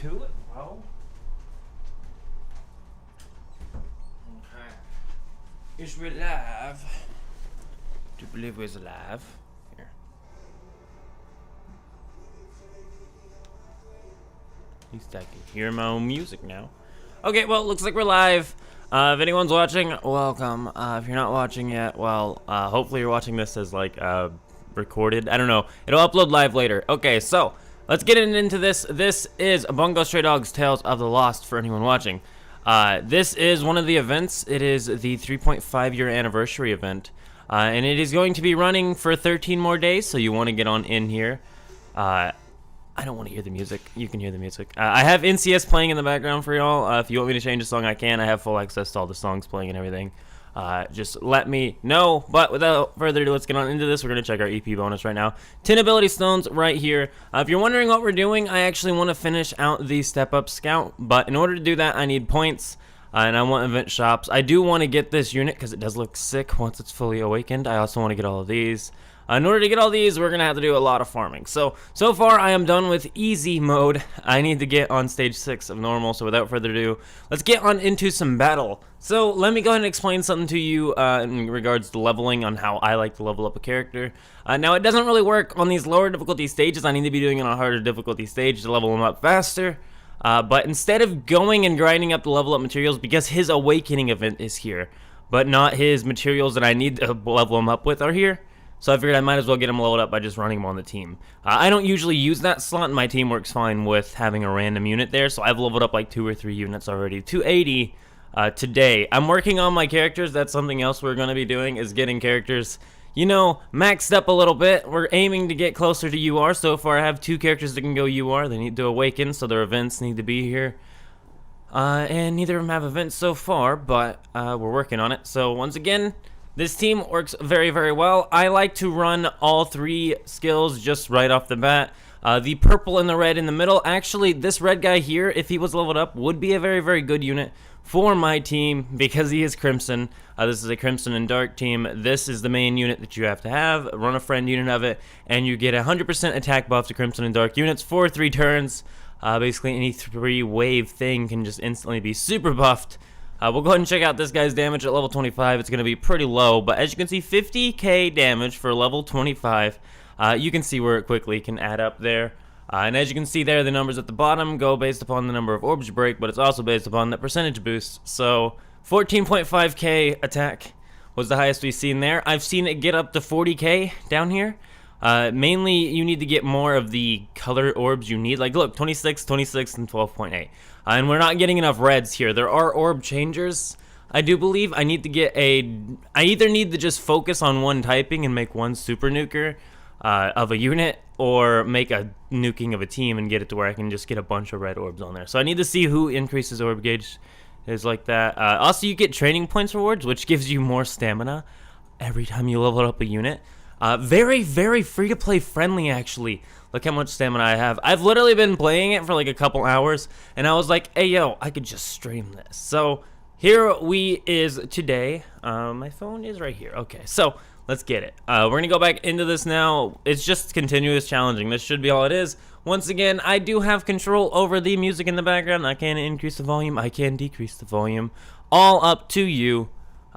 to it? Well, okay. Is we live? Do you believe we're live? Here. At least I can hear my own music now. Okay, well, looks like we're live. If anyone's watching, welcome. If you're not watching yet, well, hopefully you're watching this as like recorded. I don't know. It'll upload live later. Okay, so let's get into this. This is Bungo Stray Dogs Tales of the Lost for anyone watching. This is one of the events. It is the 3.5 year anniversary event. And it is going to be running for 13 more days, so you want to get on in here. I don't want to hear the music. You can hear the music. I have NCS playing in the background for y'all. If you want me to change a song, I can. I have full access to all the songs playing and everything. Just let me know. But without further ado, let's get on into this. We're going to check our EP bonus right now. 10 ability stones right here. If you're wondering what we're doing, I actually want to finish out the Step Up Scout. But in order to do that, I need points. And I want event shops. I do want to get this unit because it does look sick once it's fully awakened. I also want to get all of these. In order to get all these, we're going to have to do a lot of farming. So far, I am done with easy mode. I need to get on stage 6 of normal. So without further ado, let's get on into some battle. So let me go ahead and explain something to you in regards to leveling on how I like to level up a character. Now, it doesn't really work on these lower difficulty stages. I need to be doing it on a harder difficulty stage to level them up faster. But instead of going and grinding up the level up materials, because his awakening event is here, but not his materials that I need to level him up with are here. So I figured I might as well get him leveled up by just running him on the team. I don't usually use that slot, and my team works fine with having a random unit there. So I've leveled up like 2 or 3 units already. 280 today. I'm working on my characters. That's something else we're going to be doing, is getting characters, you know, maxed up a little bit. We're aiming to get closer to UR. So far, I have 2 characters that can go UR. They need to awaken, so their events need to be here. And neither of them have events so far, but we're working on it. So once again, this team works very, very well. I like to run all 3 skills just right off the bat. The purple and the red in the middle. Actually, this red guy here, if he was leveled up, would be a very, very good unit for my team because he is Crimson. This is a Crimson and Dark team. This is the main unit that you have to have. Run a friend unit of it, and you get 100% attack buff to Crimson and Dark units for 3 turns. Basically, any 3-wave thing can just instantly be super buffed. We'll go ahead and check out this guy's damage at level 25. It's going to be pretty low, but as you can see, 50k damage for level 25. You can see where it quickly can add up there. And as you can see there, the numbers at the bottom go based upon the number of orbs you break, but it's also based upon the percentage boost. So 14.5k attack was the highest we've seen there. I've seen it get up to 40k down here. Mainly, you need to get more of the color orbs you need. Like, look, 26, 26, and 12.8. And we're not getting enough reds here. There are orb changers, I do believe. I need to get I either need to just focus on one typing and make one super nuker of a unit, or make a nuking of a team and get it to where I can just get a bunch of red orbs on there. So I need to see who increases orb gauge is like that. Also, you get training points rewards, which gives you more stamina every time you level up a unit. Very, very free-to-play friendly, actually. Look how much stamina I have. I've literally been playing it for like a couple hours, and I was like, hey, yo, I could just stream this. So here we is today. My phone is right here. Okay, so let's get it. We're going to go back into this now. It's just continuous challenging. This should be all it is. Once again, I do have control over the music in the background. I can increase the volume. I can decrease the volume. All up to you.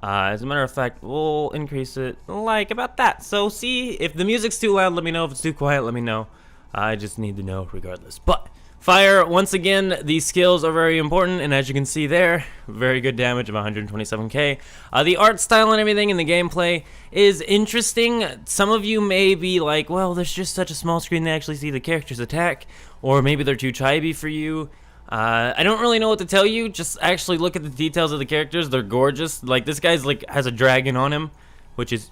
As a matter of fact, we'll increase it like about that. So see, if the music's too loud, let me know. If it's too quiet, let me know. I just need to know regardless. But fire, once again, these skills are very important. And as you can see there, very good damage of 127k. The art style and everything in the gameplay is interesting. Some of you may be like, well, there's just such a small screen to actually see the characters attack. Or maybe they're too chibi for you. I don't really know what to tell you. Just actually look at the details of the characters. They're gorgeous. Like, this guy's like has a dragon on him, which is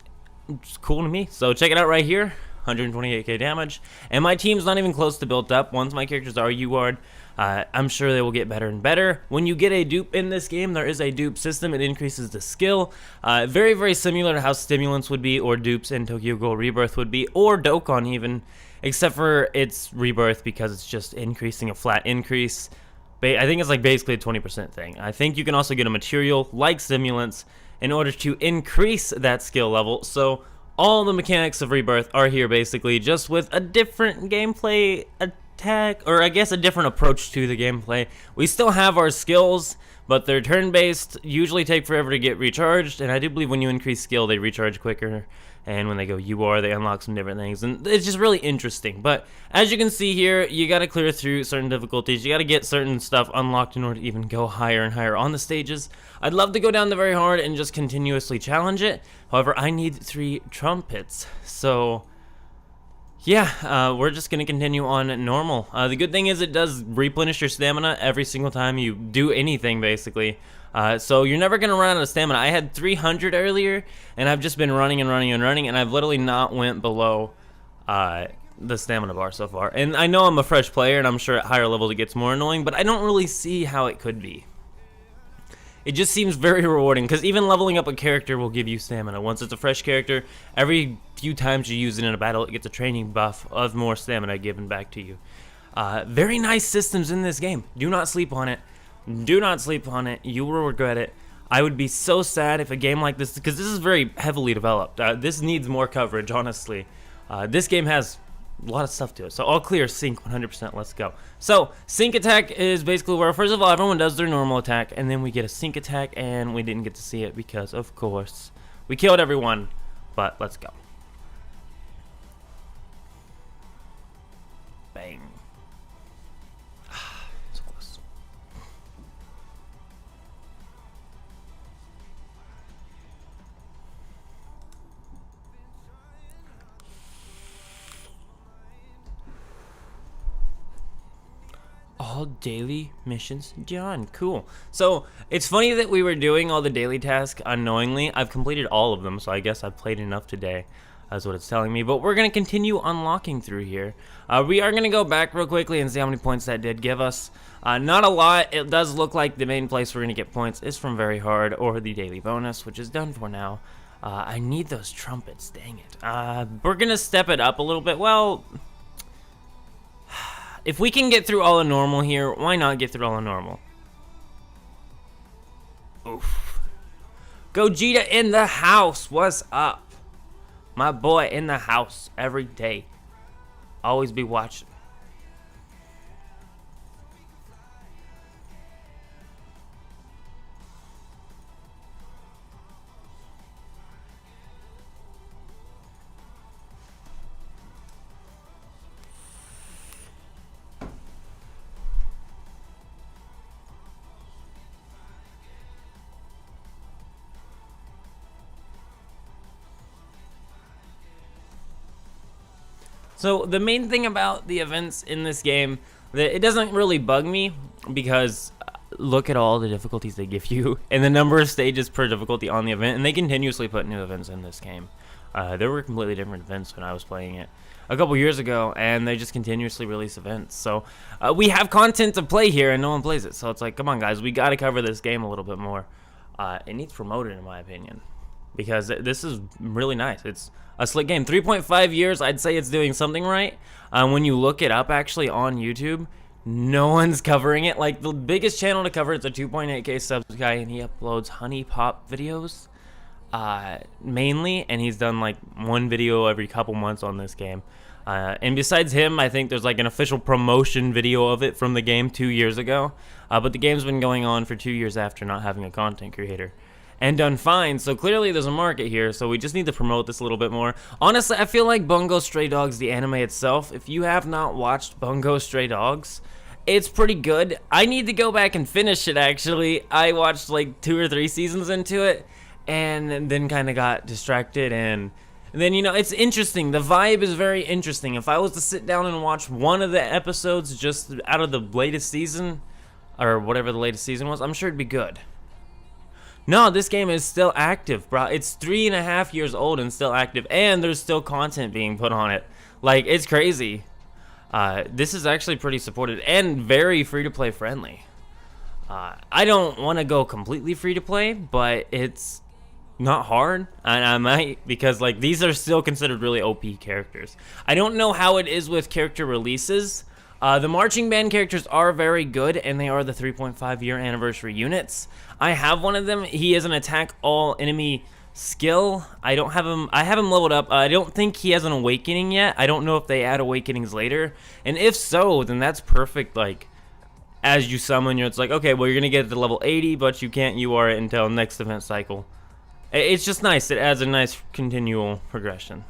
cool to me. So check it out right here. 128k damage. And my team's not even close to built up. Once my characters are UR'd, I'm sure they will get better and better. When you get a dupe in this game, there is a dupe system. It increases the skill. Very, very similar to how Stimulants would be, or dupes in Tokyo Ghoul Rebirth would be, or Dokkan even, except for its Rebirth because it's just increasing a flat increase. I think it's like basically a 20% thing. I think you can also get a material like Stimulants in order to increase that skill level. So all the mechanics of Rebirth are here basically, just with a different gameplay attack, or I guess a different approach to the gameplay. We still have our skills, but they're turn-based, usually take forever to get recharged, and I do believe when you increase skill, they recharge quicker, and when they go UR, they unlock some different things, and it's just really interesting. But as you can see here, you gotta clear through certain difficulties, you gotta get certain stuff unlocked in order to even go higher and higher on the stages. I'd love to go down the very hard and just continuously challenge it, however, I need 3 trumpets, so yeah, we're just going to continue on normal. The good thing is it does replenish your stamina every single time you do anything, basically. So you're never going to run out of stamina. I had 300 earlier, and I've just been running and running and running, and I've literally not went below the stamina bar so far. And I know I'm a fresh player, and I'm sure at higher levels it gets more annoying, but I don't really see how it could be. It just seems very rewarding, because even leveling up a character will give you stamina. Once it's a fresh character, every few times you use it in a battle, it gets a training buff of more stamina given back to you. Very nice systems in this game. Do not sleep on it. Do not sleep on it. You will regret it. I would be so sad if a game like this, because this is very heavily developed. This needs more coverage, honestly. This game has a lot of stuff to it. So all clear, sync 100%, let's go. So sync attack is basically where, first of all, everyone does their normal attack, and then we get a sync attack, and we didn't get to see it because, of course, we killed everyone, but let's go. Bang. So close. All daily missions done. Cool. So it's funny that we were doing all the daily tasks unknowingly. I've completed all of them, so I guess I've played enough today. That's what it's telling me. But we're going to continue unlocking through here. We are going to go back real quickly and see how many points that did give us. Not a lot. It does look like the main place we're going to get points is from Very Hard or the daily bonus, which is done for now. I need those trumpets. Dang it. We're going to step it up a little bit. Well, if we can get through all the normal here, why not get through all the normal? Oof. Gogeta in the house. What's up? My boy in the house every day. Always be watching. So the main thing about the events in this game, that it doesn't really bug me, because look at all the difficulties they give you and the number of stages per difficulty on the event, and they continuously put new events in this game. There were completely different events when I was playing it a couple years ago, and they just continuously release events. So we have content to play here, and no one plays it. So it's like, come on, guys, we got to cover this game a little bit more. It needs promoted, in my opinion, because this is really nice. It's a slick game. 3.5 years, I'd say it's doing something right. When you look it up, actually, on YouTube, no one's covering it. Like, the biggest channel to cover it's a 2.8K subs guy, and he uploads honey pop videos mainly, and he's done like one video every couple months on this game. And besides him, I think there's like an official promotion video of it from the game 2 years ago. But the game's been going on for 2 years after not having a content creator, and done fine. So clearly there's a market here, so we just need to promote this a little bit more. Honestly, I feel like Bungo Stray Dogs, the anime itself, if you have not watched Bungo Stray Dogs, it's pretty good. I need to go back and finish it, actually. I watched like 2 or 3 seasons into it, and then kind of got distracted, and then, you know, it's interesting. The vibe is very interesting. If I was to sit down and watch one of the episodes just out of the latest season, or whatever the latest season was, I'm sure it'd be good. No, this game is still active, bro. It's 3.5 years old and still active, and there's still content being put on it. Like, it's crazy. This is actually pretty supported and very free-to-play friendly. I don't want to go completely free-to-play, but it's not hard, and I might, because like these are still considered really OP characters. I don't know how it is with character releases. The marching band characters are very good, and they are the 3.5 year anniversary units. I have one of them. He is an attack all enemy Skill, I don't have him. I have him leveled up. I don't think he has an awakening yet. I don't know if they add awakenings later, and if so, then that's perfect. Like, as you summon, it's like, okay, well, you're gonna get to level 80, but you can't UR it until next event cycle. It's just nice. It adds a nice continual progression.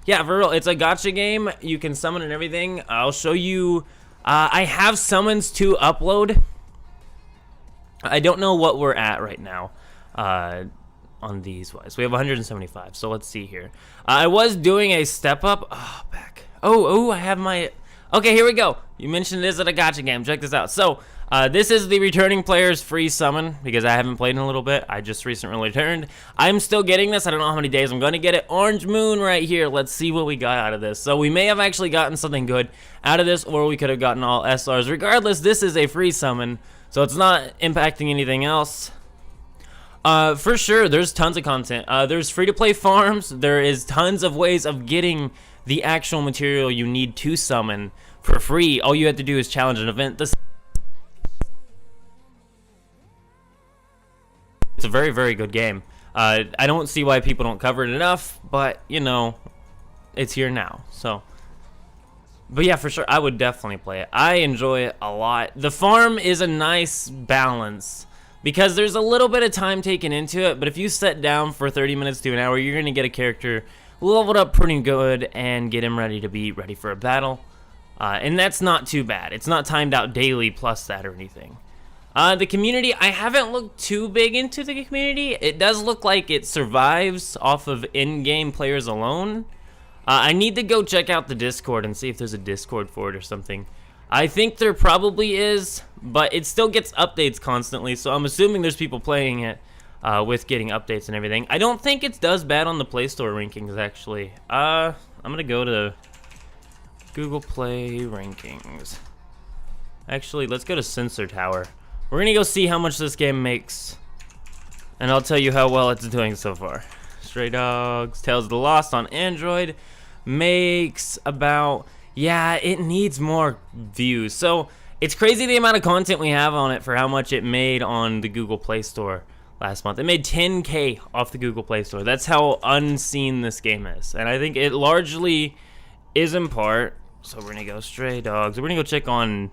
Yeah, for real, it's a gacha game. You can summon and everything. I'll show you. I have summons to upload. I don't know what we're at right now on these wise. We have 175, so let's see here. I was doing a step up. Oh, back. Oh, I have my... Okay, here we go. You mentioned this at a gacha game. Check this out. So, this is the returning player's free summon, because I haven't played in a little bit. I just recently returned. I'm still getting this. I don't know how many days I'm going to get it. Orange Moon right here. Let's see what we got out of this. So, we may have actually gotten something good out of this, or we could have gotten all SRs. Regardless, this is a free summon, so it's not impacting anything else. For sure, there's tons of content. There's free-to-play farms. There is tons of ways of getting the actual material you need to summon for free. All you have to do is challenge an event. It's a very, very good game. I don't see why people don't cover it enough, but, you know, it's here now. So, but yeah, for sure, I would definitely play it. I enjoy it a lot. The farm is a nice balance, because there's a little bit of time taken into it, but if you sit down for 30 minutes to an hour, you're going to get a character leveled up pretty good and get him ready to be ready for a battle. And that's not too bad. It's not timed out daily plus that or anything. The community, I haven't looked too big into the community. It does look like it survives off of in-game players alone. I need to go check out the Discord and see if there's a Discord for it or something. I think there probably is, but it still gets updates constantly, so I'm assuming there's people playing it with getting updates and everything. I don't think it does bad on the Play Store rankings, actually. I'm going to go to Google Play rankings. Actually, let's go to Sensor Tower. We're going to go see how much this game makes, and I'll tell you how well it's doing so far. Stray Dogs, Tales of the Lost on Android makes about... Yeah, it needs more views. So, it's crazy the amount of content we have on it for how much it made on the Google Play Store last month. It made 10K off the Google Play Store. That's how unseen this game is. And I think it largely is in part... So, we're going to go Stray Dogs. We're going to go check on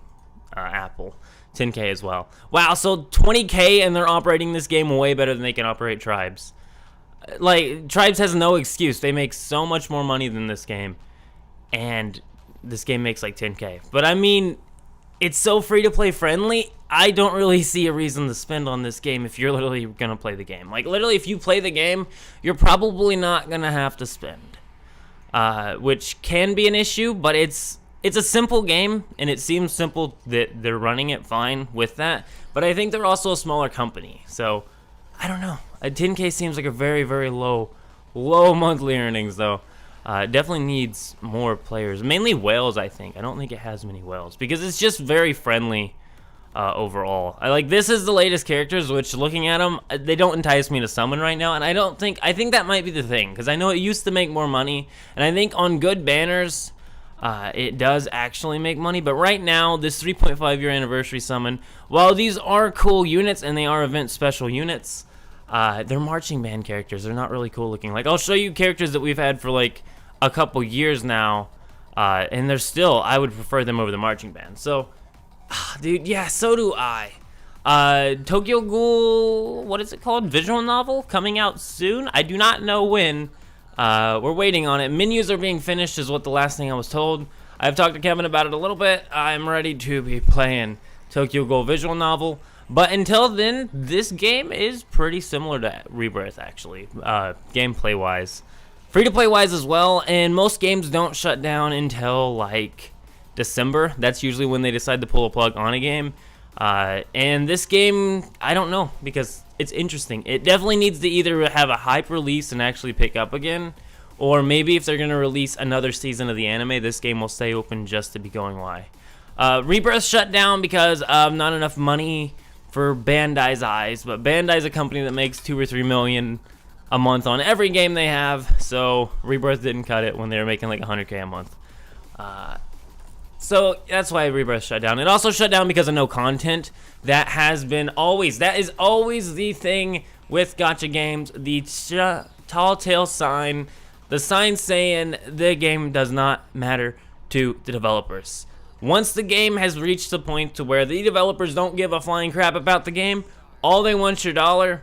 Apple. 10K as well. Wow, so 20K and they're operating this game way better than they can operate Tribes. Like, Tribes has no excuse. They make so much more money than this game. And... this game makes like 10K. But I mean, it's so free-to-play friendly, I don't really see a reason to spend on this game if you're literally gonna play the game. Like, literally, if you play the game, you're probably not gonna have to spend. Which can be an issue, but it's a simple game, and it seems simple that they're running it fine with that. But I think they're also a smaller company, so I don't know. A 10K seems like a very, very low monthly earnings, though. Definitely needs more players, mainly whales. I think. I don't think it has many whales because it's just very friendly overall. This is the latest characters, which looking at them, they don't entice me to summon right now, and I think that might be the thing, because I know it used to make more money, and I think on good banners, it does actually make money. But right now, this 3.5 year anniversary summon, while these are cool units and they are event special units, they're marching band characters. They're not really cool looking. Like, I'll show you characters that we've had for like a couple years now, and they're still, I would prefer them over the marching band. So, dude, yeah, so do I. Tokyo Ghoul, what is it called? Visual novel coming out soon. I do not know when. We're waiting on it. Menus are being finished is what the last thing I was told. I've talked to Kevin about it a little bit. I'm ready to be playing Tokyo Ghoul visual novel. But until then, this game is pretty similar to Rebirth, actually, gameplay-wise. Free-to-play-wise as well, and most games don't shut down until, like, December. That's usually when they decide to pull a plug on a game. And this game, I don't know, because it's interesting. It definitely needs to either have a hype release and actually pick up again, or maybe if they're going to release another season of the anime, this game will stay open just to be going live. Rebirth shut down because of not enough money for Bandai's eyes, but Bandai's a company that makes 2 or 3 million a month on every game they have, so Rebirth didn't cut it when they were making like 100K a month. So that's why Rebirth shut down. It also shut down because of no content. That is always the thing with gacha games, the tall tale sign, the sign saying the game does not matter to the developers. Once the game has reached the point to where the developers don't give a flying crap about the game, all they want your dollar,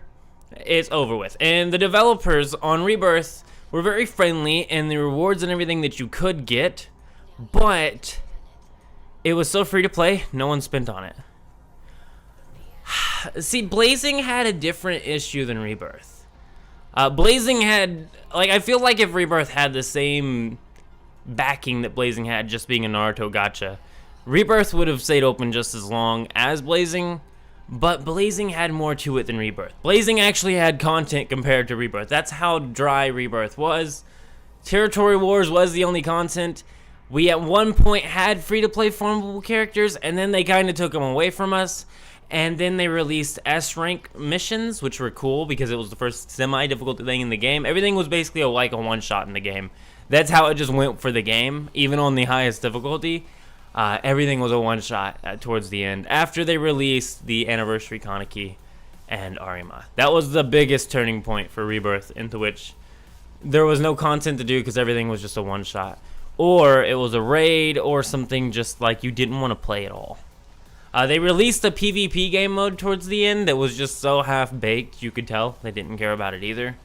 it's over with. And the developers on Rebirth were very friendly, and the rewards and everything that you could get, but it was so free to play, no one spent on it. See, Blazing had a different issue than Rebirth. Blazing had, like, I feel like if Rebirth had the same backing that Blazing had, just being a Naruto gacha, Rebirth would have stayed open just as long as Blazing, but Blazing had more to it than Rebirth. Blazing actually had content compared to Rebirth. That's how dry Rebirth was. Territory Wars was the only content. We at one point had free-to-play farmable characters, and then they kind of took them away from us. And then they released S-rank missions, which were cool because it was the first semi-difficult thing in the game. Everything was basically like a one-shot in the game. That's how it just went for the game, even on the highest difficulty. Everything was a one-shot towards the end, after they released the Anniversary Kaneki and Arima. That was the biggest turning point for Rebirth, into which there was no content to do because everything was just a one-shot. Or it was a raid or something just like you didn't want to play at all. They released a PvP game mode towards the end that was just so half-baked, you could tell they didn't care about it either.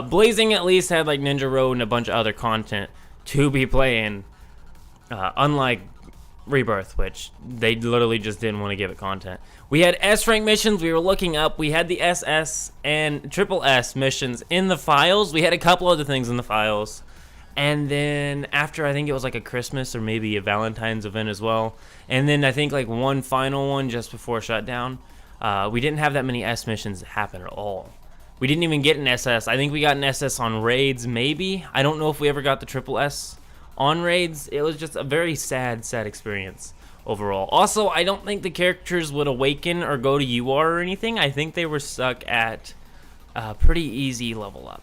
Blazing at least had like Ninja Road and a bunch of other content to be playing, unlike Rebirth, which they literally just didn't want to give it content. We had S-rank missions we were looking up. We had the SS and triple S missions in the files. We had a couple other things in the files. And then after, I think it was like a Christmas or maybe a Valentine's event as well. And then I think like one final one just before shutdown. We didn't have that many S missions happen at all. We didn't even get an SS. I think we got an SS on raids, maybe. I don't know if we ever got the triple S on raids. It was just a very sad experience overall. Also, I don't think the characters would awaken or go to UR or anything. I think they were stuck at pretty easy level up.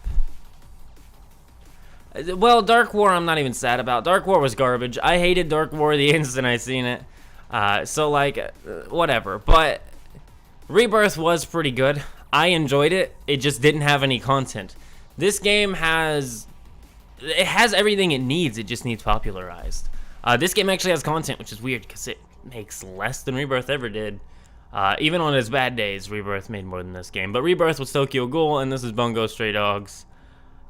Well, Dark War, I'm not even sad about. Dark War was garbage. I hated Dark War the instant I seen it. So, like, whatever. But Rebirth was pretty good. I enjoyed it. It just didn't have any content. This game has everything it needs. It just needs popularized. This game actually has content, which is weird because it makes less than Rebirth ever did. Even on its bad days, Rebirth made more than this game. But Rebirth was Tokyo Ghoul, and this is Bungo Stray Dogs.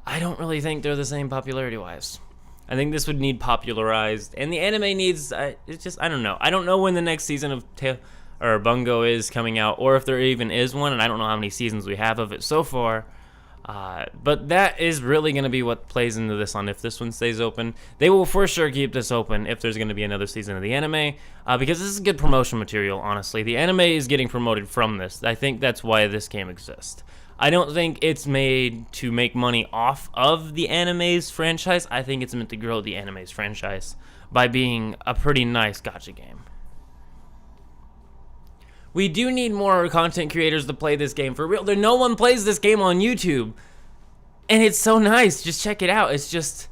I don't really think they're the same popularity-wise. I think this would need popularized, and the anime needs. It's just, I don't know. I don't know when the next season of Bungo is coming out, or if there even is one, and I don't know how many seasons we have of it so far. But that is really going to be what plays into this on if this one stays open. They will for sure keep this open if there's going to be another season of the anime, because this is good promotion material, honestly. The anime is getting promoted from this. I think that's why this game exists. I don't think it's made to make money off of the anime's franchise. I think it's meant to grow the anime's franchise by being a pretty nice gacha game. We do need more content creators to play this game for real. No one plays this game on YouTube. And it's so nice. Just check it out. It's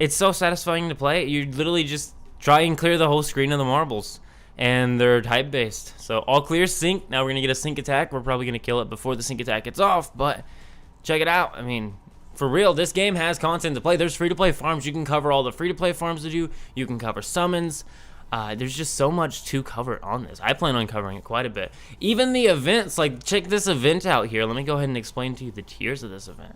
so satisfying to play. You literally just try and clear the whole screen of the marbles. And they're type-based. So all clear sync. Now we're going to get a sync attack. We're probably going to kill it before the sync attack gets off. But check it out. I mean, for real, this game has content to play. There's free-to-play farms. You can cover all the free-to-play farms to do. You can cover summons. There's just so much to cover on this. I plan on covering it quite a bit. Even the events, like check this event out here. Let me go ahead and explain to you the tiers of this event.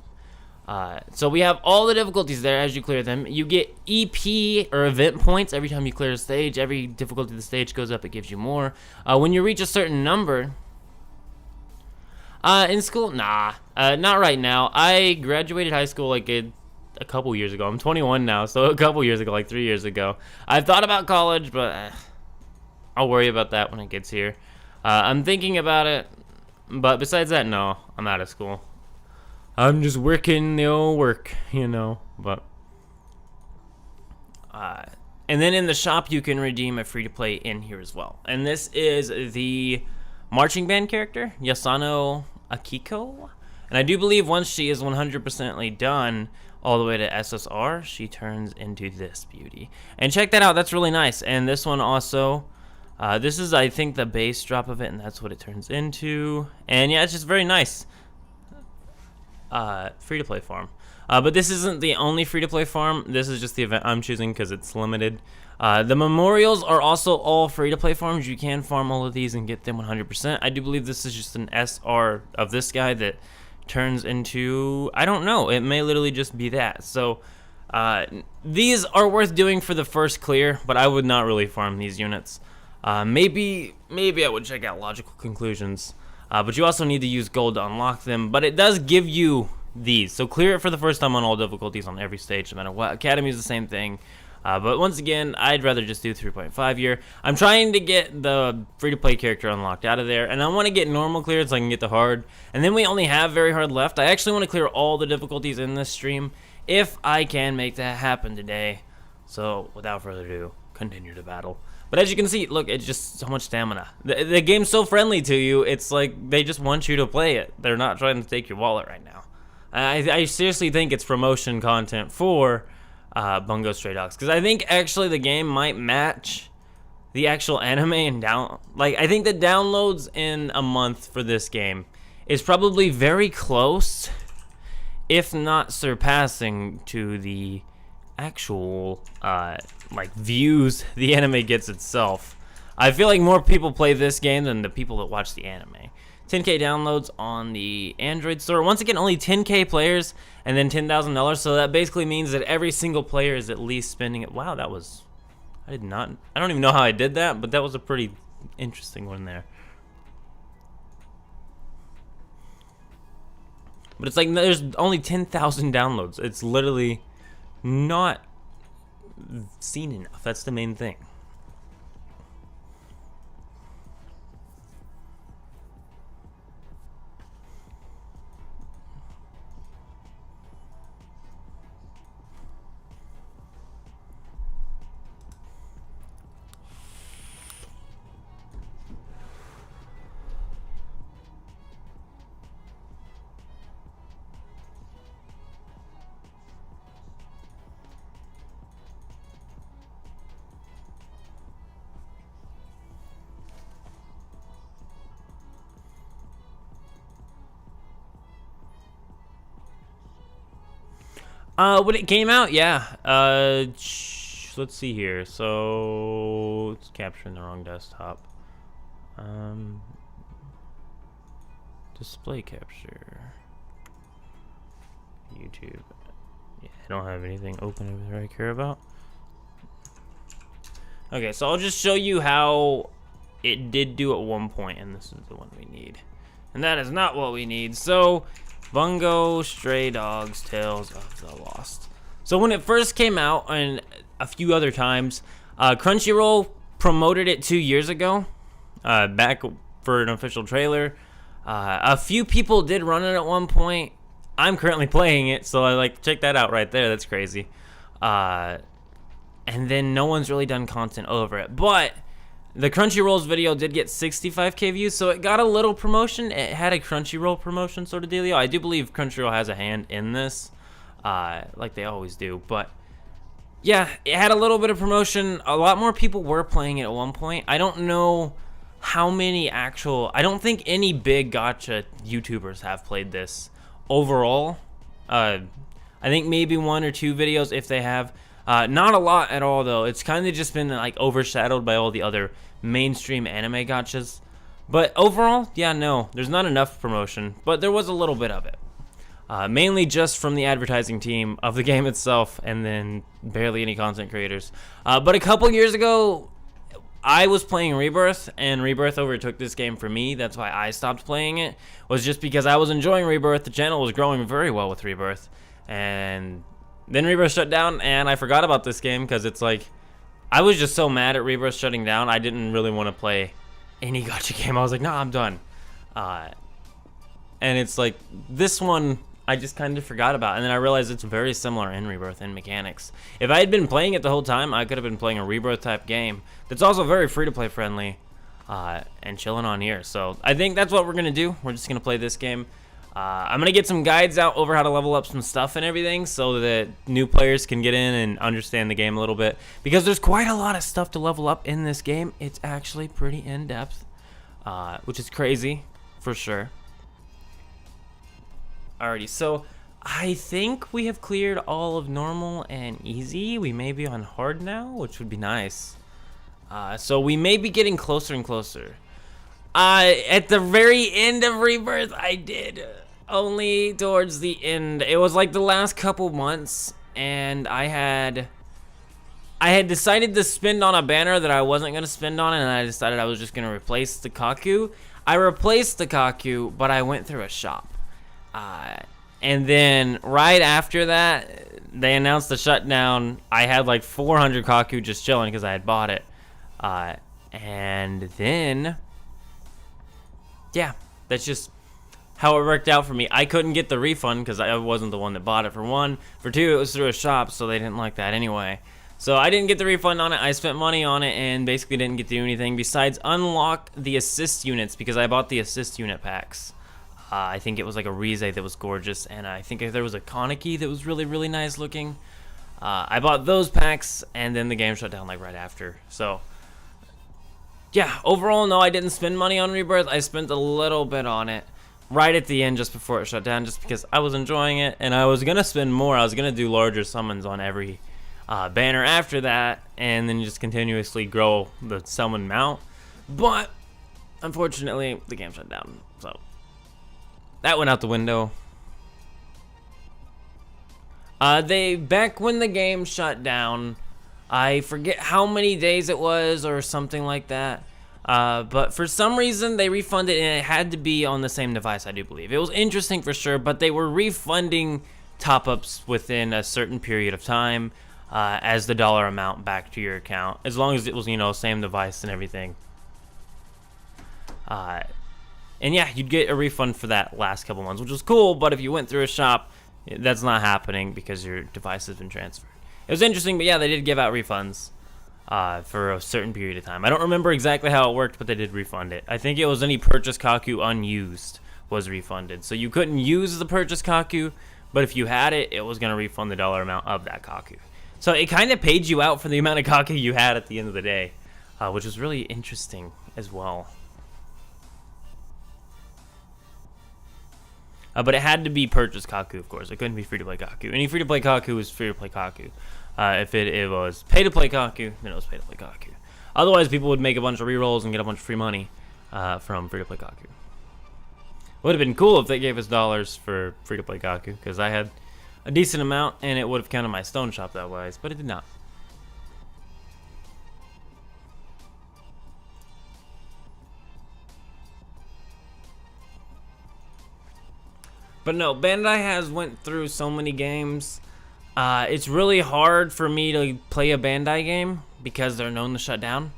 So we have all the difficulties there as you clear them. You get EP or event points every time you clear a stage. Every difficulty the stage goes up, it gives you more. When you reach a certain number, in school, not right now. I graduated high school like a couple years ago. I'm 21 now, so a couple years ago, like 3 years ago. I've thought about college, but I'll worry about that when it gets here. I'm thinking about it, but besides that, no, I'm out of school. I'm just working the old work, you know, but and then in the shop you can redeem a free-to-play in here as well. And this is the marching band character, Yasano Akiko. And I do believe once she is 100% done all the way to SSR, she turns into this beauty. And check that out, that's really nice. And this one also, this is I think the base drop of it, and that's what it turns into. And yeah, it's just very nice. free-to-play farm. But this isn't the only free-to-play farm. This is just the event I'm choosing because it's limited. The memorials are also all free-to-play farms. You can farm all of these and get them 100%. I do believe this is just an SR of this guy that turns into, I don't know, it may literally just be that. So these are worth doing for the first clear, but I would not really farm these units. Maybe I would check out Logical Conclusions, but you also need to use gold to unlock them. But it does give you these, so clear it for the first time on all difficulties on every stage, no matter what. Academy is the same thing, but once again, I'd rather just do 3.5 year. I'm trying to get the free-to-play character unlocked out of there, and I want to get normal cleared so I can get the hard, and then we only have very hard left. I actually want to clear all the difficulties in this stream if I can make that happen today. So without further ado, continue the battle. But as you can see, look, it's just so much stamina. The game's so friendly to you, it's like they just want you to play it. They're not trying to take your wallet right now. I seriously think it's promotion content for Bungo Stray Dogs, because I think actually the game might match the actual anime and I think the downloads in a month for this game is probably very close, if not surpassing, to the actual like views the anime gets itself. I feel like more people play this game than the people that watch the anime. 10K downloads on the Android store. Once again, only 10K players and then $10,000. So that basically means that every single player is at least spending it. Wow, that was, I don't even know how I did that, but that was a pretty interesting one there. But it's like there's only 10,000 downloads. It's literally not seen enough. That's the main thing. When it came out, yeah. Let's see here. So it's capturing the wrong desktop. Display capture. YouTube. Yeah, I don't have anything open over there I care about. Okay, so I'll just show you how it did do at one point, and this is the one we need. And that is not what we need. So Bungo Stray Dogs Tales of the Lost. So when it first came out, and a few other times, Crunchyroll promoted it 2 years ago, back for an official trailer. A few people did run it at one point. I'm currently playing it, so I like check that out right there. That's crazy. And then no one's really done content over it, but the Crunchyroll's video did get 65K views, so it got a little promotion. It had a Crunchyroll promotion sort of dealio. I do believe Crunchyroll has a hand in this, like they always do. But yeah, it had a little bit of promotion. A lot more people were playing it at one point. I don't know how many actual, I don't think any big gacha YouTubers have played this overall. I think maybe 1 or 2 videos if they have. Not a lot at all, though. It's kind of just been like overshadowed by all the other mainstream anime gachas. But overall, yeah, no, there's not enough promotion, but there was a little bit of it. Mainly just from the advertising team of the game itself, and then barely any content creators. But a couple years ago, I was playing Rebirth, and Rebirth overtook this game for me. That's why I stopped playing it, was just because I was enjoying Rebirth. The channel was growing very well with Rebirth, and then Rebirth shut down, and I forgot about this game because it's like, I was just so mad at Rebirth shutting down, I didn't really want to play any gacha game. I was like, nah, I'm done. And it's like, this one, I just kind of forgot about, and then I realized it's very similar in Rebirth in mechanics. If I had been playing it the whole time, I could have been playing a Rebirth type game that's also very free-to-play friendly, and chilling on here. So I think that's what we're going to do. We're just going to play this game. I'm going to get some guides out over how to level up some stuff and everything so that new players can get in and understand the game a little bit. Because there's quite a lot of stuff to level up in this game. It's actually pretty in-depth, which is crazy, for sure. Alrighty, so I think we have cleared all of normal and easy. We may be on hard now, which would be nice. So we may be getting closer and closer. At the very end of Rebirth, I did. Only towards the end. It was like the last couple months, and I had decided to spend on a banner that I wasn't going to spend on, and I decided I was just going to replace the Kaku. I replaced the Kaku, but I went through a shop. And then right after that, they announced the shutdown. I had like 400 Kaku just chilling because I had bought it. And then, yeah, that's just how it worked out for me. I couldn't get the refund because I wasn't the one that bought it, for one. For two, it was through a shop, so they didn't like that anyway. So I didn't get the refund on it. I spent money on it and basically didn't get to do anything besides unlock the assist units because I bought the assist unit packs. I think it was like a Rize that was gorgeous, and I think there was a Kaneki that was really, really nice looking. I bought those packs, and then the game shut down like right after. So, yeah, overall, no, I didn't spend money on Rebirth. I spent a little bit on it right at the end just before it shut down just because I was enjoying it, and I was going to spend more. I was going to do larger summons on every banner after that, and then just continuously grow the summon mount. But, unfortunately, the game shut down, so that went out the window. Back when the game shut down, I forget how many days it was or something like that. But for some reason they refunded, and it had to be on the same device, I do believe. It was interesting for sure, but they were refunding top-ups within a certain period of time as the dollar amount back to your account, as long as it was, you know, same device and everything. And yeah, you'd get a refund for that last couple months, which was cool, but if you went through a shop, that's not happening because your device has been transferred. It was interesting, but yeah, they did give out refunds for a certain period of time. I don't remember exactly how it worked, but they did refund it. I think it was any purchase Kaku unused was refunded. So you couldn't use the purchase Kaku, but if you had it, it was going to refund the dollar amount of that Kaku. So it kind of paid you out for the amount of Kaku you had at the end of the day, which was really interesting as well. But it had to be purchased Kaku, of course. It couldn't be free-to-play Kaku. Any free-to-play Kaku was free-to-play Kaku. If it was pay-to-play Kaku, then it was pay-to-play Kaku. Otherwise, people would make a bunch of rerolls and get a bunch of free money from free-to-play Kaku. Would have been cool if they gave us dollars for free-to-play Kaku, because I had a decent amount, and it would have counted my stone shop that way, but it did not. But no, Bandai has went through so many games. It's really hard for me to play a Bandai game because they're known to shut down.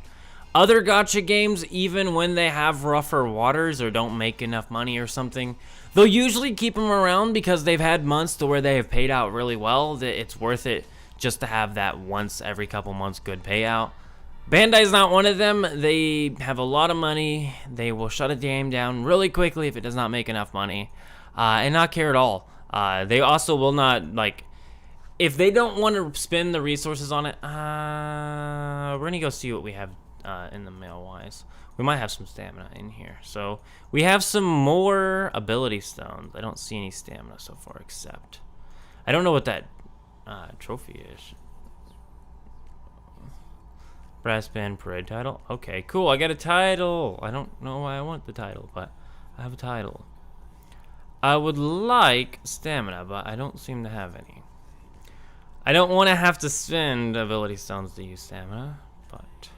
Other gacha games, even when they have rougher waters or don't make enough money or something, they'll usually keep them around because they've had months to where they have paid out really well, that it's worth it just to have that once every couple months good payout. Bandai's not one of them. They have a lot of money. They will shut a game down really quickly if it does not make enough money. And not care at all. They also will not, like, if they don't want to spend the resources on it, we're going to go see what we have in the mail-wise. We might have some stamina in here. So, we have some more ability stones. I don't see any stamina so far, except I don't know what that trophy is. Brass band parade title. Okay, cool. I got a title. I don't know why I want the title, but I have a title. I would like stamina, but I don't seem to have any. I don't want to have to spend ability stones to use stamina, but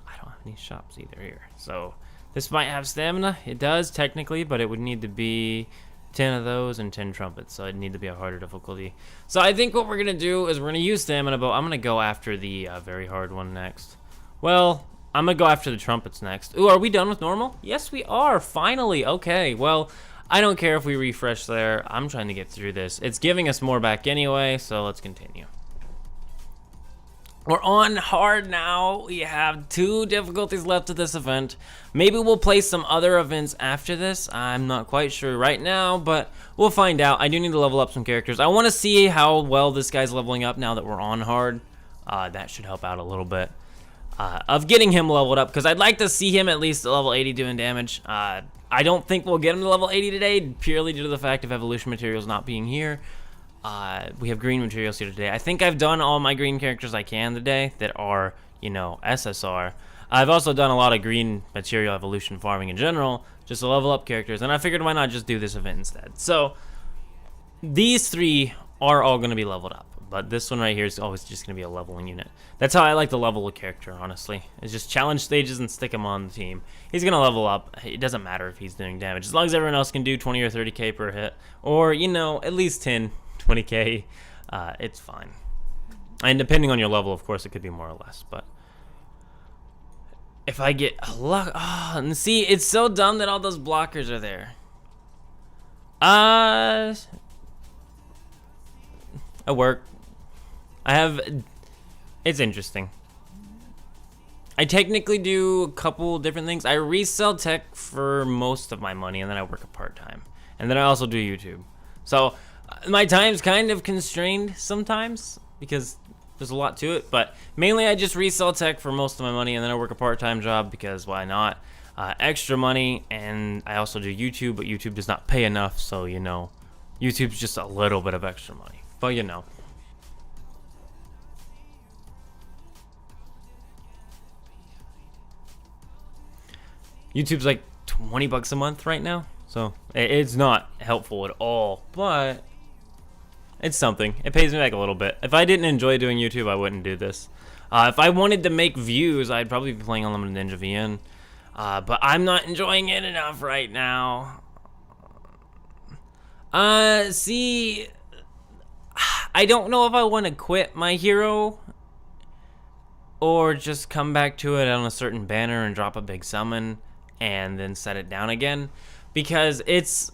I don't have any shops either here. So this might have stamina. It does technically, but it would need to be 10 of those and 10 trumpets, so it'd need to be a harder difficulty. So I think what we're gonna do is we're gonna use stamina, but I'm gonna go after the very hard one next. Well, I'm gonna go after the trumpets next. Ooh, are we done with normal? Yes, we are, finally. Okay, well, I don't care if we refresh there. I'm trying to get through this. It's giving us more back anyway, so let's continue. We're on hard now. We have 2 difficulties left of this event. Maybe we'll play some other events after this. I'm not quite sure right now, but we'll find out. I do need to level up some characters. I want to see how well this guy's leveling up now that we're on hard. That should help out a little bit. Of getting him leveled up, because I'd like to see him at least at level 80 doing damage. I don't think we'll get him to level 80 today, purely due to the fact of evolution materials not being here. We have green materials here today. I think I've done all my green characters I can today that are, you know, SSR. I've also done a lot of green material evolution farming in general, just to level up characters, and I figured why not just do this event instead. So, these 3 are all going to be leveled up, but this one right here is always just going to be a leveling unit. That's how I like to level a character, honestly. It's just challenge stages and stick him on the team. He's going to level up. It doesn't matter if he's doing damage. As long as everyone else can do 20 or 30k per hit, or, you know, at least 10, 20k, it's fine. And depending on your level, of course, it could be more or less, but if I get a luck, and see, it's so dumb that all those blockers are there. I work. It's interesting. I technically do a couple different things. I resell tech for most of my money, and then I work a part-time. And then I also do YouTube. So my time's kind of constrained sometimes because there's a lot to it, but mainly I just resell tech for most of my money, and then I work a part-time job because why not? Extra money, and I also do YouTube, but YouTube does not pay enough, so you know, YouTube's just a little bit of extra money, but you know. YouTube's like 20 bucks a month right now, so it's not helpful at all, but it's something. It pays me back a little bit. If I didn't enjoy doing YouTube, I wouldn't do this. If I wanted to make views, I'd probably be playing Unlimited Ninja VN. But I'm not enjoying it enough right now. See, I don't know if I want to quit my hero or just come back to it on a certain banner and drop a big summon and then set it down again, because it's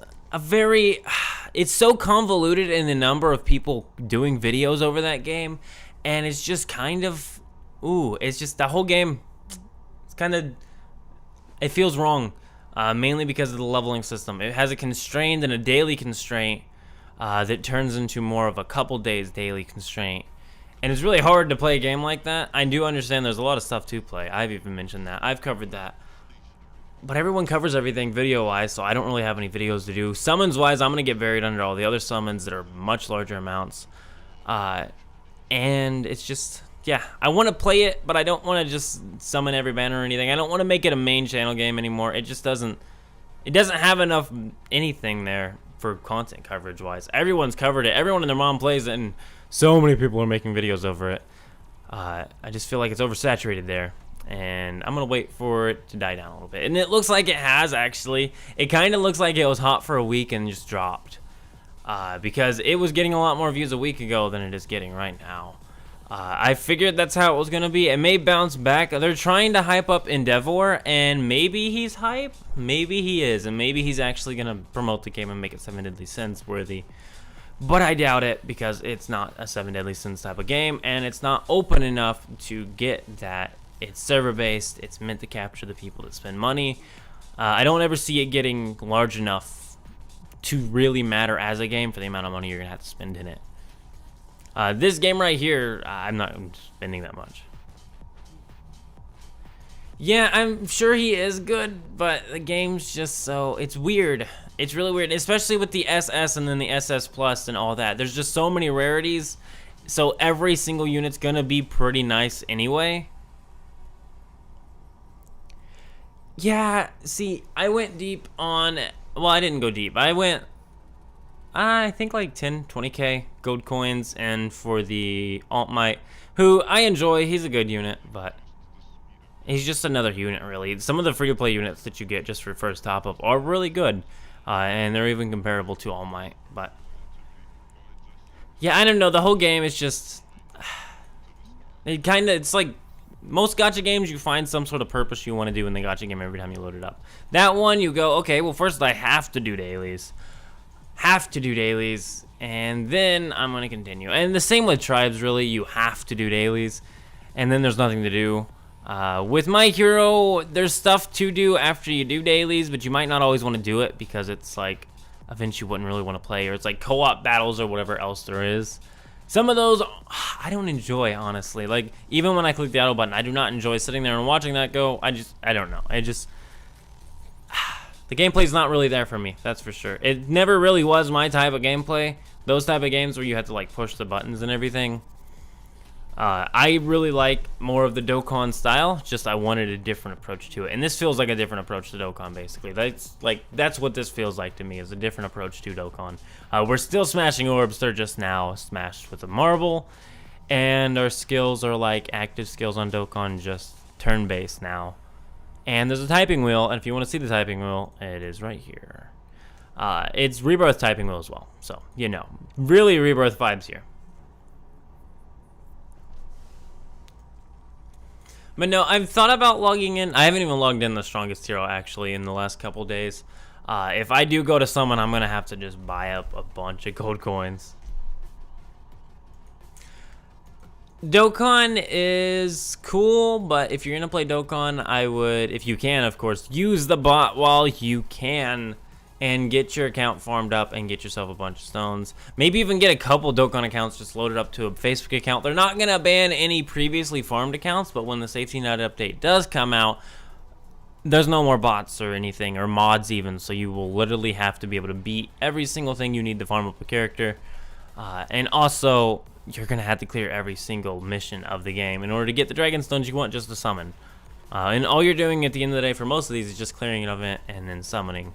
so convoluted in the number of people doing videos over that game, and it's just kind of, it's just the whole game, it's kind of, it feels wrong, mainly because of the leveling system. It has a constraint and a daily constraint that turns into more of a couple days daily constraint, and it's really hard to play a game like that. I do understand there's a lot of stuff to play. I've even mentioned that. I've covered that. But everyone covers everything video-wise, so I don't really have any videos to do. Summons-wise, I'm going to get buried under all the other summons that are much larger amounts. And it's just, yeah, I want to play it, but I don't want to just summon every banner or anything. I don't want to make it a main channel game anymore. It just doesn't have enough anything there for content coverage-wise. Everyone's covered it. Everyone and their mom plays it, and so many people are making videos over it. I just feel like it's oversaturated there. And I'm going to wait for it to die down a little bit. And it looks like it has, actually. It kind of looks like it was hot for a week and just dropped. Because it was getting a lot more views a week ago than it is getting right now. I figured that's how it was going to be. It may bounce back. They're trying to hype up Endeavor, and maybe he's hype. Maybe he is. And maybe he's actually going to promote the game and make it 7 Deadly Sins worthy. But I doubt it, because it's not a 7 Deadly Sins type of game, and it's not open enough to get that. It's server-based. It's meant to capture the people that spend money. I don't ever see it getting large enough to really matter as a game for the amount of money you're going to have to spend in it. This game right here, I'm not spending that much. Yeah, I'm sure he is good, but the game's just so... It's weird. It's really weird, especially with the SS and then the SS Plus and all that. There's just so many rarities, so every single unit's going to be pretty nice anyway. Yeah, see, I went deep on, well, I didn't go deep. I went, I think like 10, 20k gold coins, and for the Alt Might, who I enjoy, he's a good unit, but he's just another unit, really. Some of the free-to-play units that you get just for first top-up are really good, and they're even comparable to All Might, but yeah, I don't know, the whole game is just, it's like, most gacha games, you find some sort of purpose you want to do in the gacha game every time you load it up. That one, you go, okay, well, first I have to do dailies. And then I'm going to continue. And the same with tribes, really. You have to do dailies, and then there's nothing to do. With my hero, there's stuff to do after you do dailies, but you might not always want to do it because it's like events you wouldn't really want to play, or it's like co-op battles or whatever else there is. Some of those, I don't enjoy, honestly. Like, even when I click the auto button, I do not enjoy sitting there and watching that go. I don't know. The gameplay's not really there for me, that's for sure. It never really was my type of gameplay. Those type of games where you had to like push the buttons and everything. I really like more of the Dokkan style, just I wanted a different approach to it. And this feels like a different approach to Dokkan, basically. That's what this feels like to me, is a different approach to Dokkan. We're still smashing orbs, they're just now smashed with a marble. And our skills are like active skills on Dokkan, just turn-based now. And there's a typing wheel, and if you want to see the typing wheel, it is right here. It's Rebirth typing wheel as well, so, you know, really Rebirth vibes here. But no, I've thought about logging in. I haven't even logged in the strongest hero, actually, in the last couple days. If I do go to summon, I'm going to have to just buy up a bunch of gold coins. Dokkan is cool, but if you're going to play Dokkan, I would, if you can, of course, use the bot while you can and get your account farmed up and get yourself a bunch of stones. Maybe even get a couple Dokkan accounts just loaded up to a Facebook account. They're not going to ban any previously farmed accounts, but when the safety net update does come out, there's no more bots or anything, or mods even, so you will literally have to be able to beat every single thing you need to farm up a character. And also, you're going to have to clear every single mission of the game in order to get the dragon stones you want just to summon. And all you're doing at the end of the day for most of these is just clearing an event and then summoning.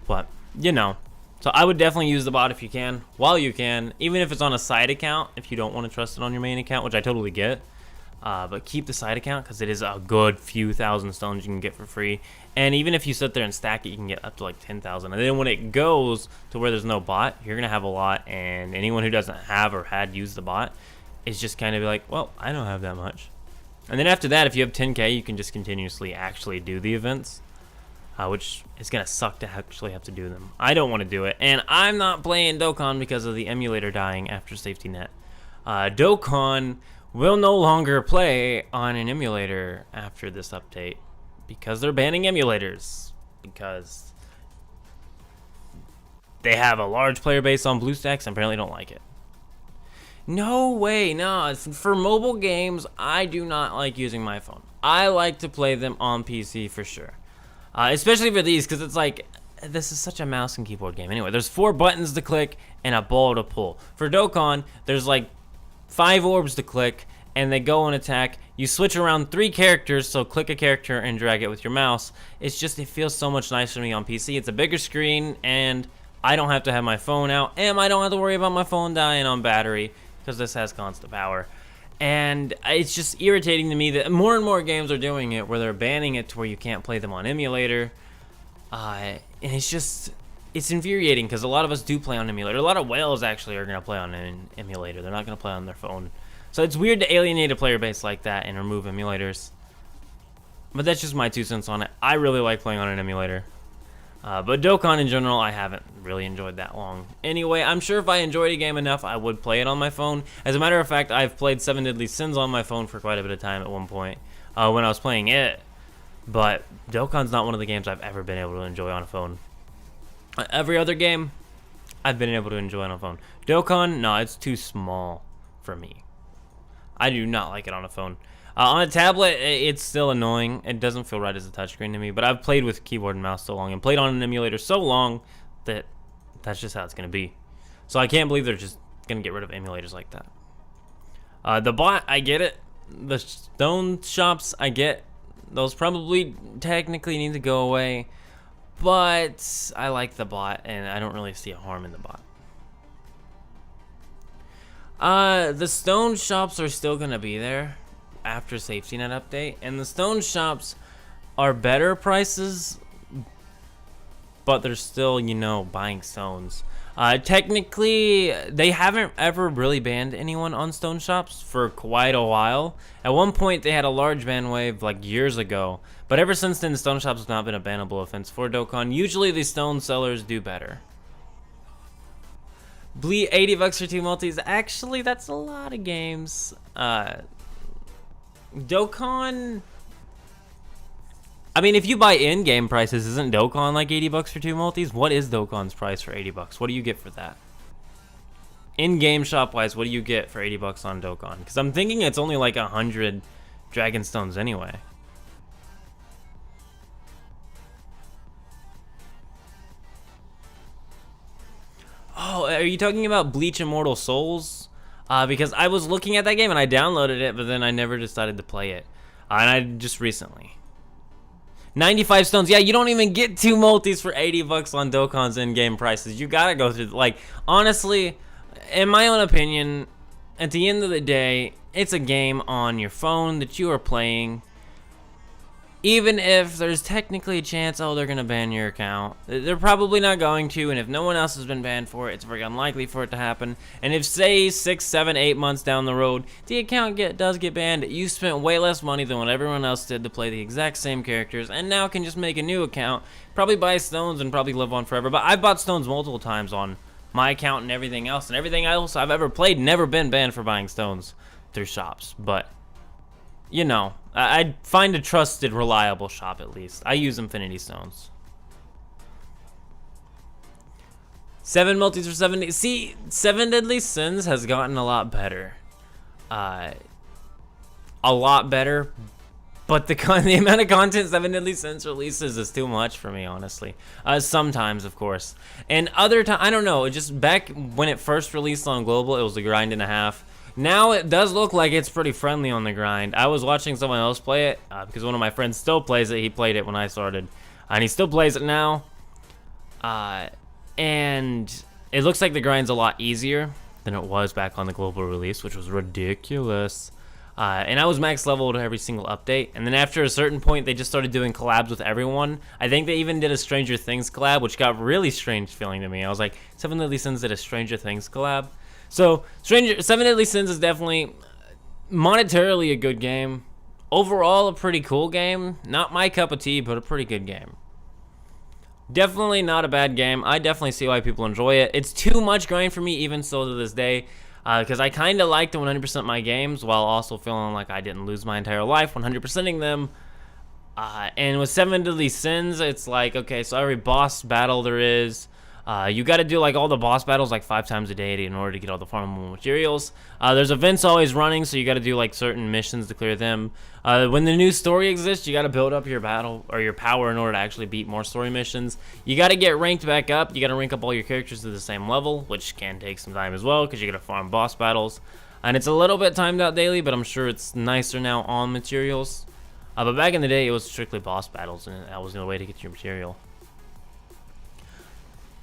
But, you know, so I would definitely use the bot if you can, while you can, even if it's on a side account, if you don't want to trust it on your main account, which I totally get. But keep the side account, because it is a good few thousand stones you can get for free. And even if you sit there and stack it, you can get up to like 10,000. And then when it goes to where there's no bot, you're going to have a lot. And anyone who doesn't have or had used the bot is just kind of like, well, I don't have that much. And then after that, if you have 10k, you can just continuously actually do the events. Which is going to suck to actually have to do them. I don't want to do it. And I'm not playing Dokkan because of the emulator dying after safety net. Dokkan will no longer play on an emulator after this update because they're banning emulators. Because they have a large player base on BlueStacks and apparently don't like it. No way, no. For mobile games, I do not like using my phone. I like to play them on PC for sure. Especially for these, because it's like, this is such a mouse and keyboard game. Anyway, there's 4 buttons to click and a ball to pull. For Dokkan, there's like 5 orbs to click, and they go and attack. You switch around 3 characters, so click a character and drag it with your mouse. It's just, it feels so much nicer to me on PC. It's a bigger screen, and I don't have to have my phone out, and I don't have to worry about my phone dying on battery, because this has constant power. And it's just irritating to me that more and more games are doing it where they're banning it to where you can't play them on emulator. And it's just, it's infuriating because a lot of us do play on emulator. A lot of whales actually are going to play on an emulator. They're not going to play on their phone. So it's weird to alienate a player base like that and remove emulators. But that's just my 2 cents on it. I really like playing on an emulator. But Dokkan in general, I haven't really enjoyed that long. Anyway, I'm sure if I enjoyed a game enough, I would play it on my phone. As a matter of fact, I've played 7 Deadly Sins on my phone for quite a bit of time at one point when I was playing it. But Dokkan's not one of the games I've ever been able to enjoy on a phone. Every other game, I've been able to enjoy on a phone. Dokkan, no, it's too small for me. I do not like it on a phone. On a tablet, it's still annoying. It doesn't feel right as a touchscreen to me, but I've played with keyboard and mouse so long and played on an emulator so long that that's just how it's going to be. So I can't believe they're just going to get rid of emulators like that. The bot, I get it. The stone shops, I get. Those probably technically need to go away, but I like the bot, and I don't really see a harm in the bot. The stone shops are still going to be there after safety net update, and the stone shops are better prices, but they're still, you know, buying stones. Technically, they haven't ever really banned anyone on stone shops for quite a while. At one point, they had a large ban wave like years ago, but ever since then, stone shops have not been a bannable offense for Dokkan. Usually, the stone sellers do better. Bleed 80 bucks for 2 multis. Actually, that's a lot of games. Dokkan, I mean, if you buy in-game prices, isn't Dokkan like 80 bucks for 2 multis? What is Dokkan's price for 80 bucks? What do you get for that? In-game shop-wise, what do you get for 80 bucks on Dokkan? Because I'm thinking it's only like 100 Dragon Stones anyway. are you talking about Bleach Immortal Souls? Because I was looking at that game and I downloaded it, but then I never decided to play it. And I just recently. 95 stones. Yeah, you don't even get 2 multis for 80 bucks on Dokkan's in-game prices. You gotta go through, like, honestly, in my own opinion, at the end of the day, it's a game on your phone that you are playing. Even if there's technically a chance, oh, they're gonna ban your account. They're probably not going to, and if no one else has been banned for it, it's very unlikely for it to happen. And if, say, 6, 7, 8 months down the road, the account does get banned, you spent way less money than what everyone else did to play the exact same characters, and now can just make a new account, probably buy stones, and probably live on forever. But I've bought stones multiple times on my account and everything else I've ever played, never been banned for buying stones through shops. But, you know, I'd find a trusted, reliable shop at least. I use Infinity Stones. 7 multis for 70. See, 7 Deadly Sins has gotten a lot better. A lot better. But the amount of content 7 Deadly Sins releases is too much for me, honestly. Sometimes, of course. And other times, I don't know, just back when it first released on Global, it was a grind and a half. Now it does look like it's pretty friendly on the grind. I was watching someone else play it because one of my friends still plays it. He played it when I started, and he still plays it now. And it looks like the grind's a lot easier than it was back on the global release, which was ridiculous. And I was max leveled every single update. And then after a certain point, they just started doing collabs with everyone. I think they even did a Stranger Things collab, which got really strange feeling to me. I was like, 7 Deadly Sins did a Stranger Things collab. So, 7 Deadly Sins is definitely monetarily a good game. Overall, a pretty cool game. Not my cup of tea, but a pretty good game. Definitely not a bad game. I definitely see why people enjoy it. It's too much grind for me, even still to this day, because I kind of like to 100% my games while also feeling like I didn't lose my entire life 100%ing them. And with 7 Deadly Sins, it's like, okay, so every boss battle there is, you got to do like all the boss battles like 5 times a day in order to get all the farmable materials. There's events always running, so you got to do like certain missions to clear them. When the new story exists, you got to build up your battle or your power in order to actually beat more story missions. You got to get ranked back up. You got to rank up all your characters to the same level, which can take some time as well because you got to farm boss battles. And it's a little bit timed out daily, but I'm sure it's nicer now on materials. But back in the day, it was strictly boss battles, and that was the way to get your material.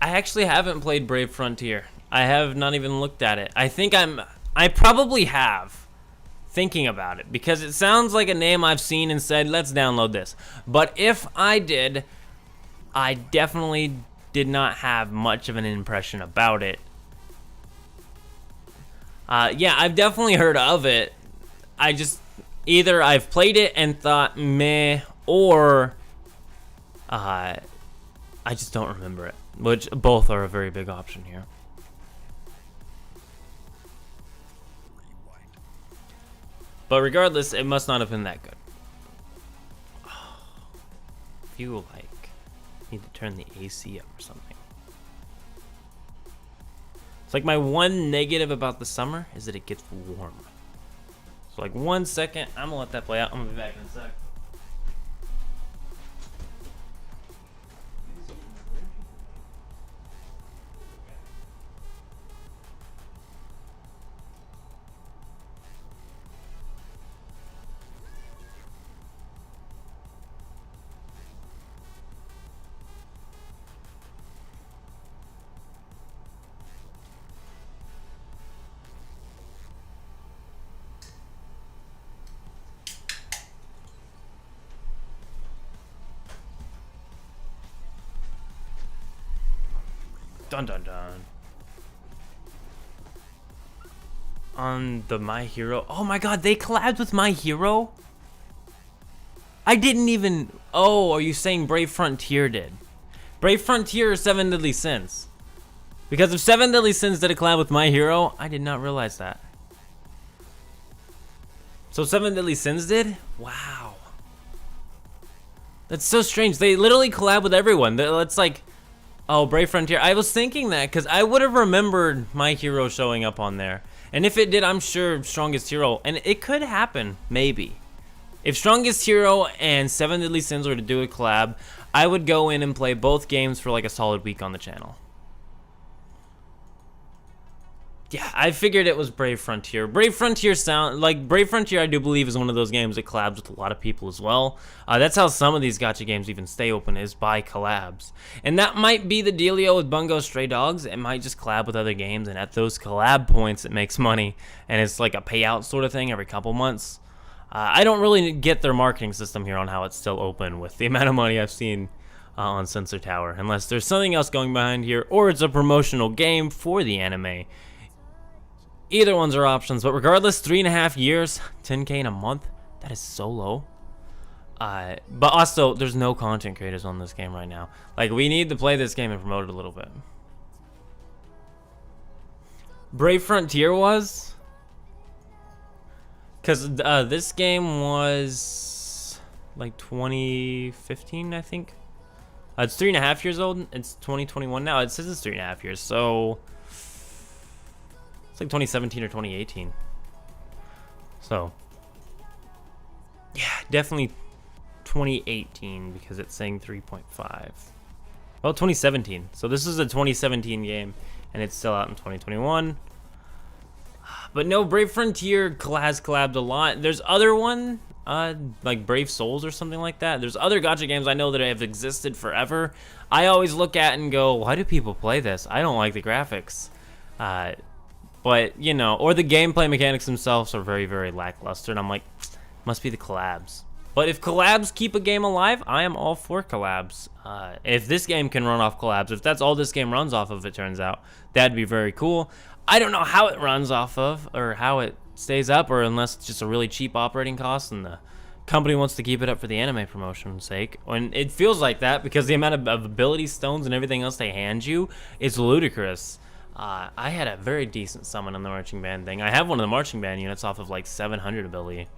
I actually haven't played Brave Frontier. I have not even looked at it. I probably have, thinking about it, because it sounds like a name I've seen and said, let's download this. But if I did, I definitely did not have much of an impression about it. Yeah, I've definitely heard of it. Either I've played it and thought meh, or I just don't remember it. Which both are a very big option here. But regardless, it must not have been that good. Feel like need to turn the AC up or something. It's like my one negative about the summer is that it gets warm. So like 1 second, I'm gonna let that play out. I'm gonna be back in a sec. Dun dun dun. On the My Hero. Oh my god, they collabed with My Hero? I didn't even... Oh, are you saying Brave Frontier did? Brave Frontier or 7 Deadly Sins? Because if 7 Deadly Sins did a collab with My Hero, I did not realize that. So 7 Deadly Sins did? Wow. That's so strange. They literally collab with everyone. It's like... Oh, Brave Frontier. I was thinking that because I would have remembered My Hero showing up on there. And if it did, I'm sure Strongest Hero. And it could happen, maybe. If Strongest Hero and 7 Deadly Sins were to do a collab, I would go in and play both games for like a solid week on the channel. Yeah, I figured it was Brave Frontier. Brave Frontier Brave Frontier I do believe is one of those games that collabs with a lot of people as well. That's how some of these gacha games even stay open, is by collabs. And that might be the dealio with Bungo Stray Dogs. It might just collab with other games, and at those collab points it makes money. And it's like a payout sort of thing every couple months. I don't really get their marketing system here on how it's still open with the amount of money I've seen on Sensor Tower. Unless there's something else going behind here, or it's a promotional game for the anime. Either ones are options, but regardless, 3.5 years, 10K in a month, that is so low. But also, there's no content creators on this game right now. Like, we need to play this game and promote it a little bit. Brave Frontier was? Because this game was like 2015, I think. It's 3.5 years old. It's 2021 now. It says it's 3.5 years, so... like 2017 or 2018. So, yeah, definitely 2018 because it's saying 3.5. Well, 2017. So this is a 2017 game, and it's still out in 2021. But no, Brave Frontier has collabed a lot. There's other one, like Brave Souls or something like that. There's other gacha games I know that have existed forever. I always look at and go, why do people play this? I don't like the graphics. But, you know, or the gameplay mechanics themselves are very, very lackluster. And I'm like, must be the collabs. But if collabs keep a game alive, I am all for collabs. If this game can run off collabs, if that's all this game runs off of, it turns out, that'd be very cool. I don't know how it runs off of, or how it stays up, or unless it's just a really cheap operating cost and the company wants to keep it up for the anime promotion's sake. And it feels like that because the amount of ability stones and everything else they hand you is ludicrous. I had a very decent summon on the marching band thing. I have one of the marching band units off of like 700 ability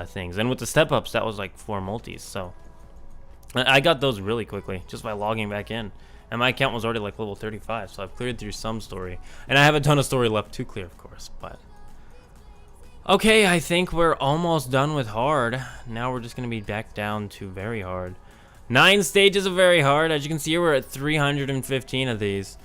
things. And with the step-ups, that was like 4 multis. So I got those really quickly just by logging back in. And my account was already like level 35, so I've cleared through some story. And I have a ton of story left to clear, of course. But okay, I think we're almost done with hard. Now we're just going to be back down to very hard. 9 stages of very hard. As you can see here, we're at 315 of these.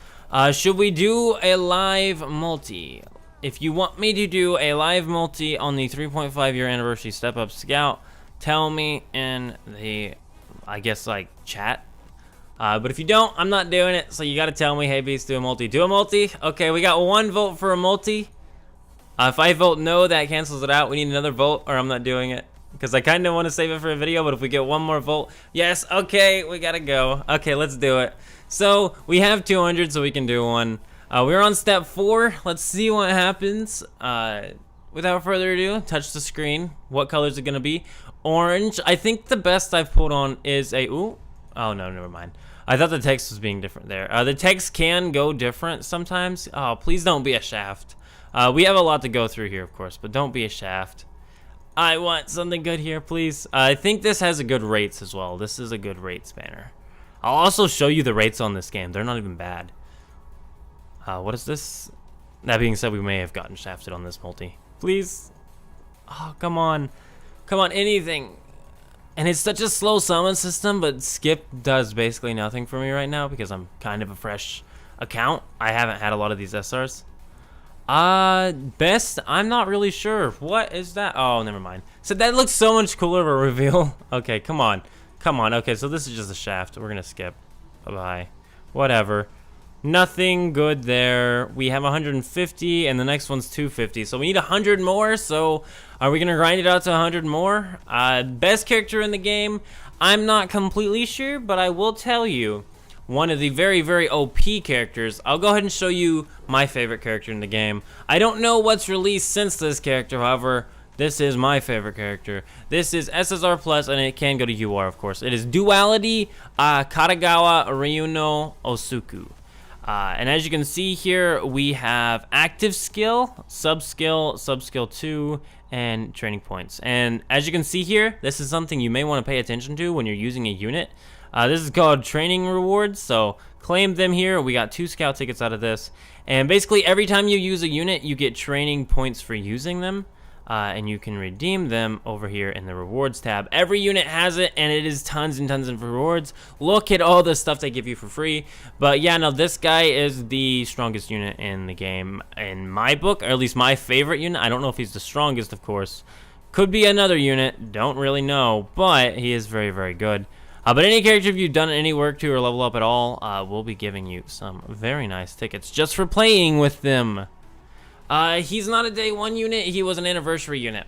Should we do a live multi? If you want me to do a live multi on the 3.5 year anniversary Step Up Scout, tell me in the, I guess, like, chat. But if you don't, I'm not doing it, so you gotta tell me, hey, Beast, do a multi. Do a multi? Okay, we got 1 vote for a multi. If I vote no, that cancels it out. We need another vote, or I'm not doing it. Because I kind of want to save it for a video, but if we get 1 more vote, yes, okay, we gotta go. Okay, let's do it. So, we have 200, so we can do one. We're on step 4. Let's see what happens. Without further ado, touch the screen. What color is it gonna be? Orange. I think the best I've pulled on is a, ooh. Oh, no, never mind. I thought the text was being different there. The text can go different sometimes. Oh, please don't be a shaft. We have a lot to go through here, of course, but don't be a shaft. I want something good here, please. I think this has a good rates as well. This is a good rate spanner. I'll also show you the rates on this game. They're not even bad. What is this? That being said, we may have gotten shafted on this multi. Please. Oh, come on. Come on, anything. And it's such a slow summon system, but skip does basically nothing for me right now because I'm kind of a fresh account. I haven't had a lot of these SRs. Best, I'm not really sure. What is that? Oh, never mind. So that looks so much cooler of a reveal. Okay, come on. Come on. Okay, so this is just a shaft. We're gonna skip. Bye-bye. Whatever. Nothing good there. We have 150, and the next one's 250. So we need 100 more, so are we gonna grind it out to 100 more? Best character in the game, I'm not completely sure, but I will tell you, one of the very, very OP characters. I'll go ahead and show you my favorite character in the game. I don't know what's released since this character, however, this is my favorite character. This is SSR Plus, and it can go to UR, of course. It is Duality Katagawa Ryuno Osuku. And as you can see here, we have active skill, sub-skill, sub-skill 2, and training points. And as you can see here, this is something you may want to pay attention to when you're using a unit. This is called training rewards, so claim them here. We got 2 scout tickets out of this. And basically every time you use a unit, you get training points for using them. and you can redeem them over here in the rewards tab. Every unit has it, and it is tons and tons of rewards. Look at all the stuff they give you for free. But yeah, no, this guy is the strongest unit in the game in my book, or at least my favorite unit. I don't know if he's the strongest, of course. Could be another unit, don't really know, but he is very, very good. But any character if you've done any work to or level up at all, we'll be giving you some very nice tickets just for playing with them. He's not a day one unit, he was an anniversary unit.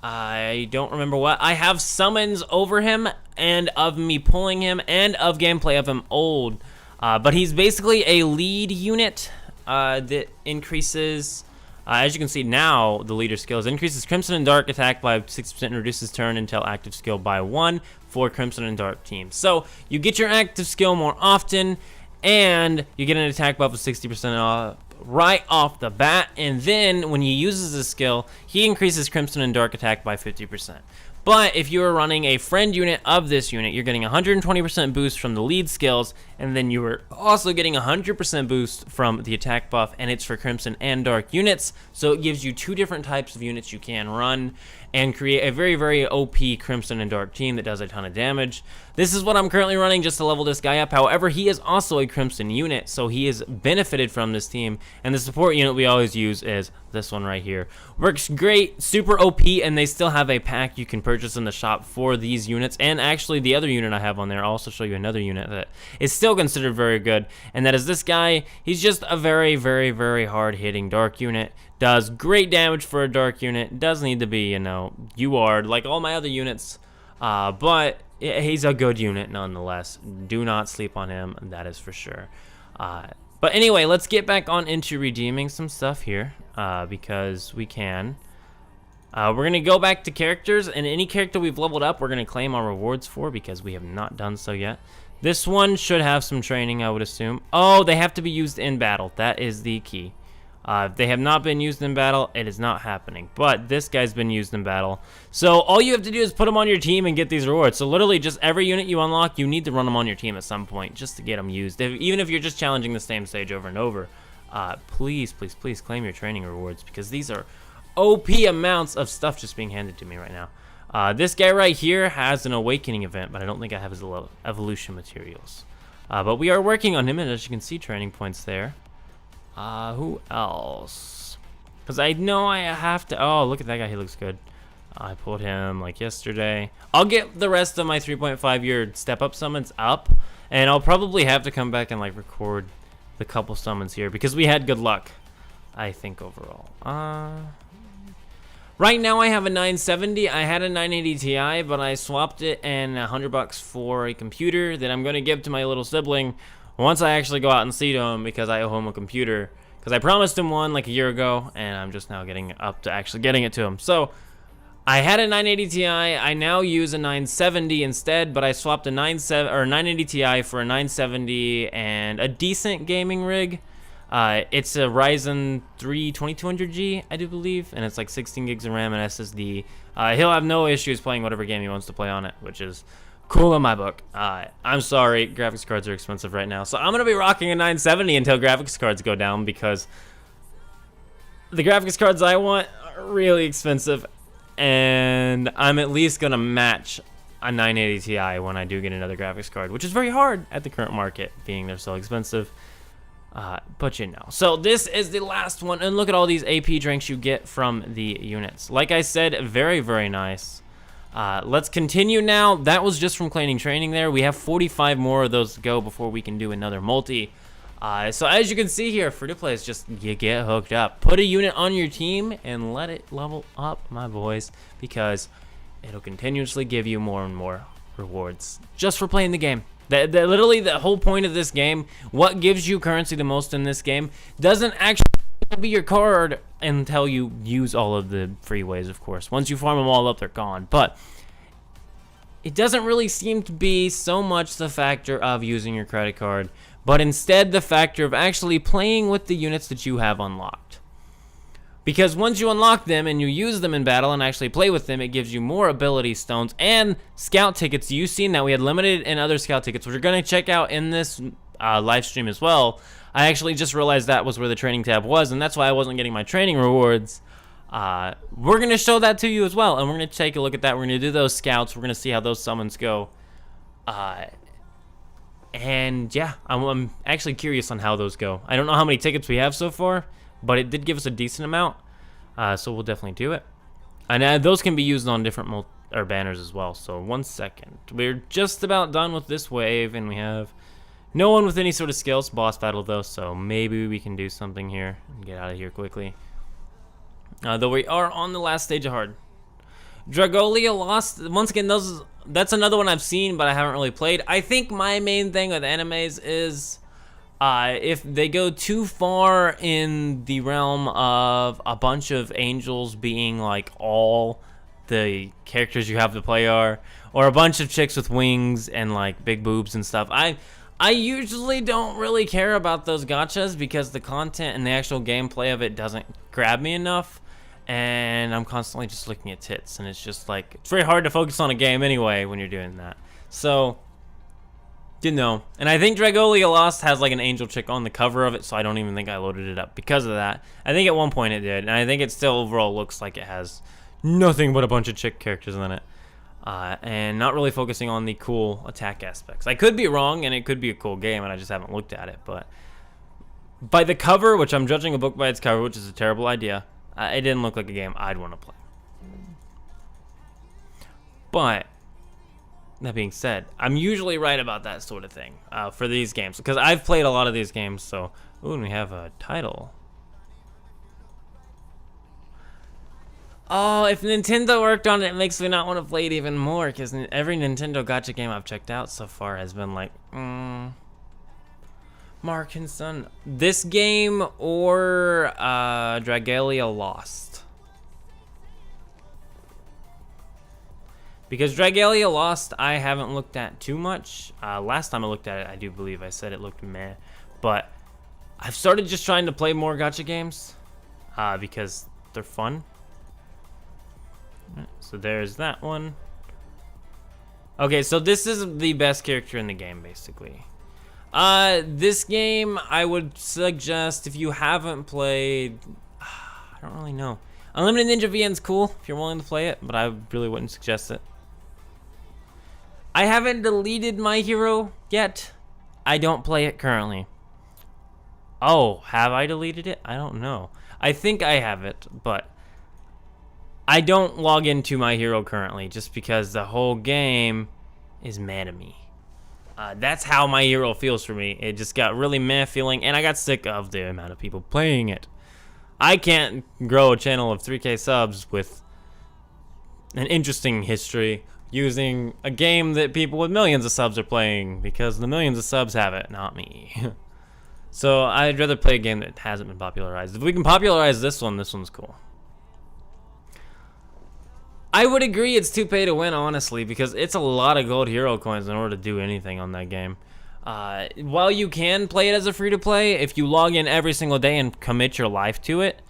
I don't remember what. I have summons over him, and of me pulling him, and of gameplay of him old. But he's basically a lead unit that increases, as you can see now, the leader skills. Increases Crimson and Dark attack by 60% and reduces turn until active skill by 1 for Crimson and Dark teams. So you get your active skill more often, and you get an attack buff of 60% off right off the bat, and then when he uses his skill, he increases Crimson and Dark attack by 50%. But if you are running a friend unit of this unit, you're getting 120% boost from the lead skills, and then you are also getting 100% boost from the attack buff, and it's for Crimson and Dark units, so it gives you two different types of units you can run and create a very, very OP Crimson and Dark team that does a ton of damage. This is what I'm currently running just to level this guy up. However, he is also a Crimson unit, so he is benefited from this team, and the support unit we always use is this one right here. Works great, super OP, and they still have a pack you can purchase in the shop for these units, and actually the other unit I have on there, I'll also show you another unit that is still considered very good, and that is this guy. He's just a very, very, very hard-hitting Dark unit. Does great damage for a Dark unit. Does need to be, you know, UR'd like all my other units, but he's a good unit nonetheless. Do not sleep on him, that is for sure. But anyway, let's get back on into redeeming some stuff here, because we can. We're going to go back to characters, and any character we've leveled up, we're going to claim our rewards for, because we have not done so yet. This one should have some training, I would assume. Oh, they have to be used in battle. That is the key. If they have not been used in battle, it is not happening. But this guy's been used in battle. So all you have to do is put him on your team and get these rewards. So literally just every unit you unlock, you need to run them on your team at some point just to get them used. Even if you're just challenging the same stage over and over, please, please, please claim your training rewards, because these are OP amounts of stuff just being handed to me right now. This guy right here has an awakening event, but I don't think I have his evolution materials. But we are working on him, and as you can see, training points there. Who else? Because I know I have to. Oh, look at that guy. He looks good. I pulled him like yesterday. I'll get the rest of my 3.5-year step-up summons up, and I'll probably have to come back and like record the couple summons here because we had good luck, I think, overall. Right now I have a 970. I had a 980 Ti, but I swapped it and $100 for a computer that I'm going to give to my little sibling once I actually go out and see to him, because I owe him a computer, because I promised him one like a year ago, and I'm just now getting up to actually getting it to him. So I had a 980 Ti. I now use a 970 instead, but I swapped a 980 Ti for a 970 and a decent gaming rig. It's a Ryzen 3 2200G, I do believe, and it's like 16 gigs of RAM and SSD. He'll have no issues playing whatever game he wants to play on it, which is cool in my book. I'm sorry, graphics cards are expensive right now, so I'm gonna be rocking a 970 until graphics cards go down, because the graphics cards I want are really expensive, and I'm at least gonna match a 980 Ti when I do get another graphics card, which is very hard at the current market, being they're so expensive. But you know. So this is the last one, and look at all these AP drinks you get from the units. Like I said, very, very nice. Let's continue now. That was just from claiming training there. We have 45 more of those to go before we can do another multi. So as you can see here, free to play is just, you get hooked up. Put a unit on your team and let it level up, my boys, because it'll continuously give you more and more rewards just for playing the game. Literally the whole point of this game, what gives you currency the most in this game, doesn't actually be your card until you use all of the freeways, of course. Once you farm them all up, they're gone. But it doesn't really seem to be so much the factor of using your credit card, but instead the factor of actually playing with the units that you have unlocked. Because once you unlock them and you use them in battle and actually play with them, it gives you more ability stones and scout tickets. You've seen that we had limited and other scout tickets, which we're going to check out in this live stream as well. I actually just realized that was where the training tab was, and that's why I wasn't getting my training rewards. We're gonna show that to you as well, and we're gonna take a look at that. We're gonna do those scouts. We're gonna see how those summons go. And yeah, I'm actually curious on how those go. I don't know how many tickets we have so far, but it did give us a decent amount, so we'll definitely do it. And those can be used on different banners as well. So 1 second, we're just about done with this wave, and we have no one with any sort of skills. Boss battle though, so maybe we can do something here and get out of here quickly. Though we are on the last stage of hard. Dragolia Lost, once again, that's another one I've seen, but I haven't really played. I think my main thing with animes is if they go too far in the realm of a bunch of angels being like all the characters you have to play are, or a bunch of chicks with wings and like big boobs and stuff. I usually don't really care about those gachas because the content and the actual gameplay of it doesn't grab me enough. And I'm constantly just looking at tits, and it's just like, it's very hard to focus on a game anyway when you're doing that. So, didn't know. And I think Dragolia Lost has like an angel chick on the cover of it, so I don't even think I loaded it up because of that. I think at one point it did, and I think it still overall looks like it has nothing but a bunch of chick characters in it. And not really focusing on the cool attack aspects. I could be wrong, and it could be a cool game, and I just haven't looked at it. But by the cover, which I'm judging a book by its cover, which is a terrible idea, it didn't look like a game I'd want to play. But that being said, I'm usually right about that sort of thing for these games because I've played a lot of these games. So, ooh, and we have a title. Oh, if Nintendo worked on it, it makes me not want to play it even more because every Nintendo gacha game I've checked out so far has been like, Mark and Son. This game or Dragolia Lost. Because Dragolia Lost I haven't looked at too much. Last time I looked at it, I do believe I said it looked meh. But I've started just trying to play more gacha games because they're fun. So there's that one. Okay, so this is the best character in the game, basically. This game, I would suggest if you haven't played, I don't really know. Unlimited Ninja VN's cool if you're willing to play it, but I really wouldn't suggest it. I haven't deleted My Hero yet. I don't play it currently. Oh, have I deleted it? I don't know. I think I have it, but I don't log into My Hero currently just because the whole game is mad at me. That's how My Hero feels for me. It just got really meh feeling, and I got sick of the amount of people playing it. I can't grow a channel of 3K subs with an interesting history using a game that people with millions of subs are playing because the millions of subs have it, not me. So I'd rather play a game that hasn't been popularized. If we can popularize this one's cool. I would agree it's too pay to win, honestly, because it's a lot of gold hero coins in order to do anything on that game. While you can play it as a free-to-play, if you log in every single day and commit your life to it,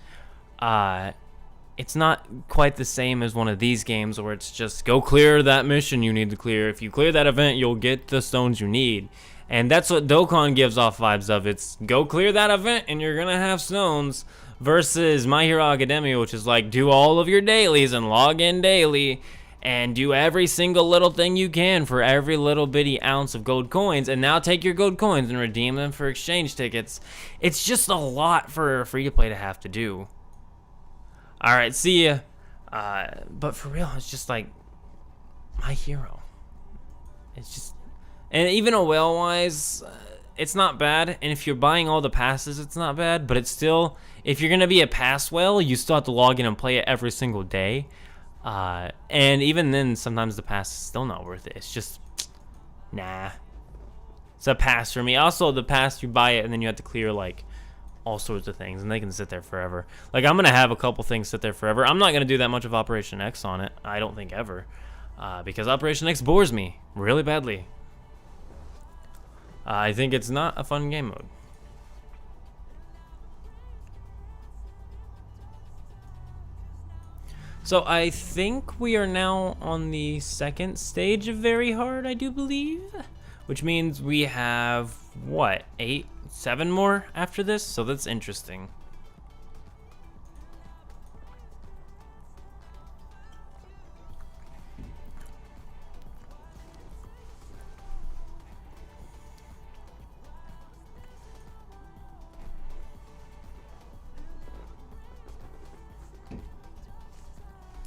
it's not quite the same as one of these games where it's just go clear that mission you need to clear. If you clear that event, you'll get the stones you need. And that's what Dokkan gives off vibes of. It's go clear that event and you're gonna have stones, versus My Hero Academia, which is like do all of your dailies and log in daily and do every single little thing you can for every little bitty ounce of gold coins, and now take your gold coins and redeem them for exchange tickets. It's just a lot for a free-to-play to have to do. Alright, see ya. But for real, it's just like My Hero. It's just, and even a whale-wise, it's not bad, and if you're buying all the passes, it's not bad, but it's still, if you're gonna be a pass whale, you still have to log in and play it every single day. And even then, sometimes the pass is still not worth it. It's just, nah. It's a pass for me. Also, the pass, you buy it, and then you have to clear, like, all sorts of things, and they can sit there forever. Like, I'm gonna have a couple things sit there forever. I'm not gonna do that much of Operation X on it, I don't think ever, because Operation X bores me really badly. I think it's not a fun game mode. So I think we are now on the second stage of Very Hard, I do believe. Which means we have, what, 8, 7 more after this? So that's interesting.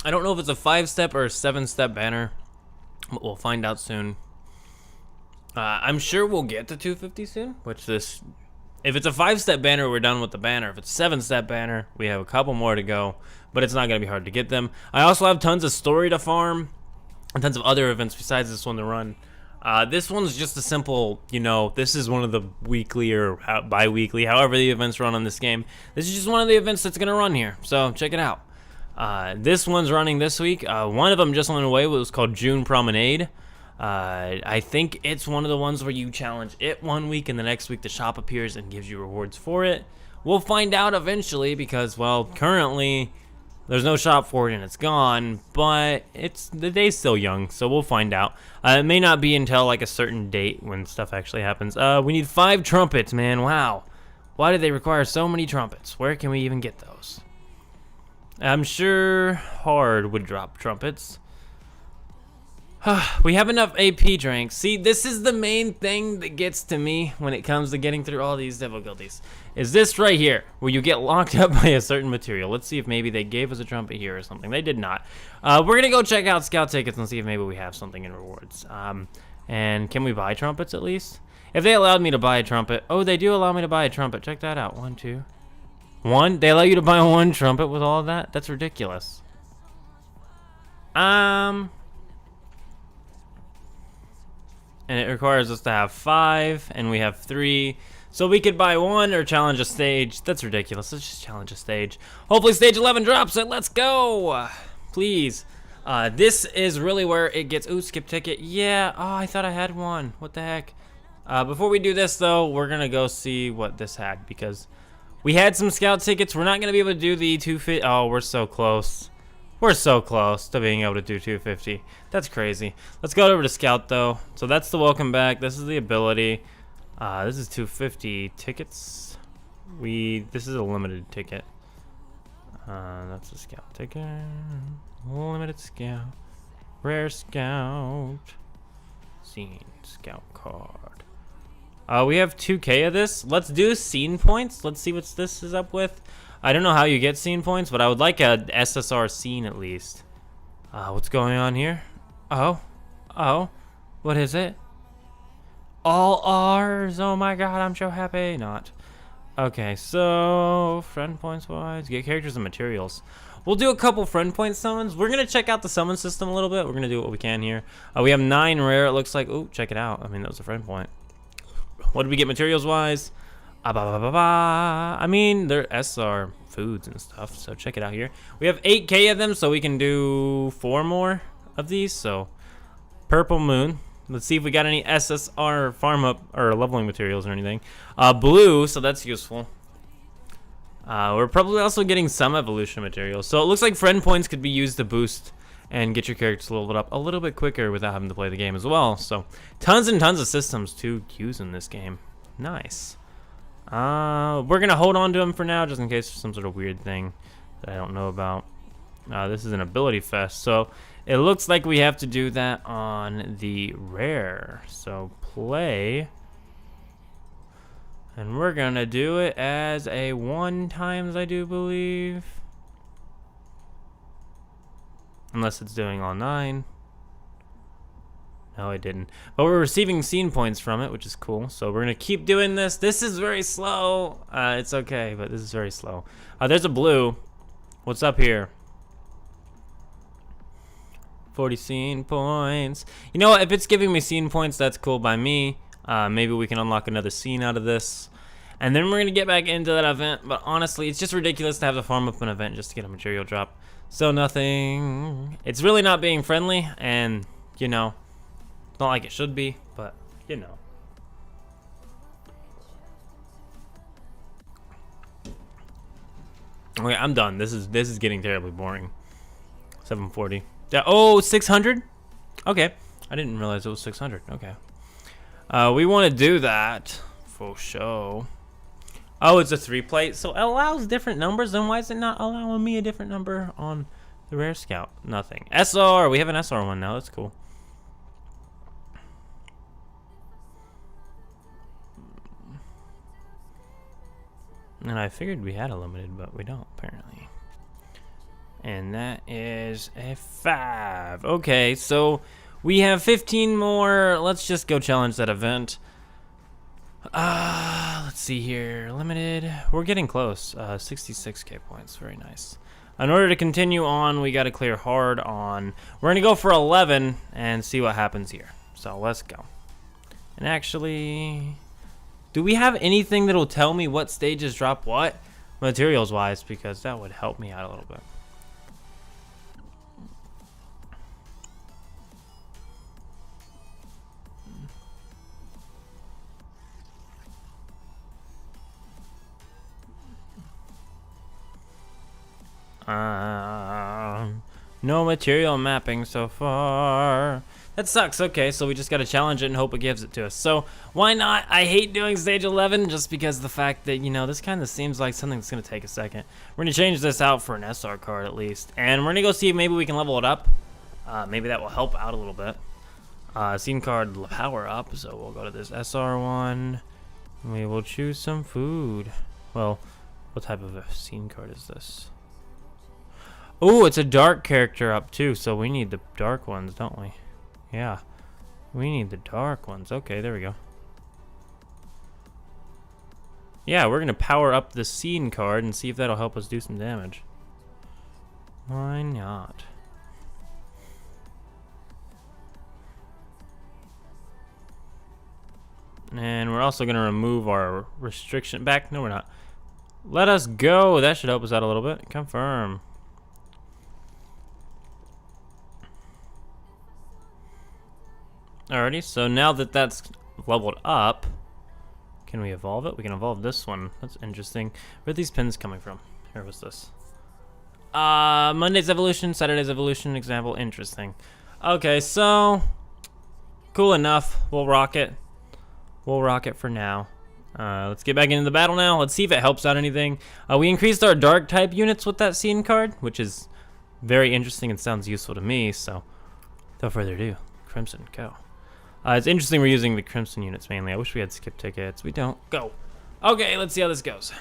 I don't know if it's a 5-step or a 7-step banner, but we'll find out soon. I'm sure we'll get to 250 soon, which this, if it's a 5-step banner, we're done with the banner. If it's a 7-step banner, we have a couple more to go, but it's not going to be hard to get them. I also have tons of story to farm and tons of other events besides this one to run. This one's just a simple, you know, this is one of the weekly or bi-weekly, however the events run on this game. This is just one of the events that's going to run here, so check it out. This one's running this week. One of them just went away. It was called June Promenade. I think it's one of the ones where you challenge it one week and the next week the shop appears and gives you rewards for it. We'll find out eventually because, well, currently there's no shop for it and it's gone, but the day's still young, so we'll find out. It may not be until like a certain date when stuff actually happens. We need 5 trumpets, man. Wow. Why do they require so many trumpets? Where can we even get those? I'm sure Hard would drop trumpets. We have enough AP drinks. See, this is the main thing that gets to me when it comes to getting through all these difficulties. Is this right here, where you get locked up by a certain material. Let's see if maybe they gave us a trumpet here or something. They did not. We're going to go check out scout tickets and see if maybe we have something in rewards. And can we buy trumpets at least? If they allowed me to buy a trumpet. Oh, they do allow me to buy a trumpet. Check that out. 1, 2. 1? They allow you to buy 1 trumpet with all of that? That's ridiculous. And it requires us to have 5, and we have 3. So we could buy 1 or challenge a stage. That's ridiculous. Let's just challenge a stage. Hopefully stage 11 drops it. Let's go. Please. This is really where it gets... Ooh, skip ticket. Yeah. Oh, I thought I had 1. What the heck? Before we do this, though, we're going to go see what this had, because we had some scout tickets. We're not going to be able to do the 250. Oh, we're so close. We're so close to being able to do 250. That's crazy. Let's go over to Scout, though. So that's the welcome back. This is the ability. This is 250 tickets. This is a limited ticket. That's a Scout ticket. Limited Scout. Rare Scout. Scene Scout card. We have 2K of this. Let's do scene points. Let's see what this is up with. I don't know how you get scene points, but I would like a SSR scene at least. What's going on here? Oh, what is it? All R's. Oh my god, I'm so happy. Not. Okay, so friend points wise, get characters and materials. We'll do a couple friend point summons. We're gonna check out the summon system a little bit. We're gonna do what we can here. We have 9 rare. It looks like. Oh, check it out. I mean, that was a friend point. What did we get materials wise? I mean, they're SR foods and stuff, so check it out here. We have 8K of them, so we can do 4 more of these. So, Purple Moon. Let's see if we got any SSR farm up or leveling materials or anything. Blue, so that's useful. We're probably also getting some evolution materials. So it looks like friend points could be used to boost and get your characters leveled up a little bit quicker without having to play the game as well. So, tons and tons of systems to use in this game. Nice. We're gonna hold on to them for now, just in case there's some sort of weird thing that I don't know about. This is an ability fest, so it looks like we have to do that on the rare. So play, and we're gonna do it as a 1 times, I do believe, unless it's doing all 9. No, I didn't. But we're receiving scene points from it, which is cool. So we're going to keep doing this. This is very slow. It's okay, but this is very slow. There's a blue. What's up here? 40 scene points. You know what? If it's giving me scene points, that's cool by me. Maybe we can unlock another scene out of this. And then we're going to get back into that event. But honestly, it's just ridiculous to have to farm up an event just to get a material drop. So nothing. It's really not being friendly. And, you know... Not like it should be, but you know. Okay, I'm done. This is getting terribly boring. 740. Yeah. Oh, 600. Okay, I didn't realize it was 600. Okay. We want to do that for show. Oh, it's a 3-plate, so it allows different numbers. Then why is it not allowing me a different number on the rare scout? Nothing. SR. We have an SR one now. That's cool. And I figured we had a limited, but we don't, apparently. And that is a 5. Okay, so we have 15 more. Let's just go challenge that event. Let's see here. Limited. We're getting close. 66k points. Very nice. In order to continue on, we got to clear hard on. We're going to go for 11 and see what happens here. So let's go. And actually, do we have anything that'll tell me what stages drop what? Materials wise, because that would help me out a little bit. No material mapping so far. That sucks. Okay, so we just gotta challenge it and hope it gives it to us. So why not? I hate doing stage 11 just because of the fact that, you know, this kind of seems like something that's gonna take a second. We're gonna change this out for an SR card at least, and we're gonna go see if maybe we can level it up. Maybe that will help out a little bit. Scene card power up, so we'll go to this SR one. We will choose some food. Well, what type of a scene card is this? Oh, it's a dark character up too, so we need the dark ones, don't we? Yeah, we need the dark ones. Okay, there we go. Yeah, we're gonna power up the scene card and see if that'll help us do some damage. Why not? And we're also gonna remove our restriction back. No, we're not. Let us go. That should help us out a little bit. Confirm. Alrighty, so now that that's leveled up, can we evolve it? We can evolve this one. That's interesting. Where are these pins coming from? Here, what's this? Monday's evolution, Saturday's evolution, example, interesting. Okay, so, cool enough. We'll rock it. We'll rock it for now. Let's get back into the battle now. Let's see if it helps out anything. We increased our dark type units with that scene card, which is very interesting and sounds useful to me, so without further ado, Crimson, go. It's interesting we're using the Crimson units mainly. I wish we had skip tickets. We don't. Go. Okay, let's see how this goes.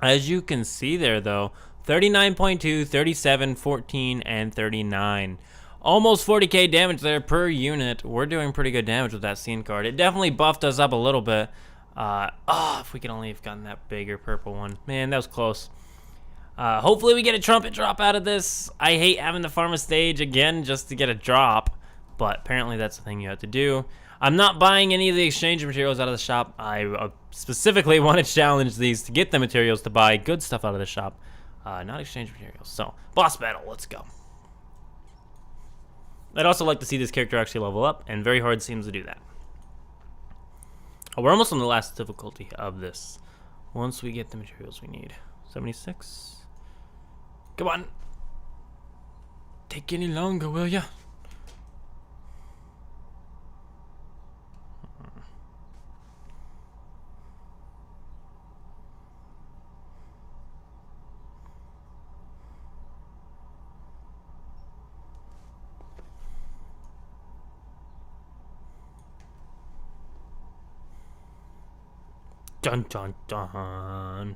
As you can see there, though, 39.2, 37, 14, and 39. Almost 40k damage there per unit. We're doing pretty good damage with that scene card. It definitely buffed us up a little bit. If we could only have gotten that bigger purple one. Man, that was close. Hopefully we get a trumpet drop out of this. I hate having to farm a stage again just to get a drop, but apparently that's the thing you have to do. I'm not buying any of the exchange materials out of the shop. I specifically want to challenge these to get the materials to buy good stuff out of the shop, not exchange materials. So, boss battle, let's go. I'd also like to see this character actually level up, and very hard seems to do that. Oh, we're almost on the last difficulty of this. Once we get the materials we need. 76. Come on. Take any longer, will ya? Dun dun dun.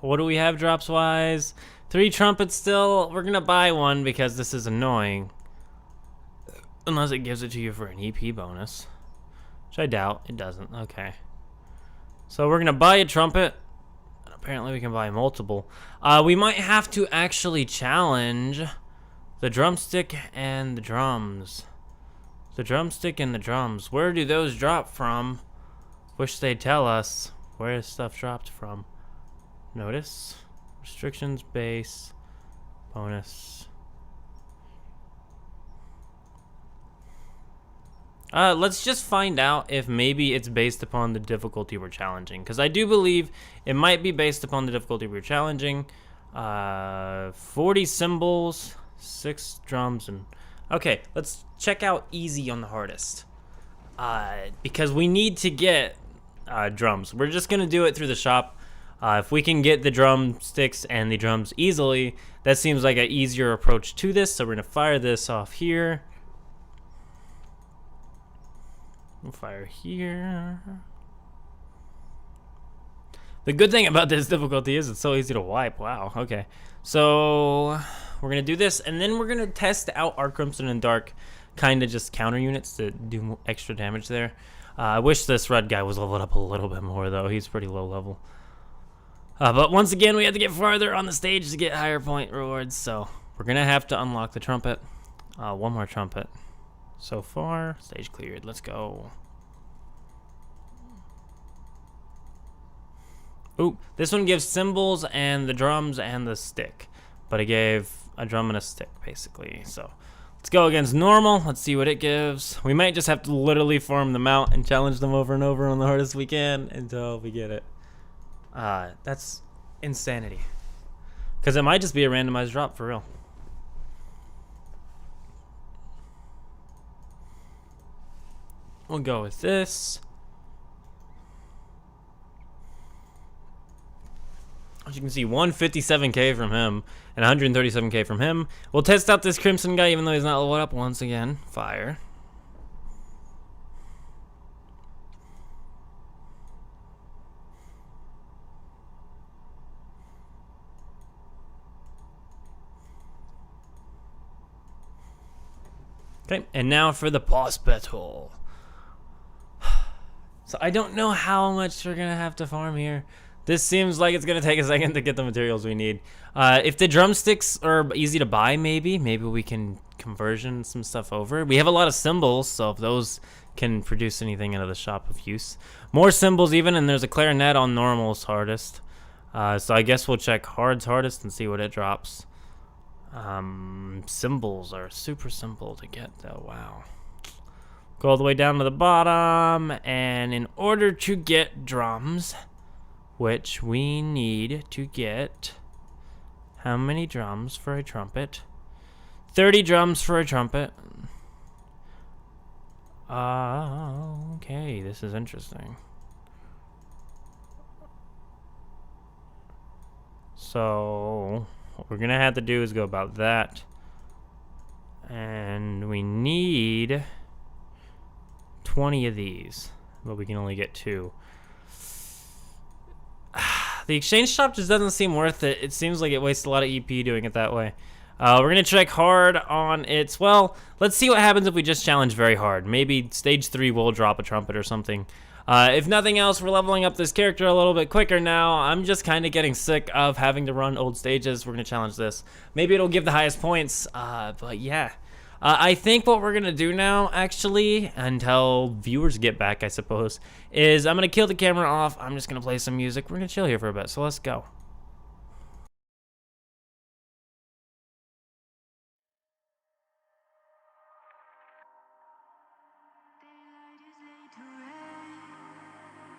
What do we have drops wise? 3 trumpets still. We're gonna buy one because this is annoying. Unless it gives it to you for an EP bonus. Which I doubt. It doesn't. Okay. So we're gonna buy a trumpet. And apparently we can buy multiple. We might have to actually challenge the drumstick and the drums. The drumstick and the drums. Where do those drop from? Wish they'd tell us where is stuff dropped from. Notice. Restrictions, base, bonus. Let's just find out if maybe it's based upon the difficulty we're challenging. Because I do believe it might be based upon the difficulty we're challenging. 40 cymbals, 6 drums, and... Okay, let's check out easy on the hardest. Because we need to get drums. We're just going to do it through the shop. If we can get the drumsticks and the drums easily, that seems like an easier approach to this. So we're going to fire this off here. We'll fire here. The good thing about this difficulty is it's so easy to wipe. Wow, okay. So we're going to do this, and then we're going to test out our Crimson and Dark kind of just counter units to do extra damage there. I wish this red guy was leveled up a little bit more, though. He's pretty low level. But once again, we have to get farther on the stage to get higher point rewards, so we're going to have to unlock the trumpet. One more trumpet. So far, stage cleared. Let's go. Ooh, this one gives cymbals and the drums and the stick. But it gave a drum and a stick, basically. So let's go against normal. Let's see what it gives. We might just have to literally farm them out and challenge them over and over on the hardest we can until we get it. That's insanity. Because it might just be a randomized drop for real. We'll go with this. As you can see, 157k from him and 137k from him. We'll test out this Crimson guy even though he's not leveled up once again. Fire. Okay, and now for the boss battle. So I don't know how much we're gonna have to farm here. This seems like it's gonna take a second to get the materials we need. If the drumsticks are easy to buy, maybe we can conversion some stuff over. We have a lot of cymbals, so if those can produce anything out of the shop of use. More cymbals even, and there's a clarinet on normal's hardest. So I guess we'll check hard's hardest and see what it drops. Cymbals are super simple to get though, wow. Go all the way down to the bottom, and in order to get drums, which we need to get, how many drums for a trumpet? 30 drums for a trumpet. Okay, this is interesting. So what we're gonna have to do is go about that, and we need 20 of these, but we can only get 2. The exchange shop just doesn't seem worth it. It seems like it wastes a lot of EP doing it that way. We're gonna check hard on its, well, let's see what happens if we just challenge very hard. Maybe stage 3 will drop a trumpet or something. If nothing else, we're leveling up this character a little bit quicker now. I'm just kind of getting sick of having to run old stages. We're gonna challenge this. Maybe it'll give the highest points, but yeah. I think what we're gonna do now, actually, until viewers get back, I suppose, is I'm gonna kill the camera off. I'm just gonna play some music. We're gonna chill here for a bit, so let's go.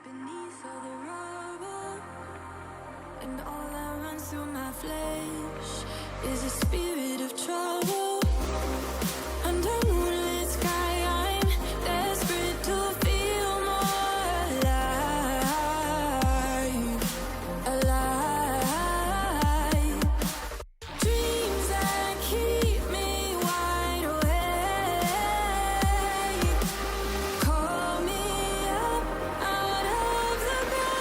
Beneath all the rubble, and all that runs through my flesh is a spirit of trouble. Under moonlit sky, I'm desperate to feel more alive, alive. Dreams that keep me wide awake, call me up out of the grave.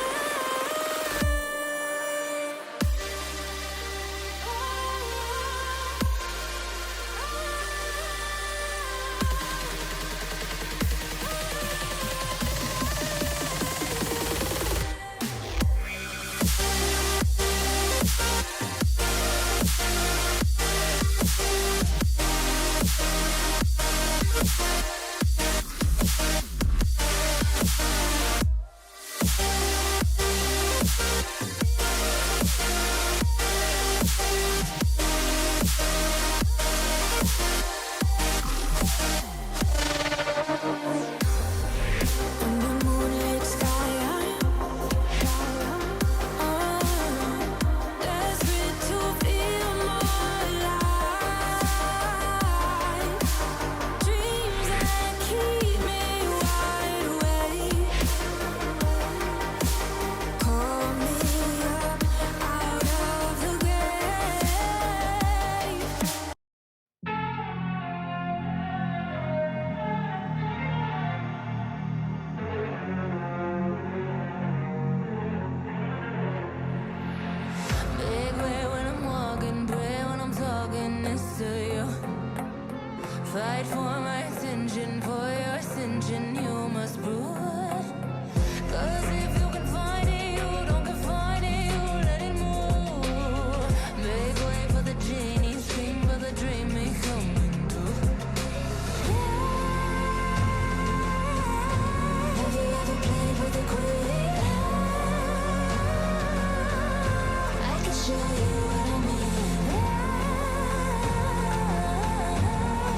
show you what I mean.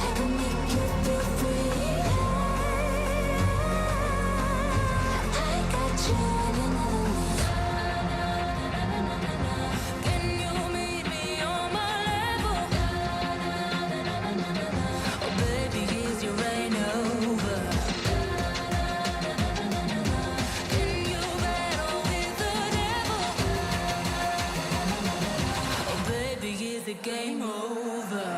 I can make you feel free. I got you and another me. Can you meet me on my level? Oh baby, is your rain over? Can you battle with the devil? Oh baby, is the game over?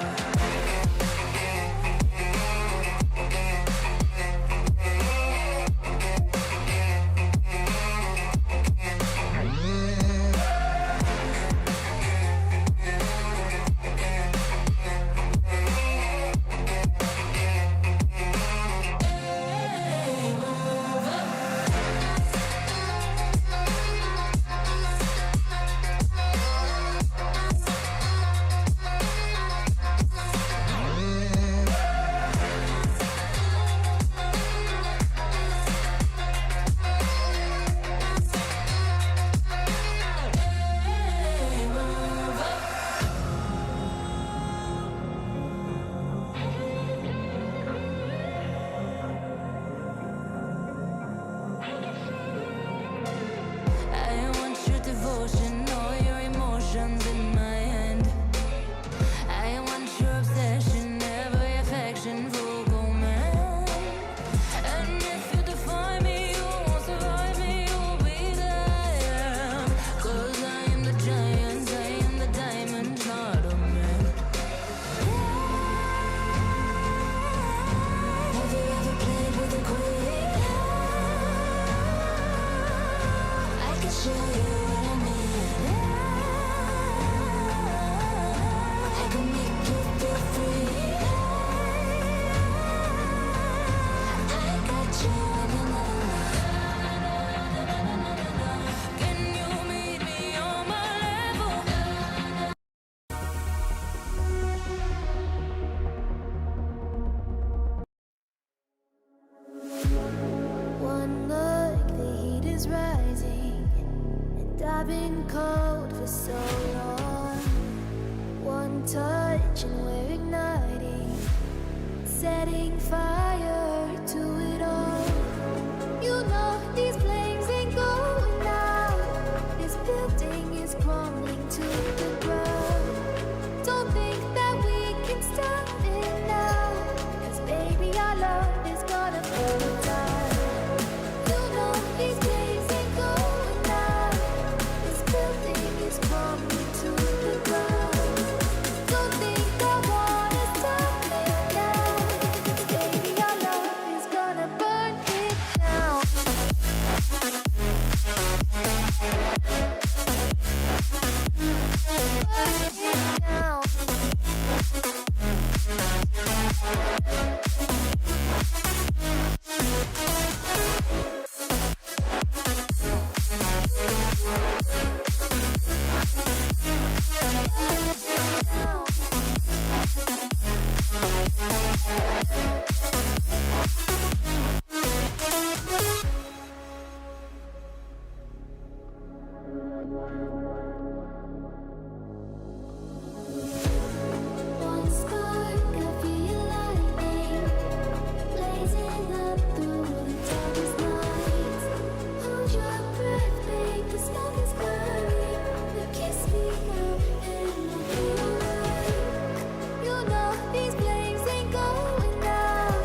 I want your devotion, all your emotions in my hand. I want your obsession, every affection, vocal man. And if you define me, you won't survive me, you'll be there. 'Cause I am the giant, I am the diamond, not a man. Have you ever played with a queen? I can show you what I mean. I can make you feel free. I got you and another me. Can you meet me on my level? One look, the heat is rising, and I've been cold for so long. One touch and we're igniting, setting fire to it all. You know these flames ain't going out. This building is crumbling to the ground. Don't think that we can stop it now, 'cause baby our love is gonna burn it down. You know these flames ain't going out. This building is crumbling to the ground. Don't think I wanna stop it now, 'cause baby our love is gonna burn it down. Burn it down. One spark, I feel lightning blazing up through the darkest nights. Hold your breath, make the smoke is burning. Now kiss me now, and I'll be alright. You know these flames ain't going out.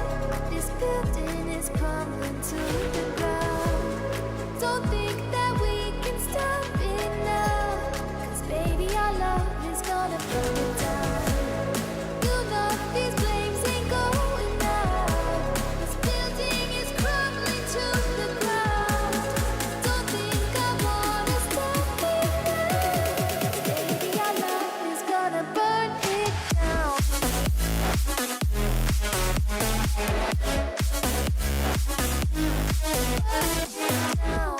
This building is crumbling to the ground. Don't think that we can stop it now, 'cause baby our love is gonna burn it down. You know these flames ain't going out. This building is crumbling to the ground. Don't think I wanna stop it now, 'cause baby our love is gonna burn it down. Burn it down.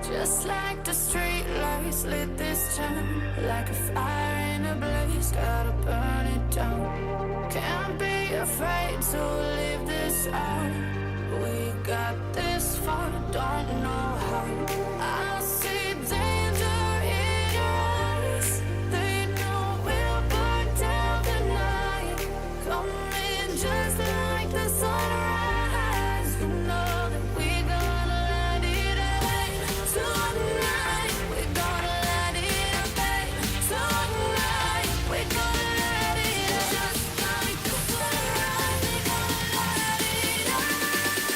Just like the street lights lit this town, like a fire in a blaze, gotta burn it down. Can't be afraid to leave this out. We got this far, don't know how. I see danger in your eyes. They know we'll burn down the night. Coming just like the sunrise. You know that we're gonna light it up tonight. We're gonna light it up tonight. We're gonna light it up just like the sunrise. We're gonna light it up now.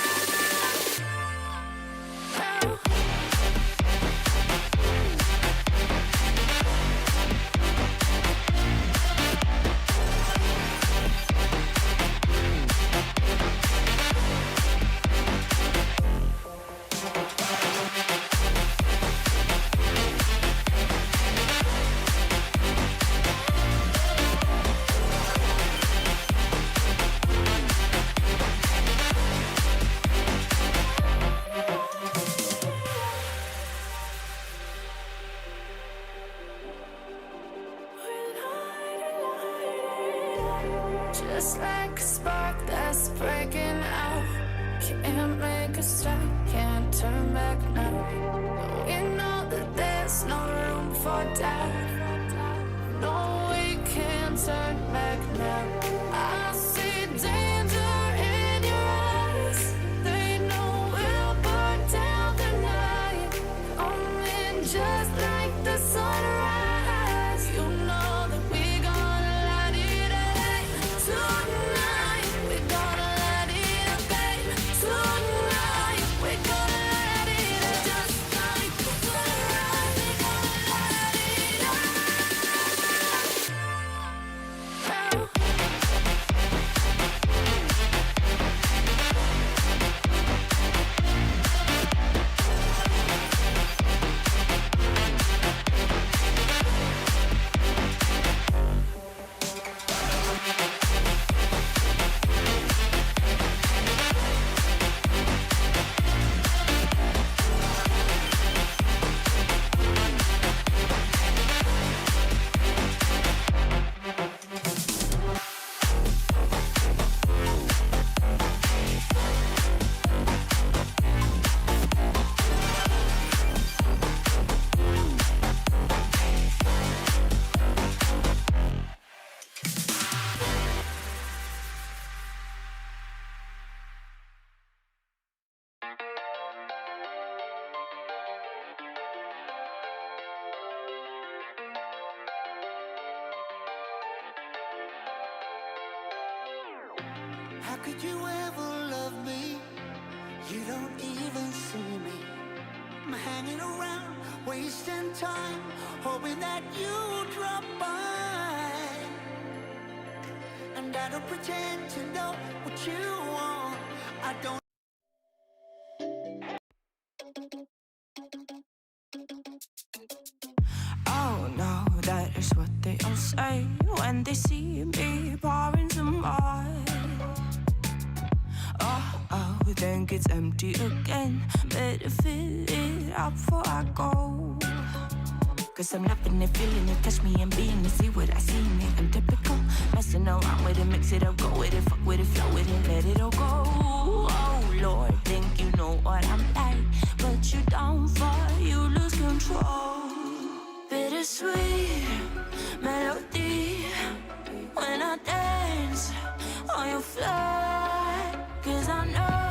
Just like a spark that's breaking out. Can't make a stop, can't turn back now. We know that there's no room for doubt. No, we can't turn back now. I see danger in your eyes. They know we'll burn down the night. Coming just like the sunrise. You know that we're gonna light it up tonight. We're gonna light it up How could you ever love me? You don't even see me. I'm hanging around, wasting time, hoping that you drop by. And I don't pretend to know what you want. I don't. Oh no, that is what they all say when they see me pouring some more. Oh, think it's empty again. Better fill it up before I go. Cause I'm loving it, feeling it, touch me and being it. See what I see in it, I'm typical. Messing around with it, mix it up, go with it, fuck with it, flow with it, let it all go. Oh Lord, think you know what I'm like, but you don't fall, you lose control. Bittersweet melody when I dance on your floor. Cause I know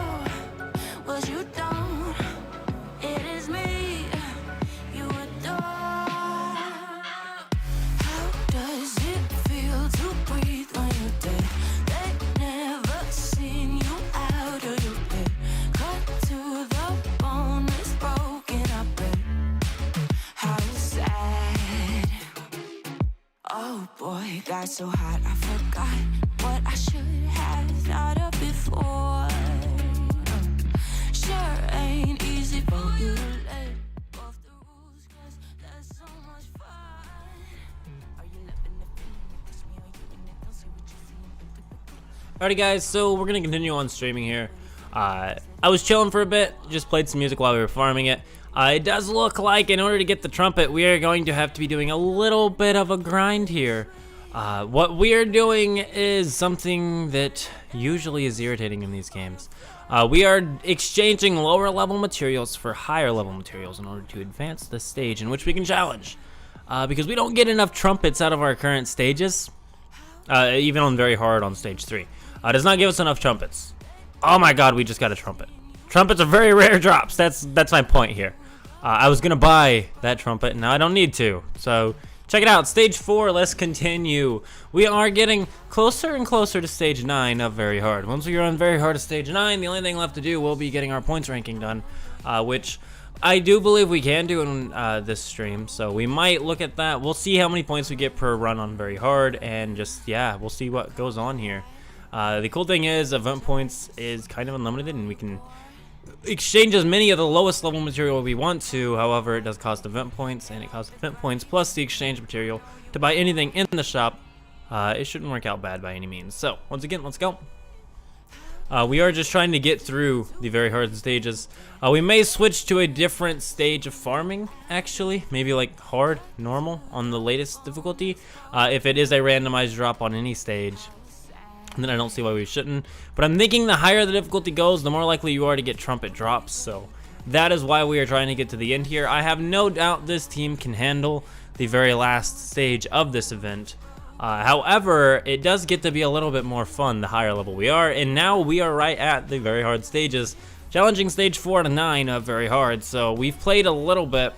what you don't, it is me you adore. How does it feel to breathe when you're dead? They never seen you out of your bed. Cut to the bone, it's broken, I bet. How sad. Oh boy, got so hot I forgot what I should have thought of before. Sure ain't easy for you to let off the rules, cause that's so much fun. Are you loving the feeling? Kiss me, are you in it? Don't say what you see. Alrighty guys, so we're gonna continue on streaming here. I was chilling for a bit, just played some music while we were farming it. It does look like in order to get the trumpet, we are going to have to be doing a little bit of a grind here. What we are doing is something that usually is irritating in these games. We are exchanging lower level materials for higher level materials in order to advance the stage in which we can challenge. Because we don't get enough trumpets out of our current stages, even on very hard on stage 3. It does not give us enough trumpets. Oh my god, we just got a trumpet. Trumpets are very rare drops. That's my point here. I was gonna buy that trumpet, and now I don't need to. So check it out, stage 4. Let's continue. We are getting closer and closer to stage 9 of very hard. Once we are on very hard of stage 9, the only thing left to do will be getting our points ranking done, which I do believe we can do in this stream. So we might look at that. We'll see how many points we get per run on very hard, and just yeah, we'll see what goes on here. The cool thing is event points is kind of unlimited, and we can exchange as many of the lowest level material we want to. However, it does cost event points, and it costs event points plus the exchange material to buy anything in the shop. It shouldn't work out bad by any means. So once again, let's go. We are just trying to get through the very hard stages. We may switch to a different stage of farming, actually. Maybe like hard, normal on the latest difficulty. If it is a randomized drop on any stage, then I don't see why we shouldn't. But I'm thinking the higher the difficulty goes, the more likely you are to get trumpet drops. So that is why we are trying to get to the end here. I have no doubt this team can handle the very last stage of this event. However, it does get to be a little bit more fun the higher level we are. And now we are right at the very hard stages, challenging stage 4 to 9 of very hard. So we've played a little bit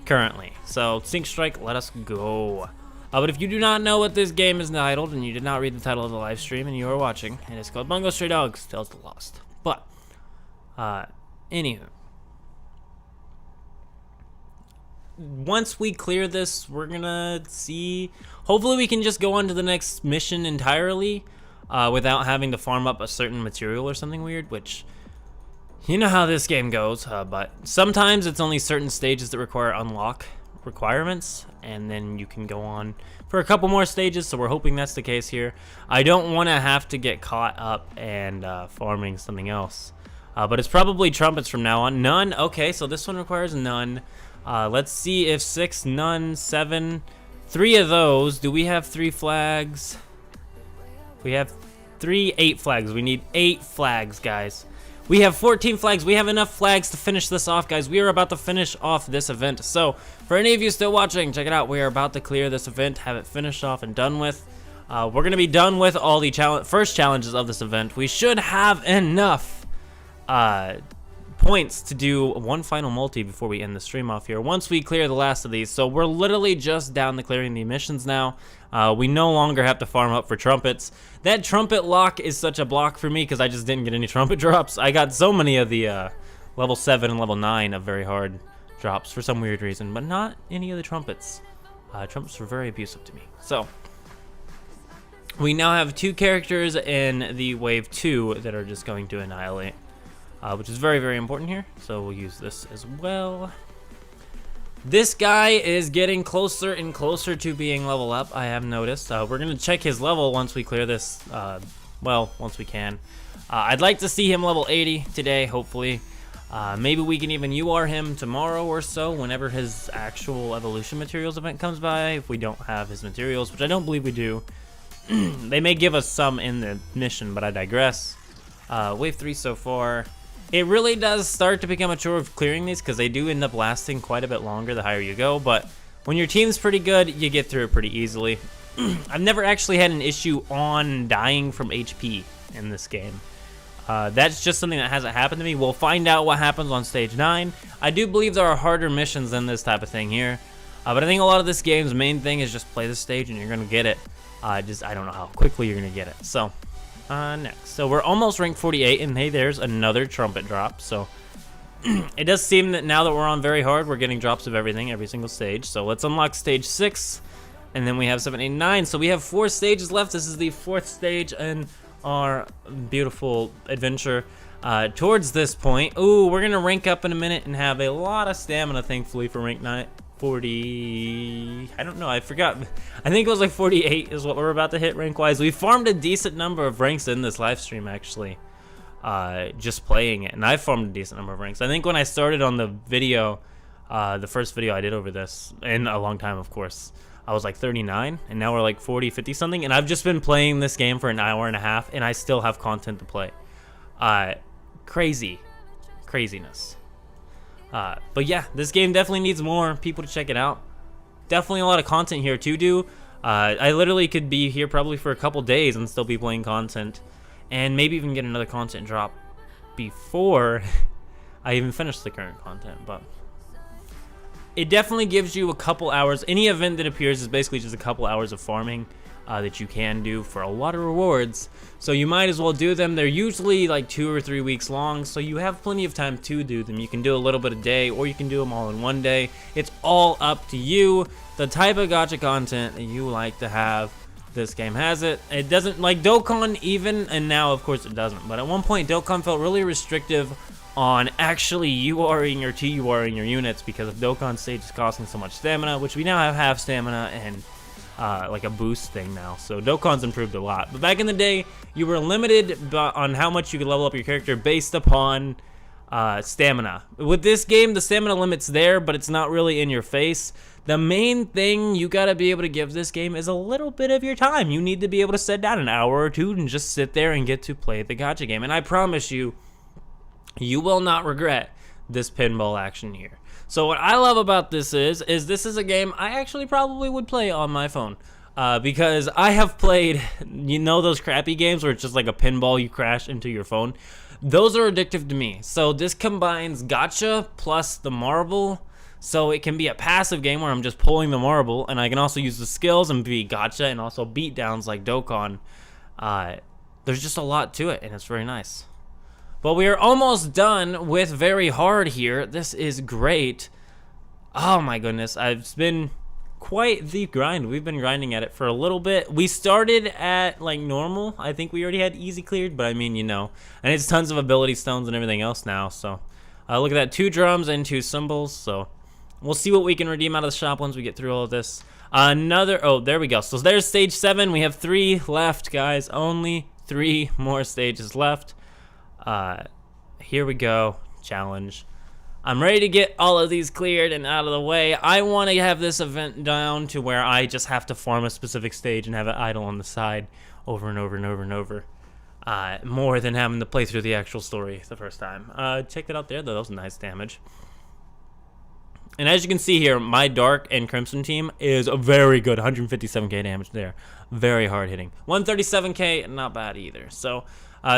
currently. So Sync Strike, let us go. But if you do not know what this game is titled, and you did not read the title of the live stream and you are watching, it is called Bungo Stray Dogs, Tales of the Lost. But, anywho. Once we clear this, we're gonna see, hopefully we can just go on to the next mission entirely, without having to farm up a certain material or something weird, which, you know how this game goes, but sometimes it's only certain stages that require unlock requirements, and then you can go on for a couple more stages, so we're hoping that's the case here. I don't want to have to get caught up and farming something else, but it's probably trumpets from now on. None. Okay, so this one requires none. Let's see if 6, none, 7, 3 of those. Do we have 3 flags? We have 8 flags. We need 8 flags, guys. We have 14 flags. We have enough flags to finish this off, guys. We are about to finish off this event. So, for any of you still watching, check it out. We are about to clear this event, have it finished off and done with. We're going to be done with all the first challenges of this event. We should have enough points to do one final multi before we end the stream off here, once we clear the last of these. So, we're literally just down to clearing the missions now. We no longer have to farm up for trumpets. That trumpet lock is such a block for me because I just didn't get any trumpet drops. I got so many of the level 7 and level 9 of very hard drops for some weird reason, but not any of the trumpets. Trumpets were very abusive to me. So, we now have 2 characters in the wave 2 that are just going to annihilate, which is very, very important here. So we'll use this as well. This guy is getting closer and closer to being level up, I have noticed. We're going to check his level once we clear this, well, once we can. I'd like to see him level 80 today, hopefully. Maybe we can even UR him tomorrow or so, whenever his actual evolution materials event comes by, if we don't have his materials, which I don't believe we do. They may give us some in the mission, but I digress. Wave 3 so far. It really does start to become a chore of clearing these, because they do end up lasting quite a bit longer the higher you go, but when your team's pretty good, you get through it pretty easily. I've never actually had an issue on dying from HP in this game. That's just something that hasn't happened to me. We'll find out what happens on stage 9. I do believe there are harder missions than this type of thing here. But I think a lot of this game's main thing is just play the stage and you're going to get it. I don't know how quickly you're going to get it. So, next. So we're almost rank 48, and hey, there's another trumpet drop. So, it does seem that now that we're on very hard, we're getting drops of everything, every single stage. So let's unlock stage 6, and then we have 7, 8, 9. So we have 4 stages left. This is the 4th stage in our beautiful adventure towards this point. Ooh, we're gonna rank up in a minute and have a lot of stamina, thankfully, for rank 40. I don't know, I forgot. I think it was like 48 is what we're about to hit rank wise. We farmed a decent number of ranks in this live stream, actually, just playing it, and I farmed a decent number of ranks. I think when I started on the video, the first video I did over this in a long time, of course, I was like 39, and now we're like 40, 50 something, and I've just been playing this game for an hour and a half, and I still have content to play. Craziness. But yeah, this game definitely needs more people to check it out. Definitely a lot of content here to do. I literally could be here probably for a couple days and still be playing content, and maybe even get another content drop before I even finish the current content, but it definitely gives you a couple hours. Any event that appears is basically just a couple hours of farming that you can do for a lot of rewards. So you might as well do them. They're usually like 2 or 3 weeks long, so you have plenty of time to do them. You can do a little bit a day, or you can do them all in one day. It's all up to you. The type of gacha content that you like to have, this game has it. It doesn't, like Dokkan even, and now of course it doesn't, but at one point Dokkan felt really restrictive on actually URing or TURing your units because of Dokkan stage is costing so much stamina, which we now have half stamina and like a boost thing now. So Dokkan's improved a lot. But back in the day, you were limited on how much you could level up your character based upon stamina. With this game, the stamina limit's there, but it's not really in your face. The main thing you gotta be able to give this game is a little bit of your time. You need to be able to sit down an hour or two and just sit there and get to play the gacha game. And I promise you, you will not regret this pinball action here. So what I love about this is this is a game I actually probably would play on my phone. Because I have played, you know, those crappy games where it's just like a pinball you crash into your phone. Those are addictive to me. So this combines gacha plus the marble. So it can be a passive game where I'm just pulling the marble, and I can also use the skills and be gacha and also beat downs like Dokkan. There's just a lot to it, and it's very nice. But we are almost done with very hard here. This is great. Oh my goodness, it's been quite the grind. We've been grinding at it for a little bit. We started at like normal. I think we already had easy cleared, but I mean, you know, and it's tons of ability stones and everything else now. So look at that, 2 drums and 2 cymbals. So we'll see what we can redeem out of the shop once we get through all of this. Oh, there we go. So there's stage 7. We have 3 left, guys. Only 3 more stages left. Here we go. Challenge. I'm ready to get all of these cleared and out of the way. I want to have this event down to where I just have to farm a specific stage and have it idle on the side over and over and over and over. More than having to play through the actual story the first time. Check that out there, though. That was nice damage. And as you can see here, my Dark and Crimson team is very good. 157k damage there. Very hard hitting. 137k, not bad either. So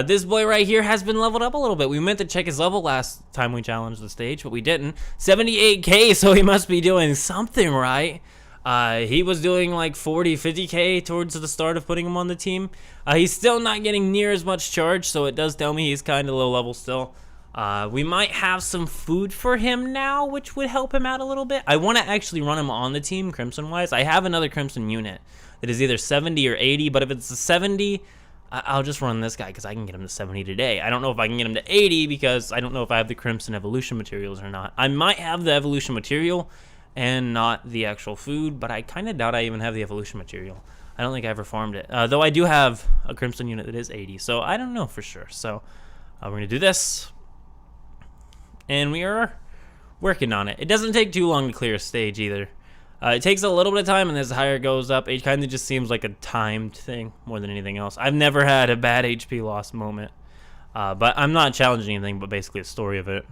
this boy right here has been leveled up a little bit. We meant to check his level last time we challenged the stage, but we didn't. 78k, so he must be doing something right. He was doing like 40, 50k towards the start of putting him on the team. He's still not getting near as much charge, so it does tell me he's kind of low level still. We might have some food for him now, which would help him out a little bit. I want to actually run him on the team, Crimson-wise. I have another Crimson unit that is either 70 or 80, but if it's a 70, I'll just run this guy because I can get him to 70 today. I don't know if I can get him to 80 because I don't know if I have the Crimson evolution materials or not. I might have the evolution material and not the actual food, but I kind of doubt I even have the evolution material. I don't think I ever farmed it, though I do have a Crimson unit that is 80, so I don't know for sure. So we're going to do this, and we are working on it. It doesn't take too long to clear a stage either. It takes a little bit of time, and as the higher it goes up, it kind of just seems like a timed thing more than anything else. I've never had a bad HP loss moment, but I'm not challenging anything, but basically a story event.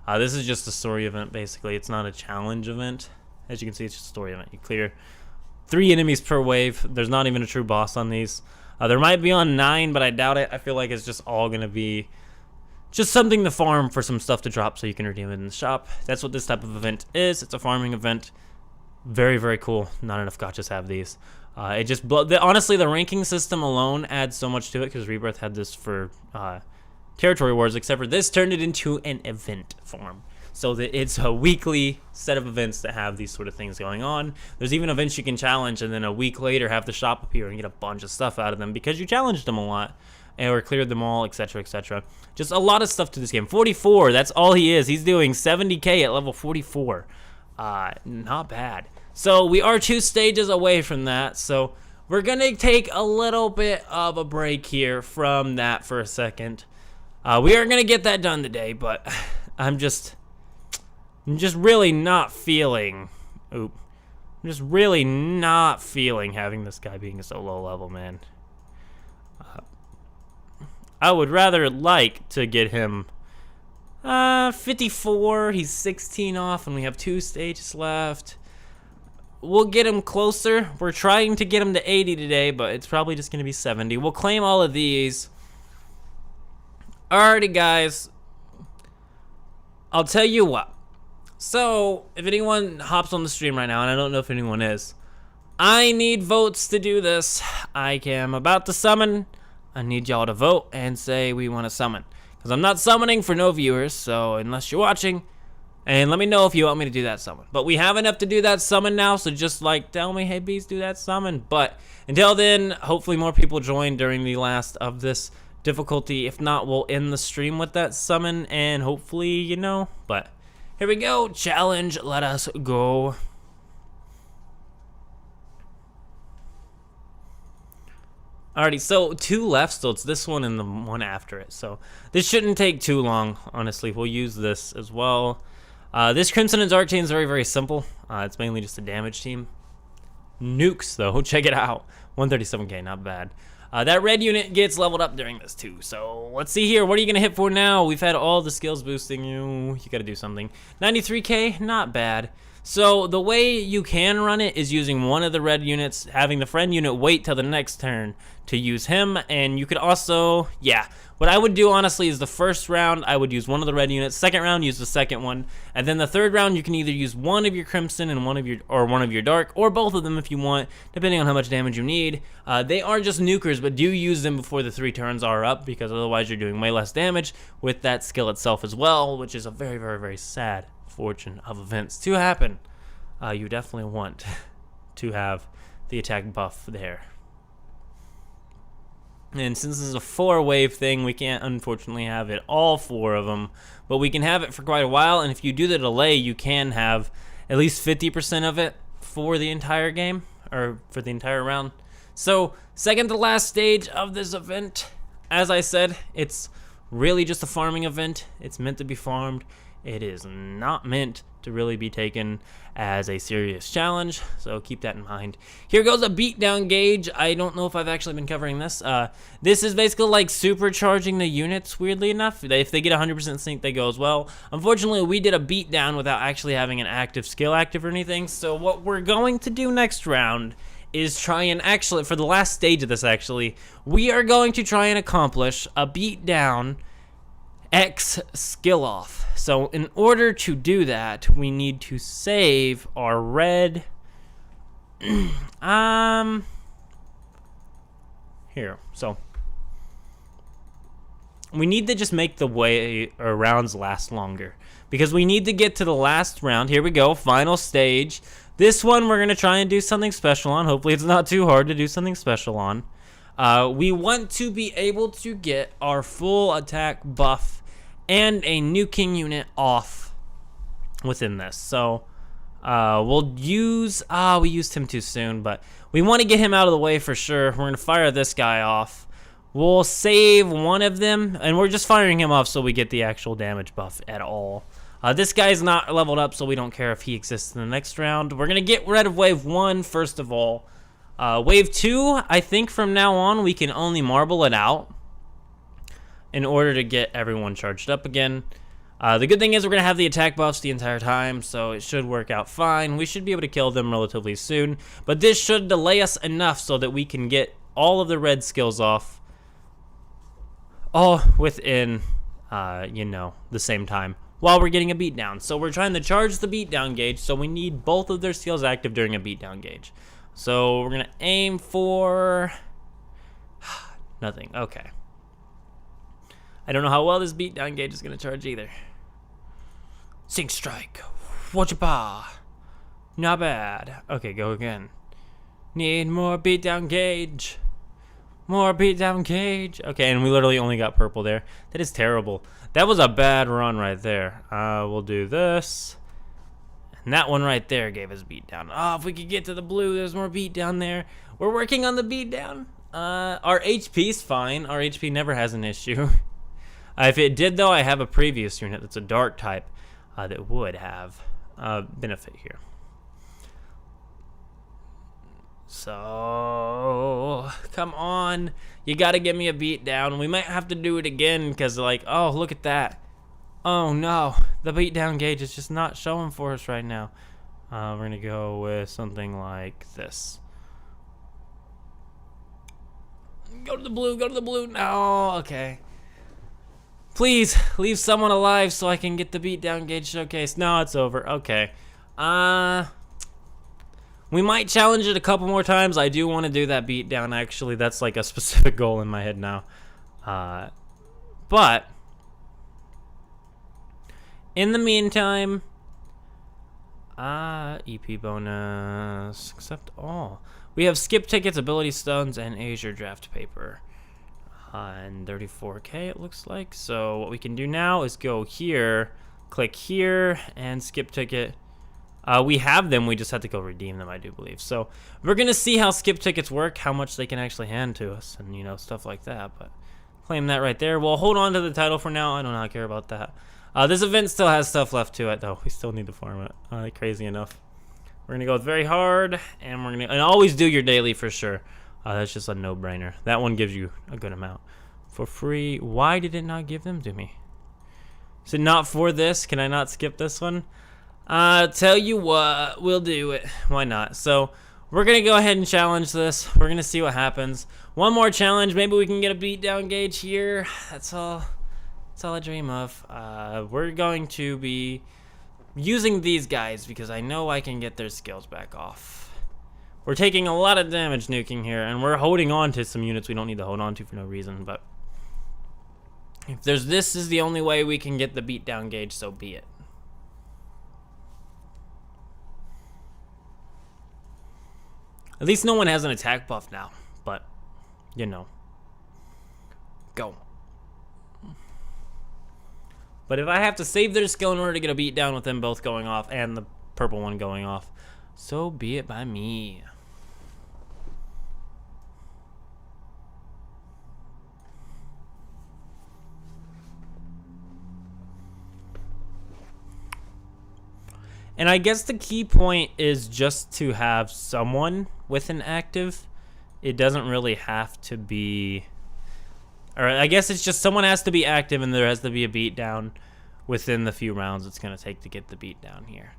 This is just a story event, basically. It's not a challenge event. As you can see, it's just a story event. You clear 3 enemies per wave. There's not even a true boss on these. There might be on 9, but I doubt it. I feel like it's just all going to be just something to farm for some stuff to drop so you can redeem it in the shop. That's what this type of event is. It's a farming event. Very, very cool. Not enough gachas have these. It just honestly, the ranking system alone adds so much to it because Rebirth had this for Territory Wars, except for this turned it into an event form. So that it's a weekly set of events that have these sort of things going on. There's even events you can challenge and then a week later have the shop appear and get a bunch of stuff out of them because you challenged them a lot or cleared them all, etc., etc. Just a lot of stuff to this game. 44, that's all he is. He's doing 70k at level 44. Not bad. So we are 2 stages away from that, so we're gonna take a little bit of a break here from that for a second. We are gonna get that done today, but I'm just really not feeling I'm just really not feeling having this guy being so low level, man. I would rather like to get him 54. He's 16 off and we have 2 stages left. We'll get him closer. We're trying to get him to 80 today, but it's probably just going to be 70. We'll claim all of these. Alrighty, guys. I'll tell you what. So, if anyone hops on the stream right now, and I don't know if anyone is, I need votes to do this. I am about to summon. I need y'all to vote and say we want to summon. Because I'm not summoning for no viewers, so unless you're watching, and let me know if you want me to do that summon. But we have enough to do that summon now, so just like tell me, hey Beast, do that summon. But until then, hopefully more people join during the last of this difficulty. If not, we'll end the stream with that summon, and hopefully, you know. But here we go, challenge, let us go. Alrighty, so 2 left, so it's this one and the one after it. So this shouldn't take too long, honestly. We'll use this as well. This Crimson and Dark Chain is very, very simple. It's mainly just a damage team. Nukes, though. Check it out. 137k, not bad. That red unit gets leveled up during this, too. So let's see here. What are you going to hit for now? We've had all the skills boosting you. You got to do something. 93k, not bad. So the way you can run it is using one of the red units, having the friend unit wait till the next turn to use him, and you could also, yeah, what I would do honestly is the first round I would use one of the red units, second round use the second one, and then the third round you can either use one of your Crimson and one of your Dark, or both of them if you want, depending on how much damage you need. They are just nukers, but do use them before the 3 turns are up, because otherwise you're doing way less damage with that skill itself as well, which is a very, very, very sad fortune of events to happen. You definitely want to have the attack buff there. And since this is a 4-wave thing, we can't unfortunately have it all 4 of them, but we can have it for quite a while, and if you do the delay, you can have at least 50% of it for the entire game, or for the entire round. So, second to last stage of this event, as I said, it's really just a farming event. It's meant to be farmed. It is not meant to really be taken as a serious challenge, so keep that in mind. Here goes a beatdown gauge. I don't know if I've actually been covering this. This is basically like supercharging the units, weirdly enough. If they get 100% sync, they go as well. Unfortunately, we did a beatdown without actually having an active skill active or anything, so what we're going to do next round is try and actually, for the last stage of this actually, we are going to try and accomplish a beatdown X skill off. So in order to do that, we need to save our red Here. So we need to just make the way or rounds last longer because we need to get to the last round. Here we go, final stage. This one we're gonna try and do something special on. Hopefully it's not too hard to do something special on. We want to be able to get our full attack buff and a nuking unit off within this. So we'll use, we used him too soon, but we want to get him out of the way for sure. We're gonna fire this guy off. We'll save one of them, and we're just firing him off so we get the actual damage buff at all. This guy's not leveled up, so we don't care if he exists in the next round. We're gonna get rid of wave 1 first of all. Wave 2, I think from now on we can only marble it out in order to get everyone charged up again. The good thing is we're going to have the attack buffs the entire time, so it should work out fine. We should be able to kill them relatively soon, but this should delay us enough so that we can get all of the red skills off all within, the same time while we're getting a beatdown. So we're trying to charge the beatdown gauge, so we need both of their skills active during a beatdown gauge. So we're going to aim for nothing. Okay. I don't know how well this beatdown gauge is going to charge either. Sink strike. Whatcha. Not bad. Okay, go again. Need more beatdown gauge. More beatdown gauge. Okay, and we literally only got purple there. That is terrible. That was a bad run right there. We'll do this. And that one right there gave us beatdown. Oh, if we could get to the blue, there's more beatdown there. We're working on the beatdown. Our HP's fine. Our HP never has an issue. If it did, though, I have a previous unit that's a dark type that would have benefit here. So, come on. You got to give me a beat down. We might have to do it again because, like, oh, look at that. Oh, no. The beat down gauge is just not showing for us right now. We're going to go with something like this. Go to the blue. Go to the blue. No. Okay. Please, leave someone alive so I can get the beatdown gauge showcase. No, it's over. Okay. We might challenge it a couple more times. I do want to do that beatdown, actually. That's like a specific goal in my head now. But in the meantime, EP bonus, accept all. We have skip tickets, ability stones, and Azure draft paper. And 34k it looks like. So what we can do now is go here, click here, and skip ticket. We have them, we just have to go redeem them, I do believe. So we're gonna see how skip tickets work, how much they can actually hand to us, and stuff like that. But claim that right there. We'll hold on to the title for now. I do not care about that. This event still has stuff left to it, though. We still need to farm it. Crazy enough. We're gonna go with very hard, and and always do your daily for sure. That's just a no-brainer. That one gives you a good amount for free. Why did it not give them to me? Is it not for this? Can I not skip this one? Tell you what, we'll do it. Why not? So we're gonna go ahead and challenge this. We're gonna see what happens. One more challenge. Maybe we can get a beatdown gauge here. That's all I dream of. We're going to be using these guys because I know I can get their skills back off. We're taking a lot of damage nuking here, and we're holding on to some units we don't need to hold on to for no reason, but if this is the only way we can get the beatdown gauge, so be it. At least no one has an attack buff now, but, go. But if I have to save their skill in order to get a beatdown with them both going off and the purple one going off, so be it by me. And I guess the key point is just to have someone with an active. It doesn't really have to be, or I guess it's just someone has to be active and there has to be a beatdown within the few rounds it's going to take to get the beatdown here.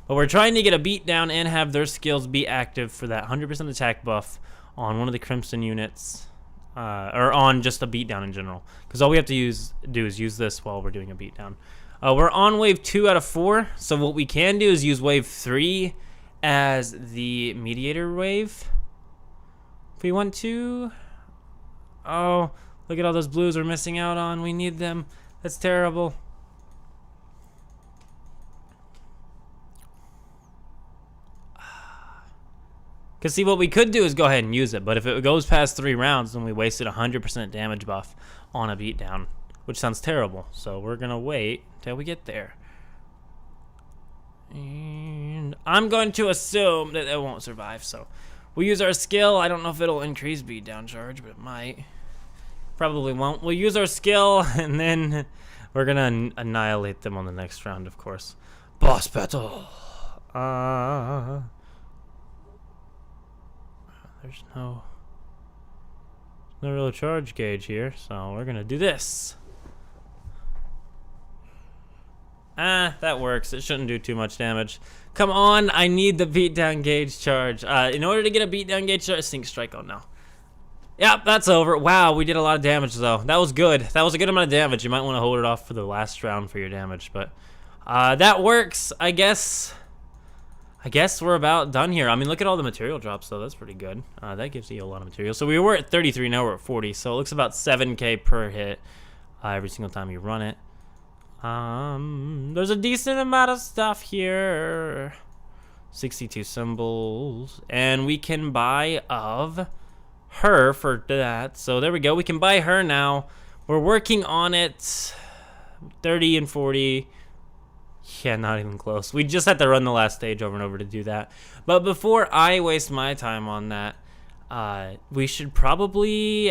But we're trying to get a beatdown and have their skills be active for that 100% attack buff on one of the Crimson units, or on just a beatdown in general. Because all we have to do is use this while we're doing a beatdown. We're on wave 2 out of 4, so what we can do is use wave 3 as the mediator wave. If we want to. Oh, look at all those blues we're missing out on. We need them. That's terrible. Because see, what we could do is go ahead and use it, but if it goes past 3 rounds, then we wasted 100% damage buff on a beatdown, which sounds terrible. So we're going to wait till we get there. And I'm going to assume that it won't survive, so we'll use our skill. I don't know if it'll increase beatdown charge, but it might. Probably won't. We'll use our skill, and then we're going to annihilate them on the next round, of course. Boss battle. There's no real charge gauge here, so we're gonna do this. That works. It shouldn't do too much damage. Come on, I need the beatdown gauge charge. In order to get a beatdown gauge charge, Sync Strike. Oh no. Yep, that's over. Wow, we did a lot of damage though. That was good. That was a good amount of damage. You might want to hold it off for the last round for your damage, but that works, I guess. I guess we're about done here. I mean, look at all the material drops, though. That's pretty good. That gives you a lot of material. So we were at 33, now we're at 40. So it looks about 7K per hit every single time you run it. There's a decent amount of stuff here. 62 symbols. And we can buy of her for that. So there we go. We can buy her now. We're working on it. 30 and 40. Yeah, not even close. We just had to run the last stage over and over to do that. But before I waste my time on that, we should probably,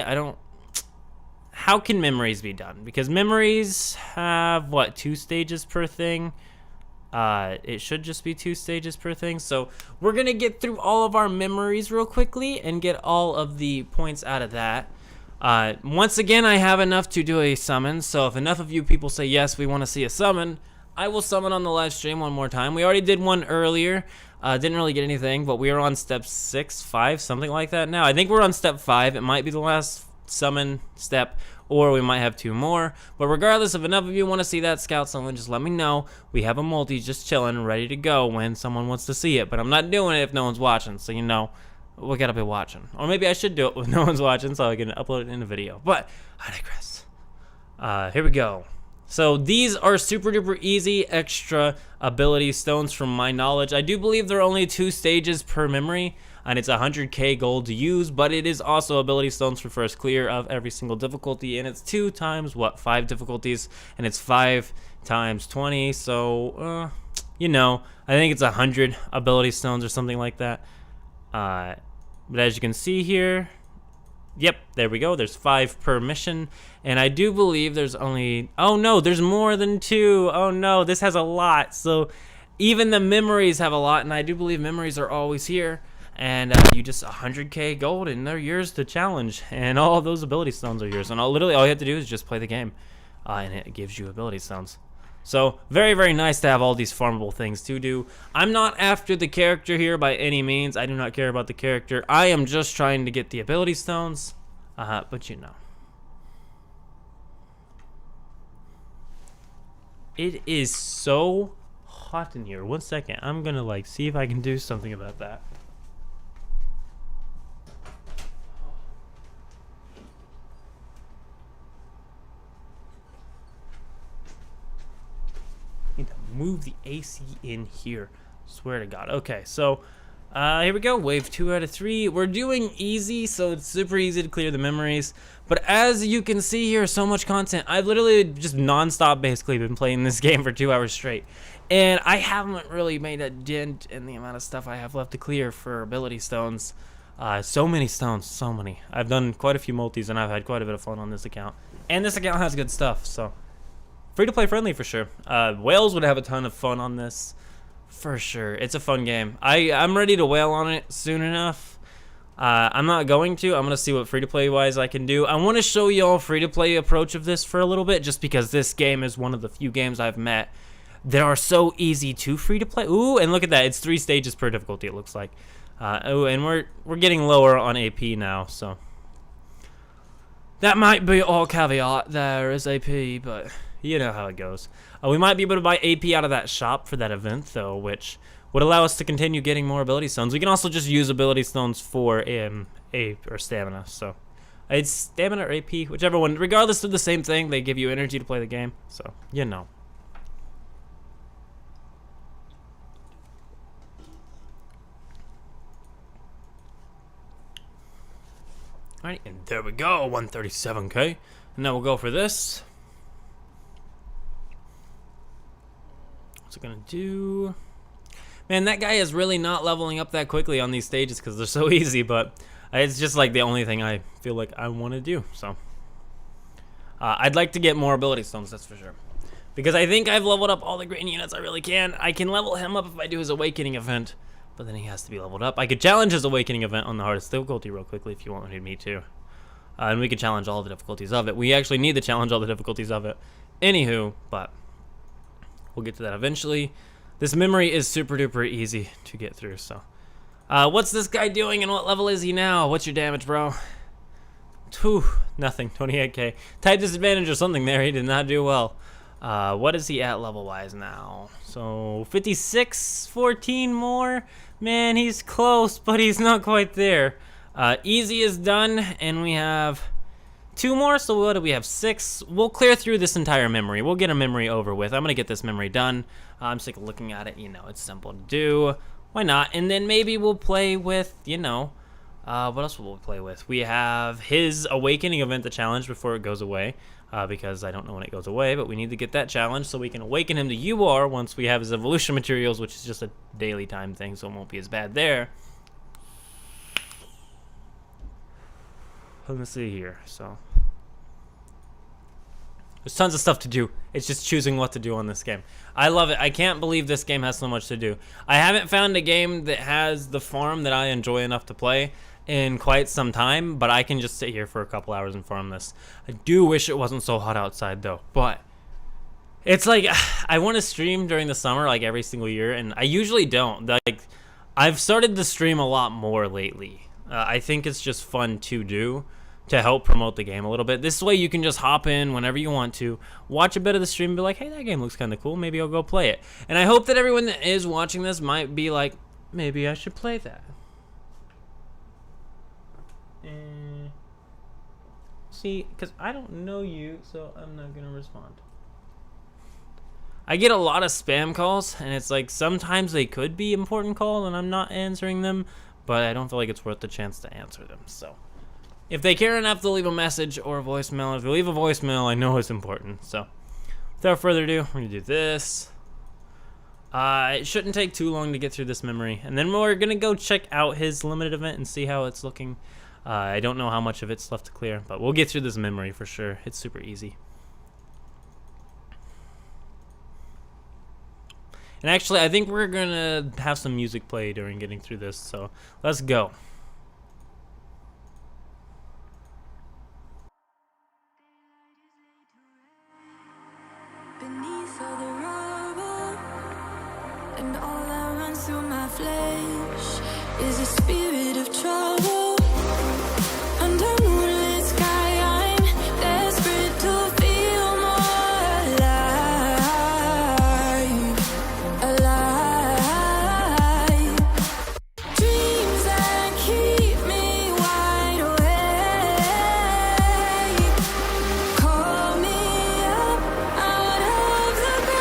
how can memories be done? Because memories have, what, 2 stages per thing? It should just be 2 stages per thing. So we're going to get through all of our memories real quickly and get all of the points out of that. Once again, I have enough to do a summon. So if enough of you people say, yes, we want to see a summon, I will summon on the live stream one more time. We already did one earlier. Didn't really get anything, but we are on step 6, 5, something like that now. I think we're on step 5. It might be the last summon step, or we might have 2 more. But regardless, if enough of you want to see that scout summon, just let me know. We have a multi just chilling, ready to go when someone wants to see it. But I'm not doing it if no one's watching, so you know, we gotta be watching. Or maybe I should do it when no one's watching so I can upload it in a video. But I digress. Here we go. So these are super duper easy extra ability stones from my knowledge. I do believe there are only 2 stages per memory, and it's 100k gold to use, but it is also ability stones for first clear of every single difficulty, and it's 2 times, what, 5 difficulties, and it's 5 times 20, so, you know, I think it's 100 ability stones or something like that. But as you can see here, yep, there we go. There's 5 per mission. And I do believe there's only... Oh, no, there's more than 2. Oh, no, this has a lot. So even the memories have a lot. And I do believe memories are always here. And you just 100k gold, and they're yours to challenge. And all of those ability stones are yours. And literally all you have to do is just play the game. And it gives you ability stones. So very, very nice to have all these farmable things to do. I'm not after the character here by any means. I do not care about the character. I am just trying to get the ability stones. But you know. It is so hot in here. 1 second. I'm gonna like see if I can do something about that. Need to move the AC in here. Swear to God. Okay, so here we go. Wave 2 out of 3. We're doing easy, so it's super easy to clear the memories. But as you can see here, so much content. I've literally just nonstop basically been playing this game for 2 hours straight. And I haven't really made a dent in the amount of stuff I have left to clear for ability stones. So many stones, so many. I've done quite a few multis, and I've had quite a bit of fun on this account. And this account has good stuff, so free to play friendly for sure. Whales would have a ton of fun on this. For sure. It's a fun game. I'm ready to whale on it soon enough. I'm not going to. I'm going to see what free-to-play wise I can do. I want to show you all free-to-play approach of this for a little bit, just because this game is one of the few games I've met that are so easy to free-to-play. Ooh, and look at that. It's 3 stages per difficulty, it looks like. Oh, and we're getting lower on AP now, so that might be all caveat there is AP, but you know how it goes. We might be able to buy AP out of that shop for that event, though, which would allow us to continue getting more ability stones. We can also just use ability stones for A or stamina. So it's stamina or AP, whichever one. Regardless of the same thing, they give you energy to play the game. So you know. Alright, and there we go, 137k. And now we'll go for this. What's it gonna do? Man, that guy is really not leveling up that quickly on these stages because they're so easy, but it's just like the only thing I feel like I want to do. So I'd like to get more ability stones, that's for sure. Because I think I've leveled up all the green units I really can. I can level him up if I do his awakening event, but then he has to be leveled up. I could challenge his awakening event on the hardest difficulty real quickly if you wanted me to. And we could challenge all the difficulties of it. We actually need to challenge all the difficulties of it. Anywho, but we'll get to that eventually. This memory is super duper easy to get through, so. What's this guy doing and what level is he now? What's your damage, bro? Whew, nothing, 28k. Type disadvantage or something there, he did not do well. What is he at level-wise now? So, 56, 14 more? Man, he's close, but he's not quite there. Easy is done, and we have 2 more, so what do we have? 6. We'll clear through this entire memory. We'll get a memory over with. I'm gonna get this memory done. I'm sick of looking at it, you know, it's simple to do. Why not? And then maybe we'll play with, you know, what else will we play with? We have his awakening event, the challenge, before it goes away. Because I don't know when it goes away, but we need to get that challenge so we can awaken him to UR once we have his evolution materials, which is just a daily time thing, so it won't be as bad there. Let me see here. So there's tons of stuff to do. It's just choosing what to do on this game. I love it. I can't believe this game has so much to do. I haven't found a game that has the farm that I enjoy enough to play in quite some time, but I can just sit here for a couple hours and farm this. I do wish it wasn't so hot outside though, but it's like I want to stream during the summer like every single year, and I usually don't. Like I've started to stream a lot more lately. I think it's just fun to do to help promote the game a little bit. This way you can just hop in whenever you want to, watch a bit of the stream and be like, hey, that game looks kind of cool, maybe I'll go play it. And I hope that everyone that is watching this might be like, maybe I should play that. See, because I don't know you, so I'm not going to respond. I get a lot of spam calls, and it's like sometimes they could be important calls, and I'm not answering them, but I don't feel like it's worth the chance to answer them. So if they care enough, they'll leave a message or a voicemail. If they leave a voicemail, I know it's important. So without further ado, we're going to do this. It shouldn't take too long to get through this memory, and then we're going to go check out his limited event and see how it's looking. I don't know how much of it's left to clear, but we'll get through this memory for sure. It's super easy. And actually, I think we're gonna have some music play during getting through this, so let's go. Beneath all the rubble, and all that runs through my flesh is a spirit of trouble. Under moonlit sky, I'm desperate to feel more alive, alive. Dreams that keep me wide awake, call me up out of the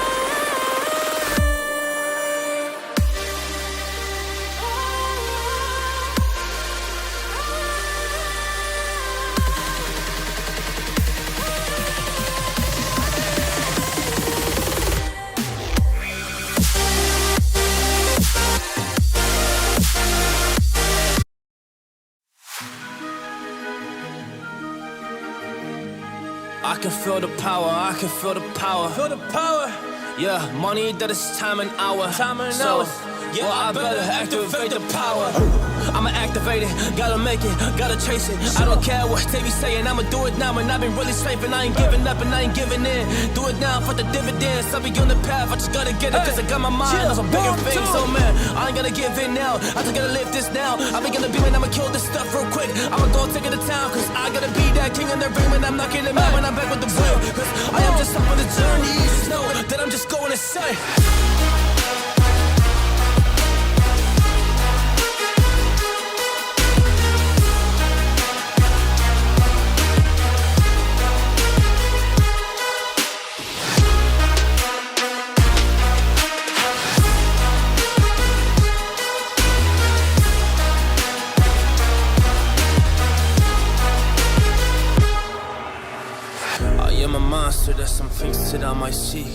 I can feel the power, I can feel the power. Feel the power. Yeah, money that is time and hour. Time and hour. Yeah, well, I better activate the power. I'ma activate it, gotta make it, gotta chase it. I don't care what they be saying, I'ma do it now. And I've been really safe and I ain't giving up and I ain't giving in. Do it now for the dividends, I'll be on the path, I just gotta get it. Cause I got my mind on some bigger things. So man, I ain't gonna give in now, I just gotta live this now. I be gonna be when I'ma kill this stuff real quick. I'ma go take it to town, cause I gotta be that king in their ring. When I'm knocking them out when I'm back with the wheel. Cause I am just up on the journey, you just know that I'm just going insane. am a monster, there's some things that I might see.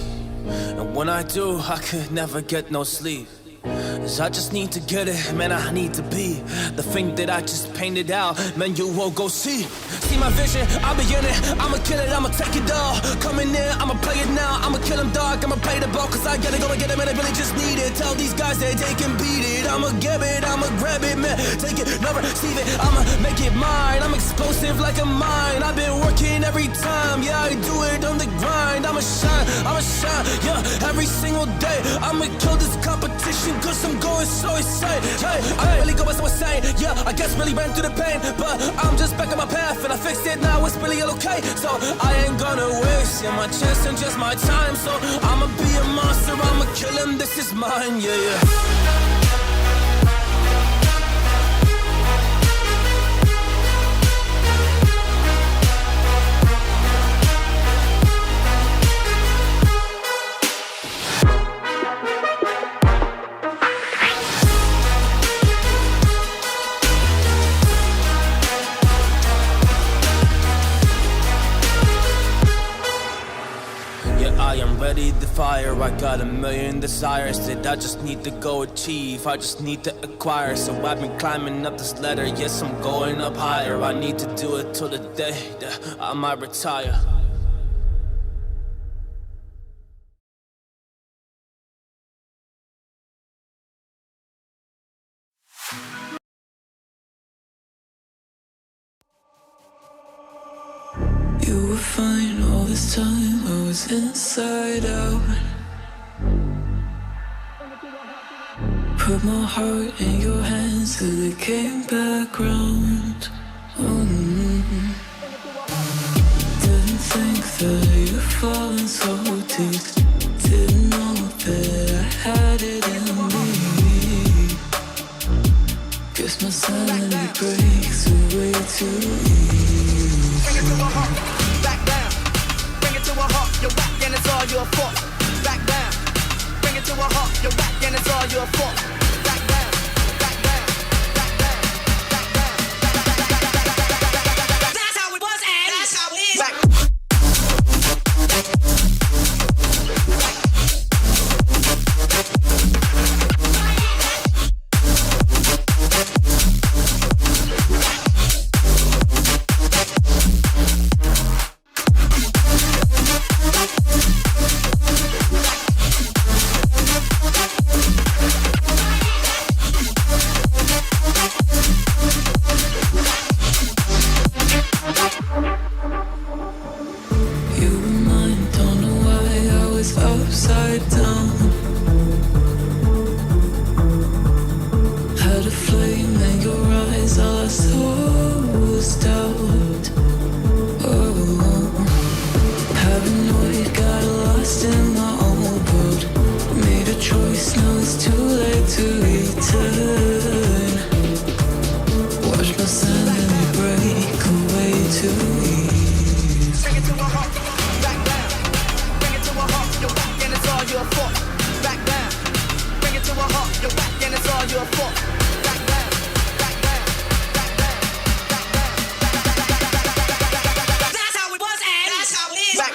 And when I do, I could never get no sleep. 'Cause I just need to get it, man, I need to be the thing that I just painted out, man, you won't go see. See my vision, I'll be in it, I'ma kill it, I'ma take it all. Coming in, I'ma play it now, I'ma kill him dog, I'ma play the ball. 'Cause I gotta go and get it, man, I really just need it. Tell these guys that they can beat it, I'ma give it, I'ma grab it, man. Take it, never receive it, I'ma make it mine. I'm explosive like a mine, I've been working every time. Yeah, I do it on the grind, I'ma shine, yeah, every single day. I'ma kill this competition 'cause I'm going so insane. Hey, I really go so insane. Yeah, I guess really ran through the pain, but I'm just back on my path and I fixed it now. It's really okay. So I ain't gonna waste my chance and just my time. So I'ma be a monster. I'ma kill him. This is mine. Yeah, yeah. I am ready to fire. I got a million desires that I just need to go achieve. I just need to acquire. So I've been climbing up this ladder. Yes, I'm going up higher. I need to do it till the day that I might retire. You were fine all this time, I was inside out. Put my heart in your hands till it came back round. Didn't think that you'd fallen so deep. Didn't know that I had it in me. Guess my sanity breaks away too easy. Bring it to a halt, back down. Bring it to a halt, you're whack and it's all your fault. Back down. Bring it to a halt, you're whack and it's all your fault. Back down, back down, back down, back down, back down. That's how it was and that's how it is. Back. Upside down, had a flame in your eyes, all I saw was doubt. Oh, paranoid, got lost in my own world. Made a choice, now it's too late to return. Watch my sanity break away too easy. Bring it to a halt, back down. Bring it to a halt, you're whack and it's all your fault. Back down. Bring it to a halt, you're whack and it's all your fault. Back down, back down, back down, back down, back down. That's how it was and that's how it is. Back.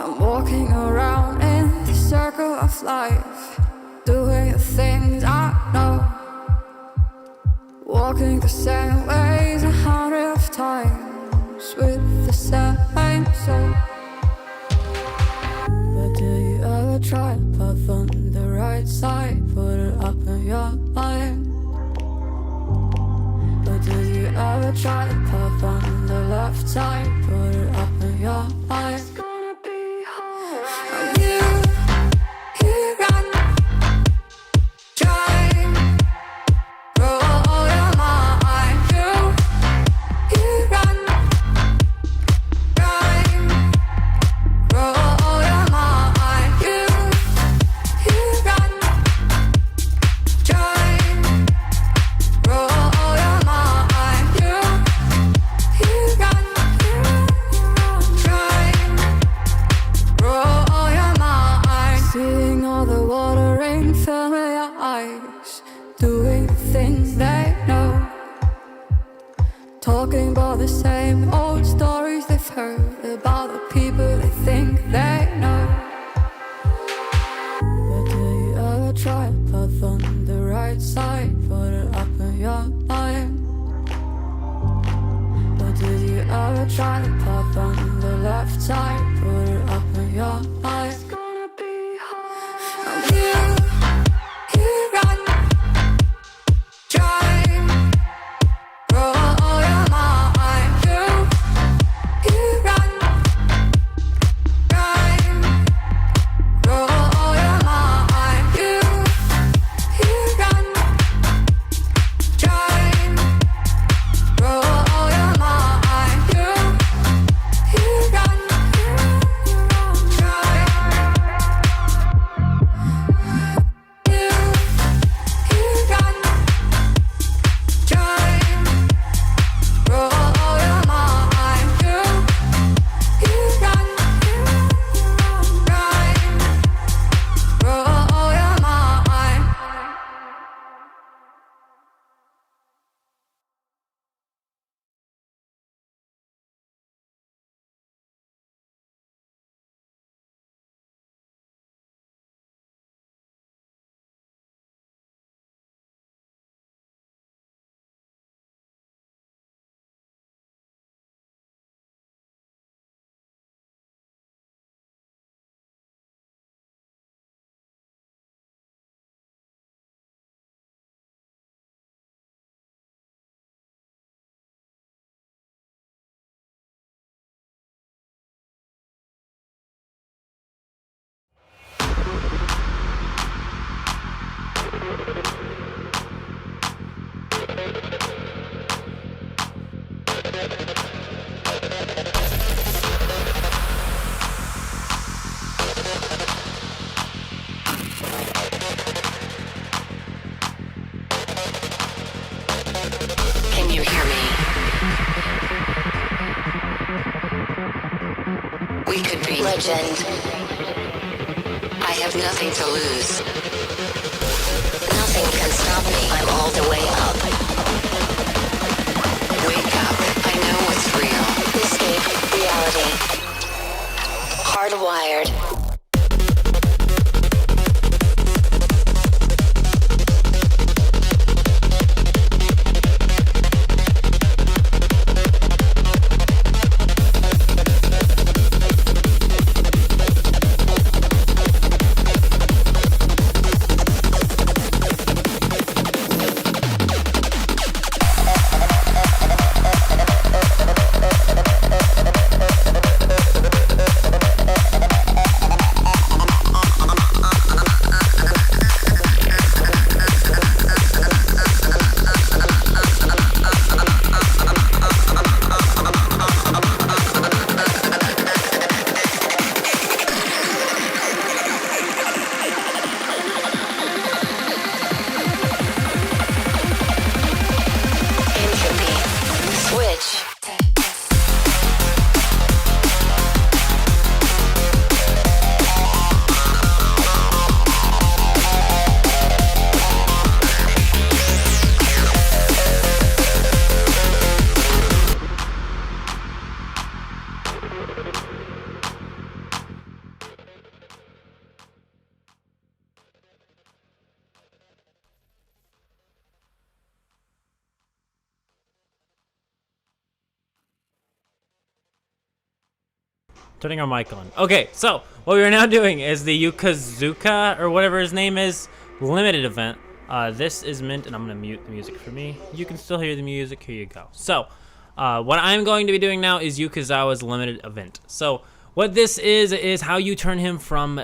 I'm walking around in the circle of life, doing the things I know, walking the same ways 100 times with the same soul. But do you ever try to path on the right side, put it up in your mind? But do you ever try to path on the left side, put it up in your mind? It's gonna be alright. You run, drive, roll your mind. You run, drive, roll your mind. You run, drive, roll your mind. You run, drive, roll your mind. Seeing all the watering fill your eyes, doing the things they know, talking about the same old stories they've heard about the people they think they know. But do you ever try to path on the right side, put it up in your mind? But did you ever try to path on the left side, put it up in your mind? It's gonna be hard. You run, drive, roll your mind. You run, drive, roll your mind. You run, drive, roll your mind. You run, Can you hear me? We could be legend. I have nothing to lose. Nothing can stop me. I'm all the way up. Wake up. I know what's real. Escape reality. Hardwired. Turning our mic on. Okay, so what we are now doing is the Yukazuka, or whatever his name is, limited event. This is Mint, and I'm going to mute the music for me. You can still hear the music. Here you go. So, what I'm going to be doing now is Yukazawa's limited event. So, what this is how you turn him from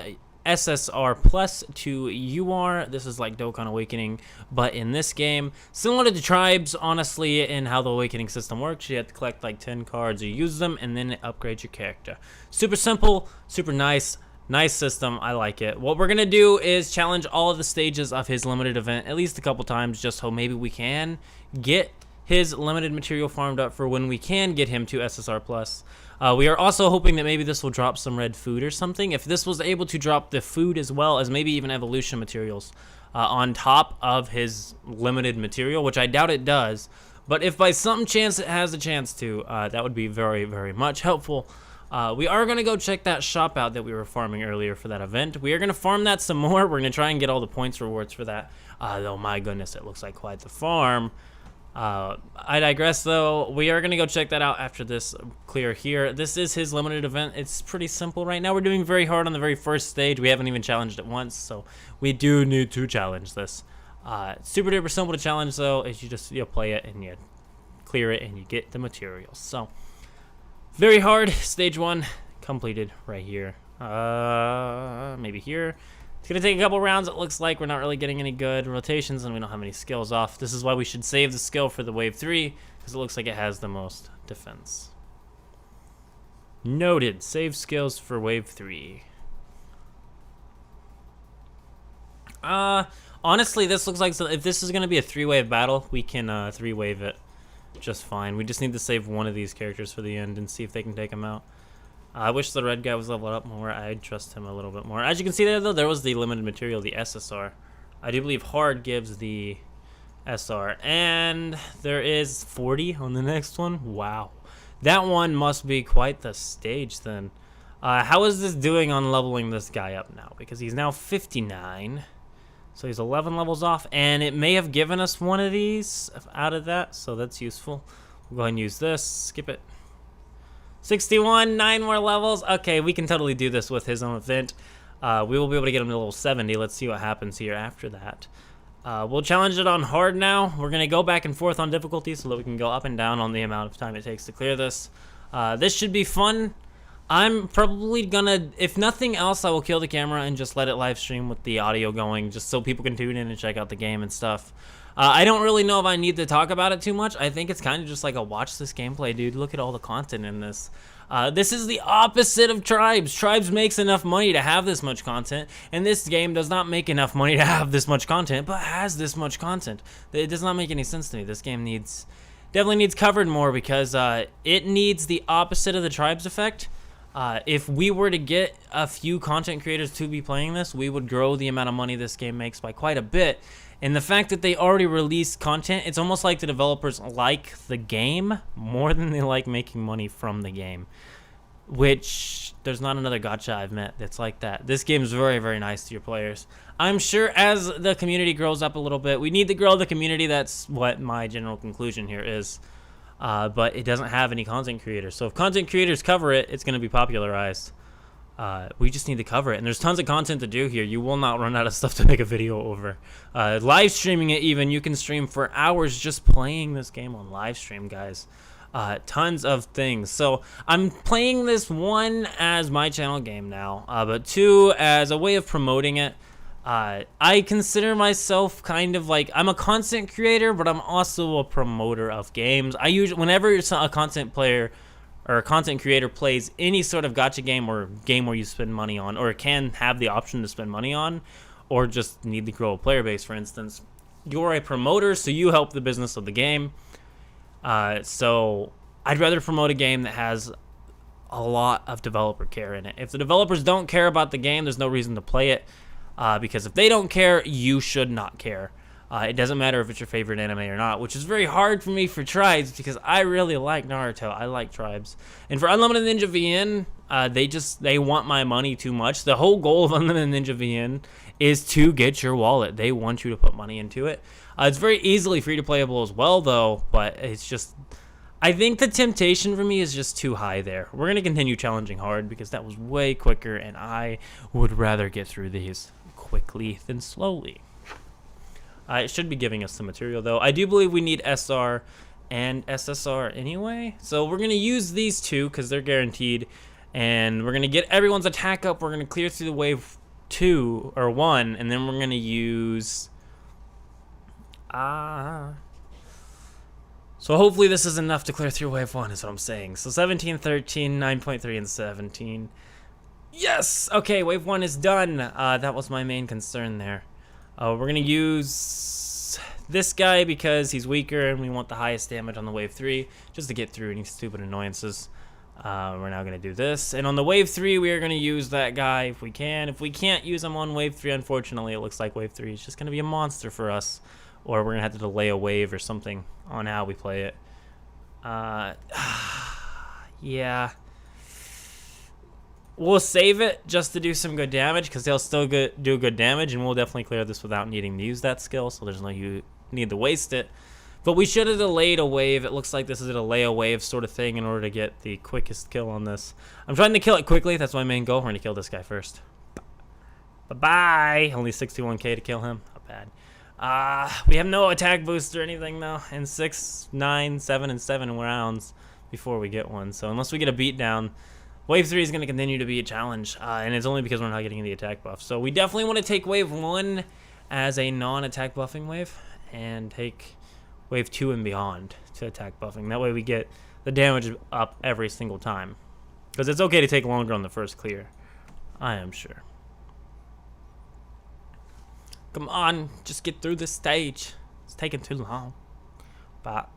SSR plus to UR. This is like Dokkan Awakening, but in this game, similar to the Tribes, honestly, in how the Awakening system works. You have to collect like 10 cards, you use them, and then it upgrades your character. Super simple, super nice system. I like it. What we're gonna do is challenge all of the stages of his limited event at least a couple times, just so maybe we can get his limited material farmed up for when we can get him to SSR plus. We are also hoping that maybe this will drop some red food or something. If this was able to drop the food as well as maybe even evolution materials on top of his limited material, which I doubt it does, but if by some chance it has a chance to, that would be very, very much helpful. We are going to go check that shop out that we were farming earlier for that event. We are going to farm that some more. We're going to try and get all the points rewards for that. Though, my goodness, it looks like quite the farm. I digress, though. We are going to go check that out after this clear here. This is his limited event. It's pretty simple right now. We're doing very hard on the very first stage. We haven't even challenged it once, so we do need to challenge this. Super duper simple to challenge, though, is you play it and you clear it and you get the materials. So, very hard. Stage 1 completed right here. Maybe here. It's going to take a couple rounds. It looks like we're not really getting any good rotations, and we don't have any skills off. This is why we should save the skill for the wave 3, because it looks like it has the most defense. Noted. Save skills for wave 3. Honestly, this looks like, if this is going to be a 3-wave battle, we can 3-wave it just fine. We just need to save one of these characters for the end and see if they can take him out. I wish the red guy was leveled up more. I'd trust him a little bit more. As you can see there, though, there was the limited material, the SSR. I do believe hard gives the SR. And there is 40 on the next one. Wow. That one must be quite the stage, then. How is this doing on leveling this guy up now? Because he's now 59. So he's 11 levels off. And it may have given us one of these out of that. So that's useful. We'll go ahead and use this. Skip it. 61, 9 more levels. Okay, we can totally do this with his own event. We will be able to get him to level 70. Let's see what happens here after that. We'll challenge it on hard now. We're going to go back and forth on difficulty so that we can go up and down on the amount of time it takes to clear this. This should be fun. I'm probably going to, if nothing else, I will kill the camera and just let it live stream with the audio going, just so people can tune in and check out the game and stuff. I don't really know if I need to talk about it too much. I think it's kind of just like a watch this gameplay, dude. Look at all the content in this. This is the opposite of Tribes. Tribes makes enough money to have this much content, and this game does not make enough money to have this much content, but has this much content. It does not make any sense to me. This game definitely needs covered more, because it needs the opposite of the Tribes effect. If we were to get a few content creators to be playing this, we would grow the amount of money this game makes by quite a bit. And the fact that they already released content, it's almost like the developers like the game more than they like making money from the game. Which, there's not another gacha I've met that's like that. This game is very, very nice to your players. I'm sure as the community grows up a little bit, we need to grow the community. That's what my general conclusion here is. But it doesn't have any content creators. So if content creators cover it, it's going to be popularized. We just need to cover it, and there's tons of content to do here. You will not run out of stuff to make a video over. Live streaming it, even, you can stream for hours just playing this game on live stream, guys. Tons of things. So I'm playing this, 1, as my channel game now, but 2, as a way of promoting it. I consider myself kind of like, I'm a content creator, but I'm also a promoter of games. I usually, whenever a content player or a content creator plays any sort of gacha game or game where you spend money on, or can have the option to spend money on, or just need to grow a player base, for instance, you're a promoter, so you help the business of the game. So I'd rather promote a game that has a lot of developer care in it. If the developers don't care about the game, there's no reason to play it, because if they don't care, you should not care. It doesn't matter if it's your favorite anime or not, which is very hard for me for Tribes, because I really like Naruto. I like Tribes. And for Unlimited Ninja VN, they want my money too much. The whole goal of Unlimited Ninja VN is to get your wallet. They want you to put money into it. It's very easily free to playable as well, though, but it's just, I think the temptation for me is just too high there. We're going to continue challenging hard because that was way quicker, and I would rather get through these quickly than slowly. It should be giving us some material, though. I do believe we need SR and SSR anyway. So we're going to use these two because they're guaranteed. And we're going to get everyone's attack up. We're going to clear through the wave 2 or 1. And then we're going to use... So hopefully this is enough to clear through wave 1 is what I'm saying. So 17, 13, 9.3, and 17. Yes! Okay, wave 1 is done. That was my main concern there. We're going to use this guy because he's weaker and we want the highest damage on the wave 3 just to get through any stupid annoyances. We're now going to do this. And on the wave 3, we are going to use that guy if we can. If we can't use him on wave 3, unfortunately, it looks like wave 3 is just going to be a monster for us. Or we're going to have to delay a wave or something on how we play it. Yeah. We'll save it just to do some good damage because they'll still do good damage, and we'll definitely clear this without needing to use that skill, so there's no need to waste it. But we should have delayed a wave. It looks like this is a delay a wave sort of thing in order to get the quickest kill on this. I'm trying to kill it quickly. That's my main goal. We're going to kill this guy first. Bye-bye. Only 61k to kill him. Not bad. We have no attack boost or anything, though. In 6, 9, 7, and 7 rounds before we get one. So unless we get a beatdown, wave 3 is going to continue to be a challenge, and it's only because we're not getting the attack buff. So we definitely want to take wave 1 as a non-attack buffing wave, and take wave 2 and beyond to attack buffing. That way we get the damage up every single time. Because it's okay to take longer on the first clear, I am sure. Come on, just get through this stage. It's taking too long. Bot.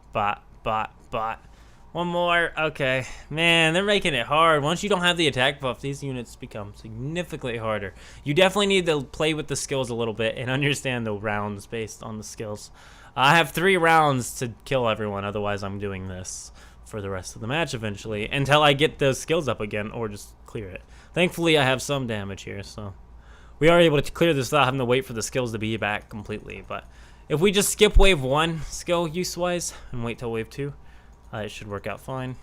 One more. Okay. Man, they're making it hard. Once you don't have the attack buff, these units become significantly harder. You definitely need to play with the skills a little bit and understand the rounds based on the skills. I have 3 rounds to kill everyone. Otherwise, I'm doing this for the rest of the match eventually until I get those skills up again or just clear it. Thankfully, I have some damage here, so we are able to clear this without having to wait for the skills to be back completely. But if we just skip wave 1 skill use-wise and wait till wave 2, it should work out fine.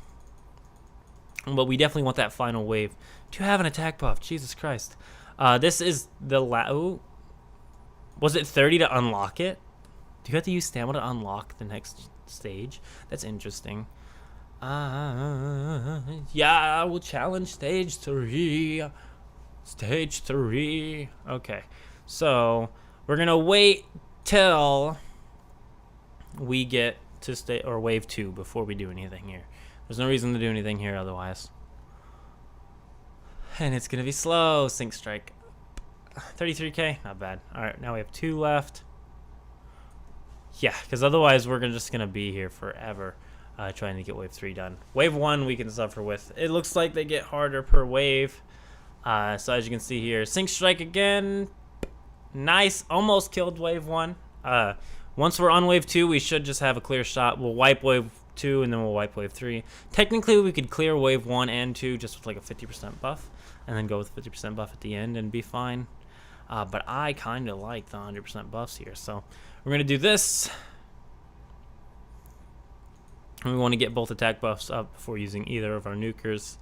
But we definitely want that final wave to have an attack buff. Jesus Christ. This is the was it 30 to unlock it? Do you have to use stamina to unlock the next stage? That's interesting. Yeah, we'll challenge stage 3. Stage 3. Okay. So, we're going to wait till we get to wave 2 before we do anything here. There's no reason to do anything here otherwise. And it's going to be slow. Sync strike. 33k. Not bad. Alright, now we have 2 left. Yeah, because otherwise we're just going to be here forever trying to get wave 3 done. Wave 1 we can suffer with. It looks like they get harder per wave. So as you can see here, sync strike again. Nice. Almost killed wave 1. Once we're on wave 2, we should just have a clear shot. We'll wipe wave 2 and then we'll wipe wave 3. Technically, we could clear wave 1 and 2 just with like a 50% buff and then go with 50% buff at the end and be fine. But I kind of like the 100% buffs here. So we're going to do this. And we want to get both attack buffs up before using either of our nukers.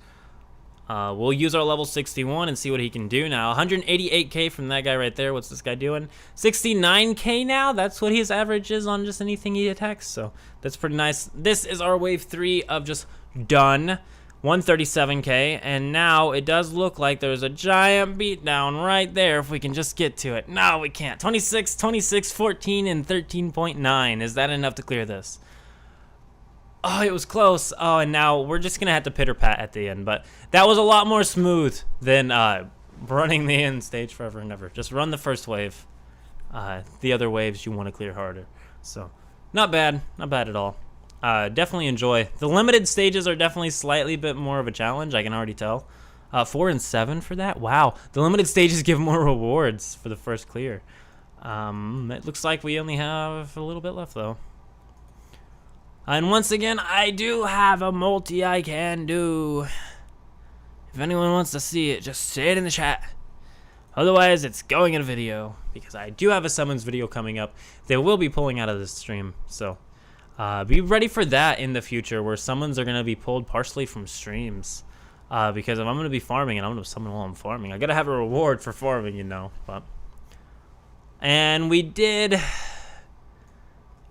We'll use our level 61 and see what he can do now. 188k from that guy right there. What's this guy doing? 69k now. That's what his average is on just anything he attacks. So that's pretty nice. This is our wave 3 of just done. 137k. And now it does look like there's a giant beatdown right there if we can just get to it. No, we can't. 26, 26, 14, and 13.9. Is that enough to clear this? Oh, it was close. Oh, and now we're just going to have to pitter-pat at the end. But that was a lot more smooth than running the end stage forever and ever. Just run the first wave. The other waves you want to clear harder. So, not bad. Not bad at all. Definitely enjoy. The limited stages are definitely slightly bit more of a challenge, I can already tell. 4 and 7 for that? Wow. The limited stages give more rewards for the first clear. It looks like we only have a little bit left, though. And once again, I do have a multi I can do. If anyone wants to see it, just say it in the chat. Otherwise, it's going in a video, because I do have a summons video coming up. They will be pulling out of this stream, so Be ready for that in the future, where summons are going to be pulled partially from streams. Because if I'm going to be farming and I'm going to summon while I'm farming, I got to have a reward for farming, you know. And we did...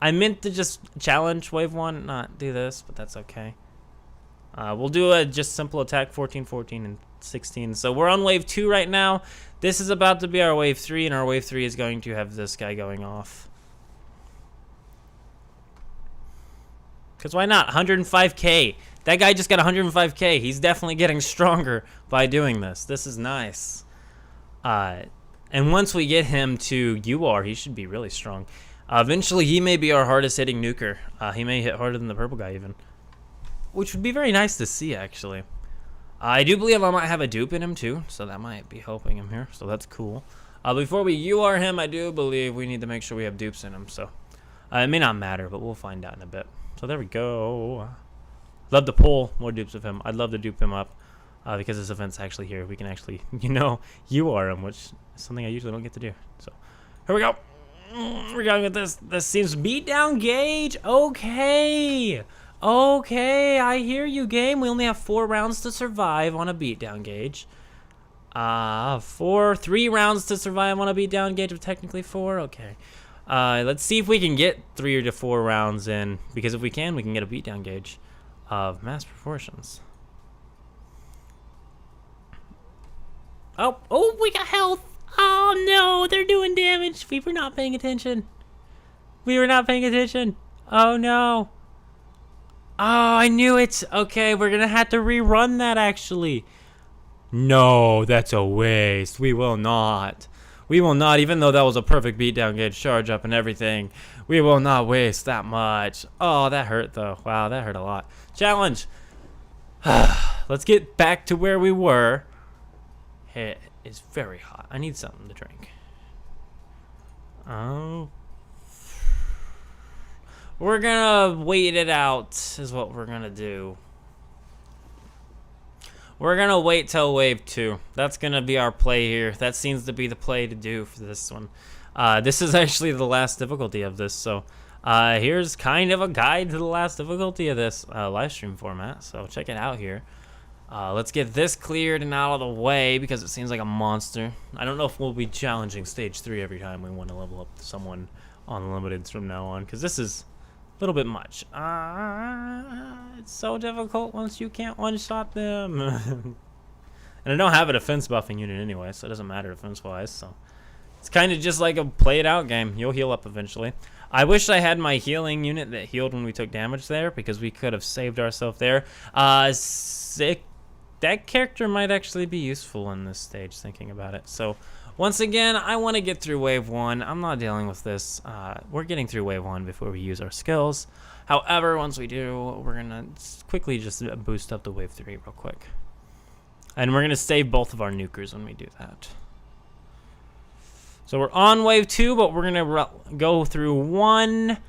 I meant to just challenge wave 1, not do this, but that's okay. We'll do a just simple attack 14, 14, and 16. So we're on wave 2 right now. This is about to be our wave 3, and our wave 3 is going to have this guy going off. Because why not? 105k. That guy just got 105k. He's definitely getting stronger by doing this. This is nice. And once we get him to UR, he should be really strong. Eventually, he may be our hardest hitting nuker. He may hit harder than the purple guy even. Which would be very nice to see, actually. I do believe I might have a dupe in him, too. So that might be helping him here. So that's cool. Before we UR him, I do believe we need to make sure we have dupes in him. So it may not matter, but we'll find out in a bit. So there we go. Love to pull more dupes of him. I'd love to dupe him up. Because this event's actually here. We can actually, you know, UR him, which is something I usually don't get to do. So here we go. We're going with this. This seems beat down gauge. Okay. Okay, I hear you, game. We only have 4 rounds to survive on a beatdown gauge. 3 rounds to survive on a beatdown gauge of technically 4. Okay. Let's see if we can get 3 to 4 rounds in, because if we can get a beatdown gauge of mass proportions. Oh, we got health. Oh no, they're doing damage. We were not paying attention. Oh no. Oh, I knew it. Okay, we're gonna have to rerun that actually. No, that's a waste. We will not, even though that was a perfect beatdown gauge charge up and everything. We will not waste that much. Oh, that hurt though. Wow, that hurt a lot. Challenge. Let's get back to where we were. It is very hot. I need something to drink. Oh. We're gonna wait it out, is what we're gonna do. We're gonna wait till wave 2. That's gonna be our play here. That seems to be the play to do for this one. This is actually the last difficulty of this, so here's kind of a guide to the last difficulty of this live stream format. So check it out here. Let's get this cleared and out of the way because it seems like a monster. I don't know if we'll be challenging stage 3 every time we want to level up someone on limiteds from now on, because this is a little bit much. It's so difficult once you can't one-shot them. And I don't have a defense buffing unit anyway, so it doesn't matter defense-wise. So it's kind of just like a play-it-out game. You'll heal up eventually. I wish I had my healing unit that healed when we took damage there, because we could have saved ourselves there. That character might actually be useful in this stage, thinking about it. So once again, I want to get through wave 1. I'm not dealing with this. We're getting through wave 1 before we use our skills. However, once we do, we're gonna quickly just boost up to wave 3 real quick. And we're gonna save both of our nukers when we do that. So we're on wave 2, but we're gonna go through 1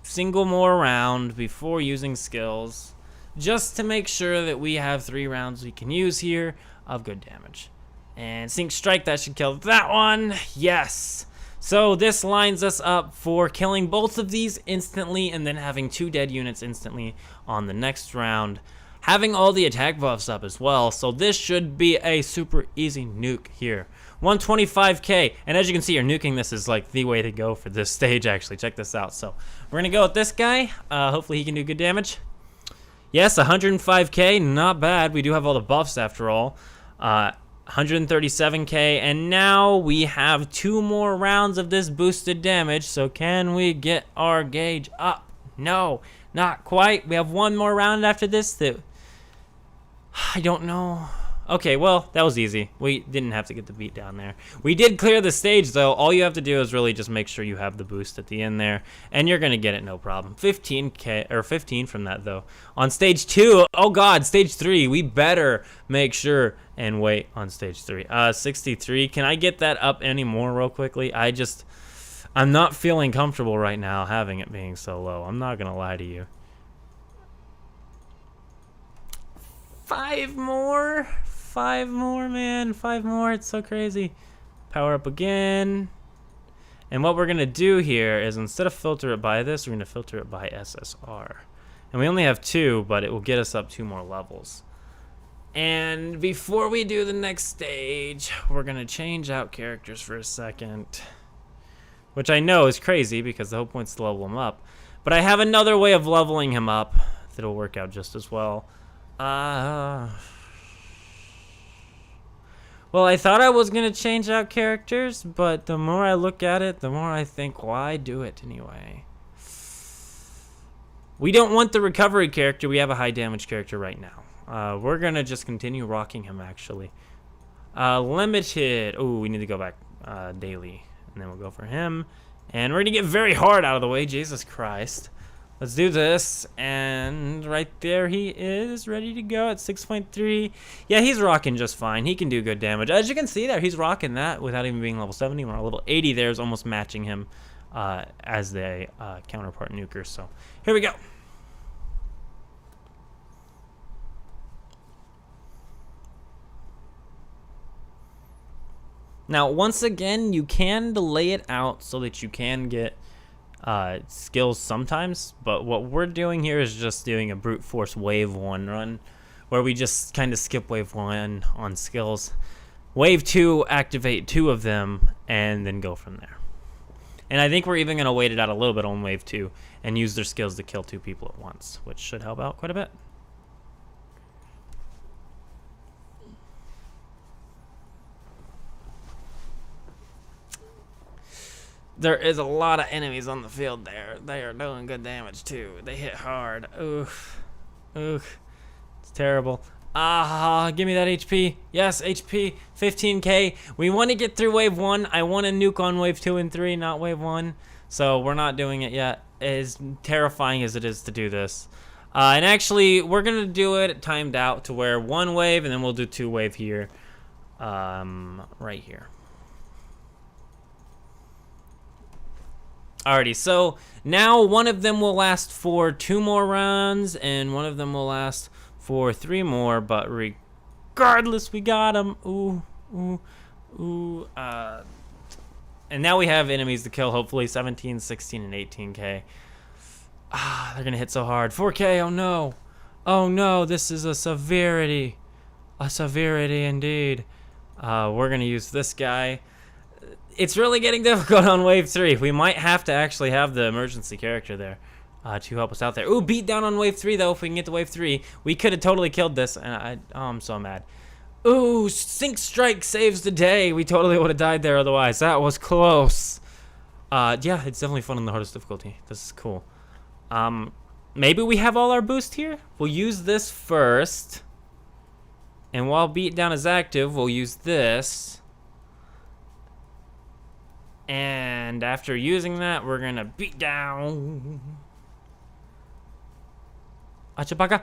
single more round before using skills, just to make sure that we have 3 rounds we can use here of good damage. And Sync Strike, that should kill that one. Yes. So this lines us up for killing both of these instantly and then having 2 dead units instantly on the next round. Having all the attack buffs up as well. So this should be a super easy nuke here. 125k. And as you can see, you're nuking this is like the way to go for this stage actually. Check this out. So we're going to go with this guy. Hopefully he can do good damage. Yes, 105k, not bad. We do have all the buffs after all. 137k, and now we have 2 more rounds of this boosted damage. So can we get our gauge up? No, not quite. We have 1 more round after this that I don't know. Okay, well, that was easy. We didn't have to get the beat down there. We did clear the stage, though. All you have to do is really just make sure you have the boost at the end there, and you're going to get it no problem. 15k, or 15 from that, though. On stage 2, oh, God, stage 3, we better make sure and wait on stage 3. 63, can I get that up any more real quickly? I'm not feeling comfortable right now having it being so low. I'm not going to lie to you. 5 more? 5 more, man. 5 more. It's so crazy. Power up again. And what we're going to do here is instead of filter it by this, we're going to filter it by SSR. And we only have 2, but it will get us up 2 more levels. And before we do the next stage, we're going to change out characters for a second. Which I know is crazy because the whole point's to level him up. But I have another way of leveling him up that'll work out just as well. Well, I thought I was going to change out characters, but the more I look at it, the more I think, why do it anyway? We don't want the recovery character. We have a high damage character right now. We're going to just continue rocking him, actually. Limited. Oh, we need to go back daily. And then we'll go for him. And we're going to get very hard out of the way. Jesus Christ. Let's do this. And right there he is, ready to go at 6.3. Yeah, he's rocking just fine. He can do good damage. As you can see there, he's rocking that without even being level 70. We're level 80 there is almost matching him as the counterpart nuker. So here we go. Now, once again, you can delay it out so that you can get skills sometimes, but what we're doing here is just doing a brute force wave 1 run where we just kind of skip wave 1 on skills. Wave 2, activate 2 of them, and then go from there. And I think we're even going to wait it out a little bit on wave 2 and use their skills to kill 2 people at once, which should help out quite a bit. There is a lot of enemies on the field there. They are doing good damage too. They hit hard. Oof. Oof. It's terrible. Give me that HP. Yes, HP. 15k. We want to get through wave 1. I want to nuke on wave 2 and 3, not wave 1. So we're not doing it yet. As terrifying as it is to do this. And actually, we're going to do it timed out to where 1 wave, and then we'll do 2 wave here. Right here. Alrighty, so now one of them will last for 2 more rounds, and one of them will last for 3 more, but regardless, we got them. Ooh, ooh, ooh. And now we have enemies to kill, hopefully, 17, 16, and 18k. They're going to hit so hard. 4k, oh no. Oh no, this is a severity. A severity indeed. We're going to use this guy. It's really getting difficult on wave 3. We might have to actually have the emergency character there to help us out there. Ooh, beat down on wave 3 though. If we can get to wave 3, we could have totally killed this. And I'm so mad. Ooh, Sync Strike saves the day. We totally would have died there otherwise. That was close. Yeah, it's definitely fun on the hardest difficulty. This is cool. Maybe we have all our boost here. We'll use this first, and while beat down is active, we'll use this. And after using that, we're gonna beat down. Achibaka.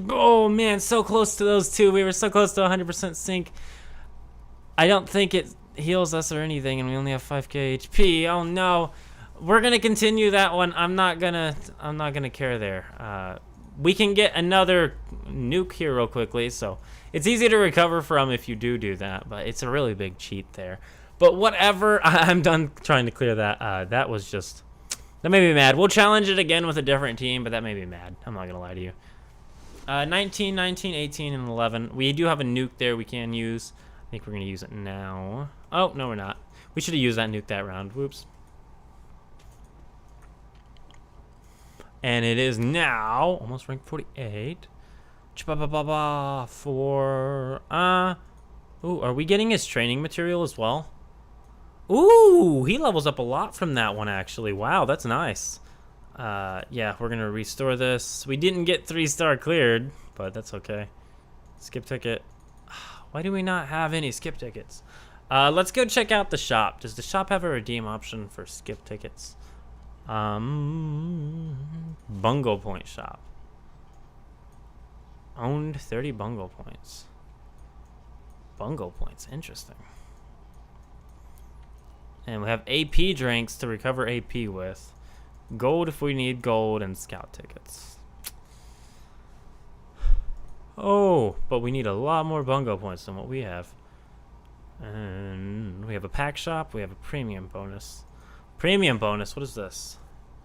Oh man, so close to those 2. We were so close to 100% sync. I don't think it heals us or anything, and we only have 5k HP. Oh no. We're gonna continue that one. I'm not gonna care there. We can get another nuke here real quickly, so it's easy to recover from if you do that, but it's a really big cheat there. But whatever, I'm done trying to clear that. That made me mad. We'll challenge it again with a different team, but that made me mad. I'm not gonna lie to you. 19, 19, 18, and 11. We do have a nuke there we can use. I think we're gonna use it now. Oh, no we're not. We should have used that nuke that round. Whoops. And it is now almost rank 48. For ooh, are we getting his training material as well? Ooh, he levels up a lot from that one actually. Wow, that's nice. Yeah, we're gonna restore this. We didn't get 3-star cleared, but that's okay. Skip ticket. Why do we not have any skip tickets? Let's go check out the shop. Does the shop have a redeem option for skip tickets? Bungo point shop. Owned 30 bungo points. Bungo points, interesting. And we have AP drinks to recover AP with. Gold if we need gold, and scout tickets. Oh, but we need a lot more bungo points than what we have. And we have a pack shop, we have a premium bonus. Premium bonus. What is this?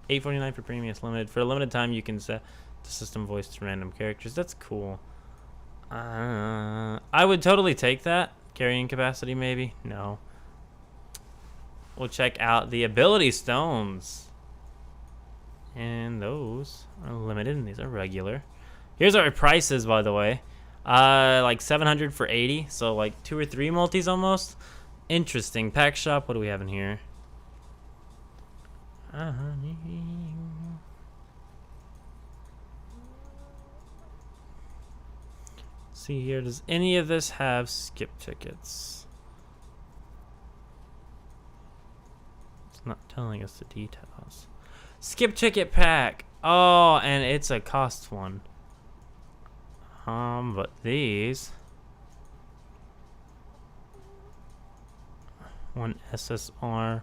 $8.49 for premium. It's limited. For a limited time, you can set the system voice to random characters. That's cool. I would totally take that. Carrying capacity, maybe? No. We'll check out the ability stones. And those are limited, and these are regular. Here's our prices, by the way. Like 700 for 80, so like 2 or 3 multis almost. Interesting. Pack shop. What do we have in here? See here. Does any of this have skip tickets? It's not telling us the details. Skip ticket pack. Oh, and it's a cost one. But these. One SSR.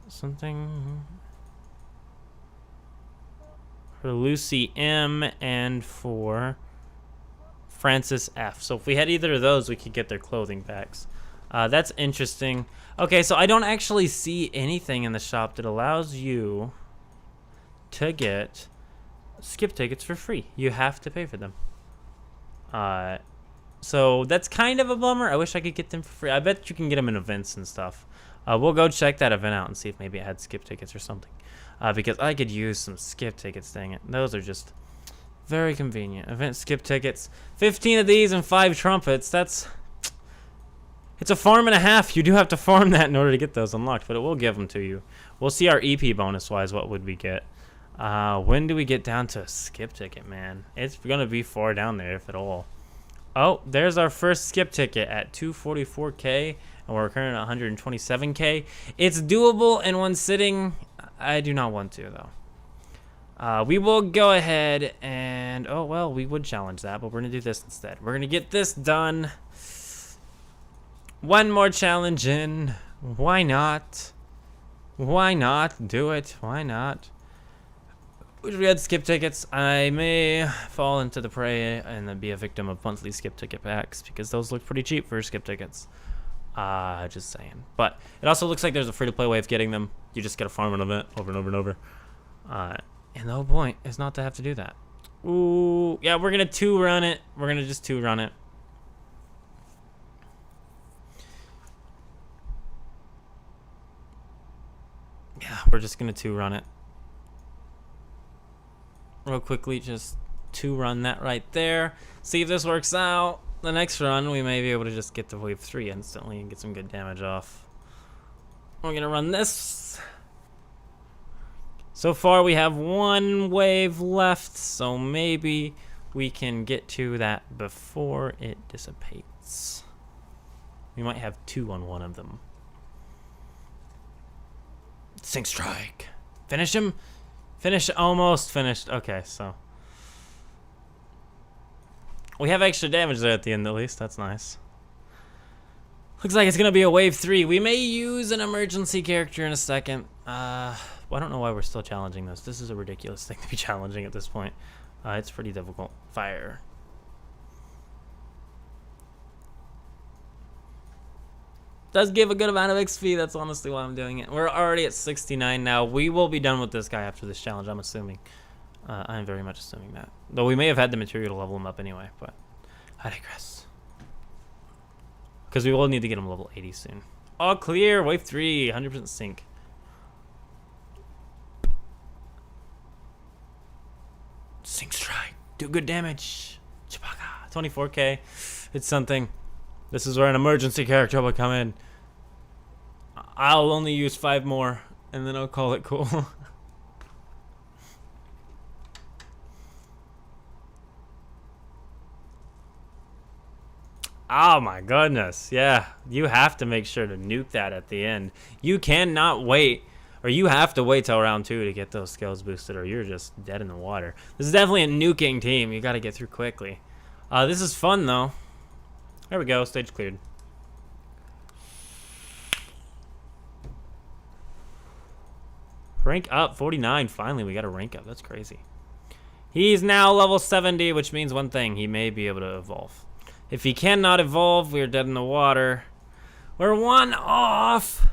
Something. For Lucy M and for Francis F. So if we had either of those, we could get their clothing packs. That's interesting. Okay, so I don't actually see anything in the shop that allows you to get skip tickets for free. You have to pay for them. So that's kind of a bummer. I wish I could get them for free. I bet you can get them in events and stuff. We'll go check that event out and see if maybe it had skip tickets or something. Because I could use some skip tickets, dang it. Those are just very convenient. Event skip tickets. 15 of these and 5 trumpets. It's a farm and a half. You do have to farm that in order to get those unlocked, but it will give them to you. We'll see our EP bonus-wise. What would we get? When do we get down to a skip ticket, man? It's going to be far down there, if at all. Oh, there's our first skip ticket at 244K, and we're currently at 127K. It's doable in one sitting. I do not want to, though. We will go ahead and... Oh, well, we would challenge that, but we're going to do this instead. We're going to get this done. One more challenge in. Why not? Why not? Do it. Why not? Wish we had skip tickets. I may fall into the prey and then be a victim of monthly skip ticket packs because those look pretty cheap for skip tickets. Just saying. But it also looks like there's a free-to-play way of getting them. You just gotta farm an event over and over and over. And the whole point is not to have to do that. Ooh, yeah, we're gonna 2-run it. We're gonna just 2-run it. Yeah, we're just gonna 2-run it. Real quickly, just 2-run that right there. See if this works out. The next run, we may be able to just get to wave 3 instantly and get some good damage off. We're gonna run this. So far, we have 1 wave left, so maybe we can get to that before it dissipates. We might have 2 on one of them. Sink strike. Finish him. Finish. Almost finished. Okay, so we have extra damage there at the end, at least. That's nice. Looks like it's gonna be a wave 3. We may use an emergency character in a second. Well, I don't know why we're still challenging this. This is a ridiculous thing to be challenging at this point. It's pretty difficult. Fire. Does give a good amount of XP. That's honestly why I'm doing it. We're already at 69 now. We will be done with this guy after this challenge, I'm assuming. I am very much assuming that. Though we may have had the material to level him up anyway, but I digress. Because we will need to get him level 80 soon. All clear. Wave 3. 100% sync. Sync strike. Do good damage. Chipaka. 24K. It's something. This is where an emergency character will come in. I'll only use 5 more, and then I'll call it cool. Oh my goodness, yeah. You have to make sure to nuke that at the end. You cannot wait, or you have to wait till round 2 to get those skills boosted, or you're just dead in the water. This is definitely a nuking team. You gotta get through quickly. This is fun, though. There we go, stage cleared. Rank up, 49. Finally, we got a rank up. That's crazy. He's now level 70, which means one thing. He may be able to evolve. If he cannot evolve, we are dead in the water. We're 1 off.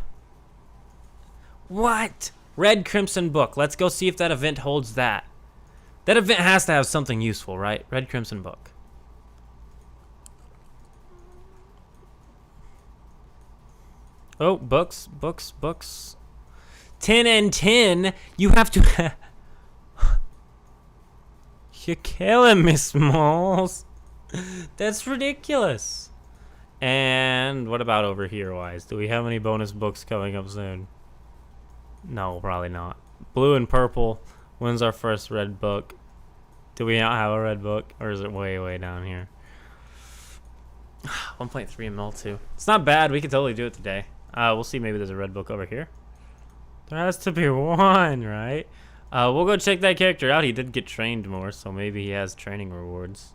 What? Red Crimson Book. Let's go see if that event holds that. That event has to have something useful, right? Red Crimson Book. Oh, books, books, books. 10 and 10. You have to... You're killing me, Smalls. That's ridiculous. And what about over here, Wise? Do we have any bonus books coming up soon? No, probably not. Blue and purple. When's our first red book? Do we not have a red book? Or is it way, way down here? 1.3 mil too. It's not bad. We could totally do it today. We'll see. Maybe there's a red book over here. There has to be one, right? We'll go check that character out. He did get trained more, so maybe he has training rewards.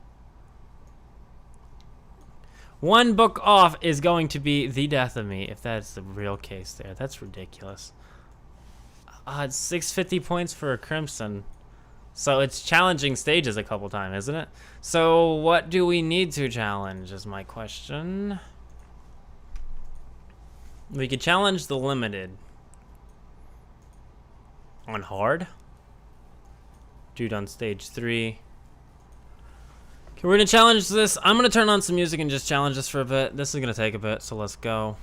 One book off is going to be the death of me, if that's the real case there. That's ridiculous. It's 650 points for a Crimson. So it's challenging stages a couple times, isn't it? So what do we need to challenge is my question. We could challenge the limited. On hard? Dude on stage 3. Okay, we're gonna challenge this. I'm gonna turn on some music and just challenge this for a bit. This is gonna take a bit, so let's go.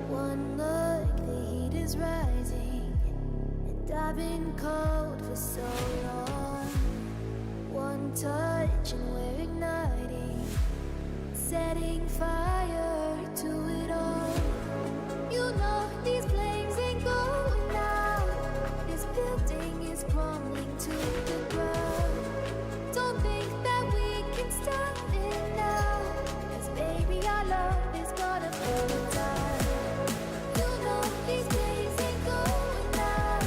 One look, the heat is rising, and I've been cold for so long. One touch and we're igniting, setting fire to it all. You know these flames ain't going out. This building is crumbling to the ground. Don't think that we can stop it now, 'cause baby our love is gonna burn down. You know these flames ain't going out.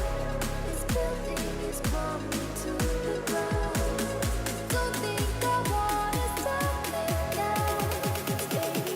This building is crumbling to the ground. Don't think I wanna stop it now, 'cause baby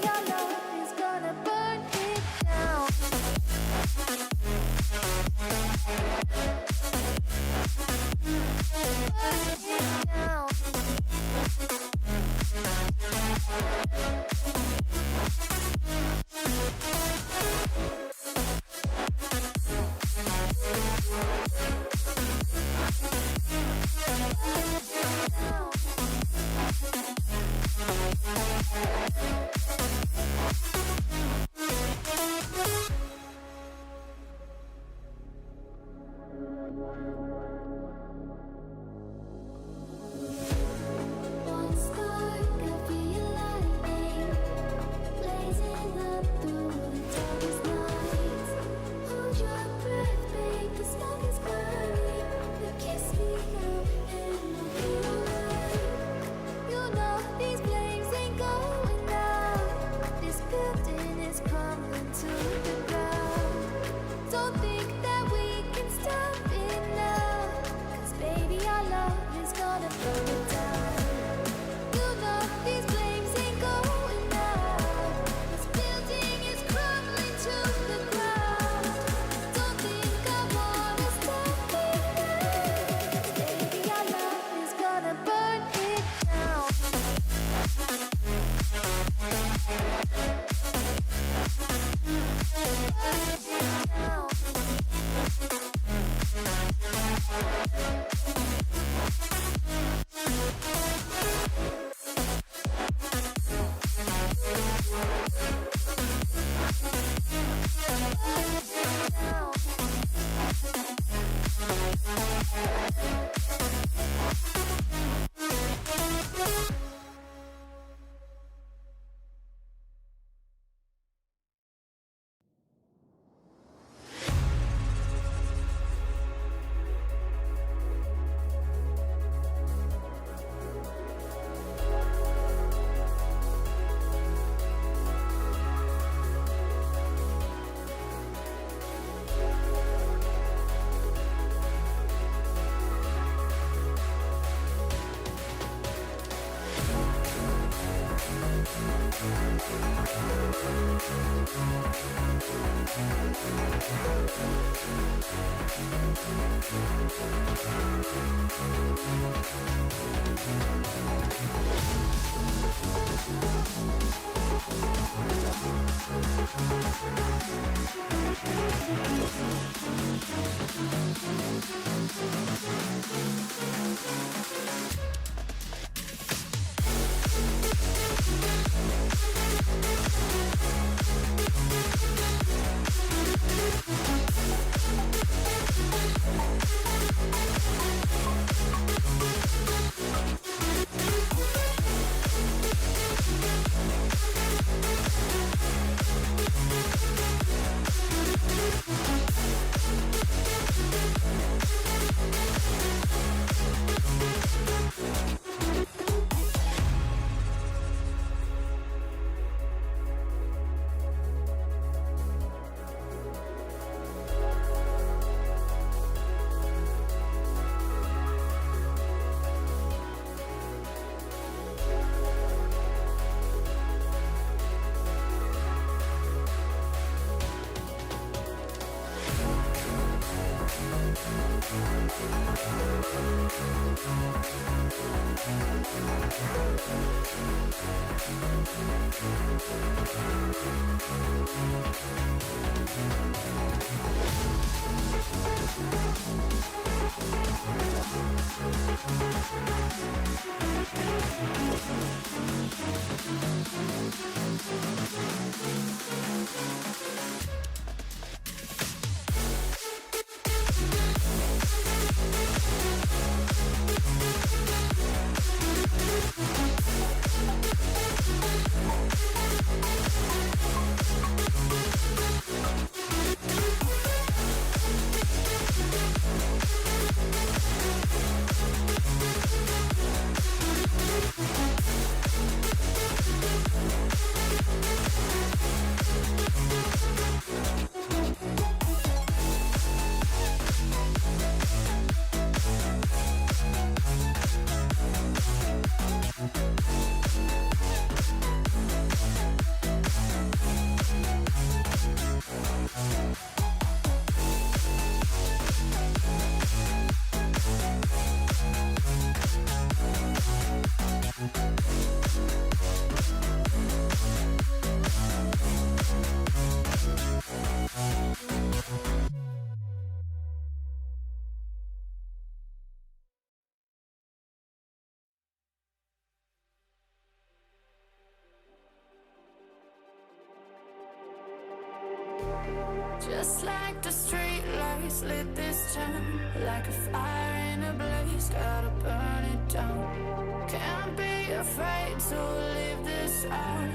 Just like the street lights lit this town, like a fire in a blaze, gotta burn it down. Can't be afraid to leave this out.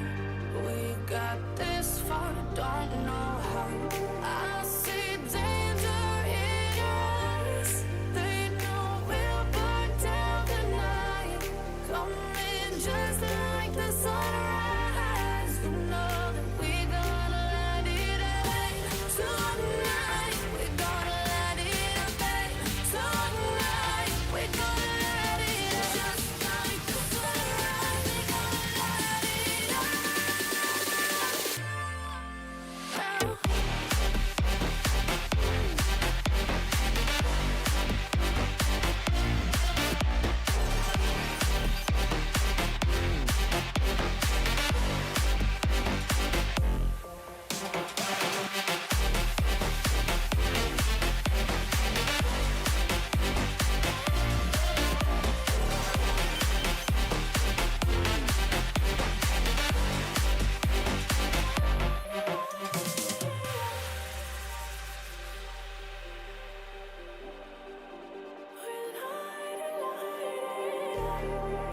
We got this far, don't know how. I see danger in your eyes. They know we'll burn down the night. Coming just like the sunrise. You know that we're gonna let it away. Tonight, we're gonna let it away. Tonight, we're gonna let it away. Just like the sunrise, we're gonna let it away.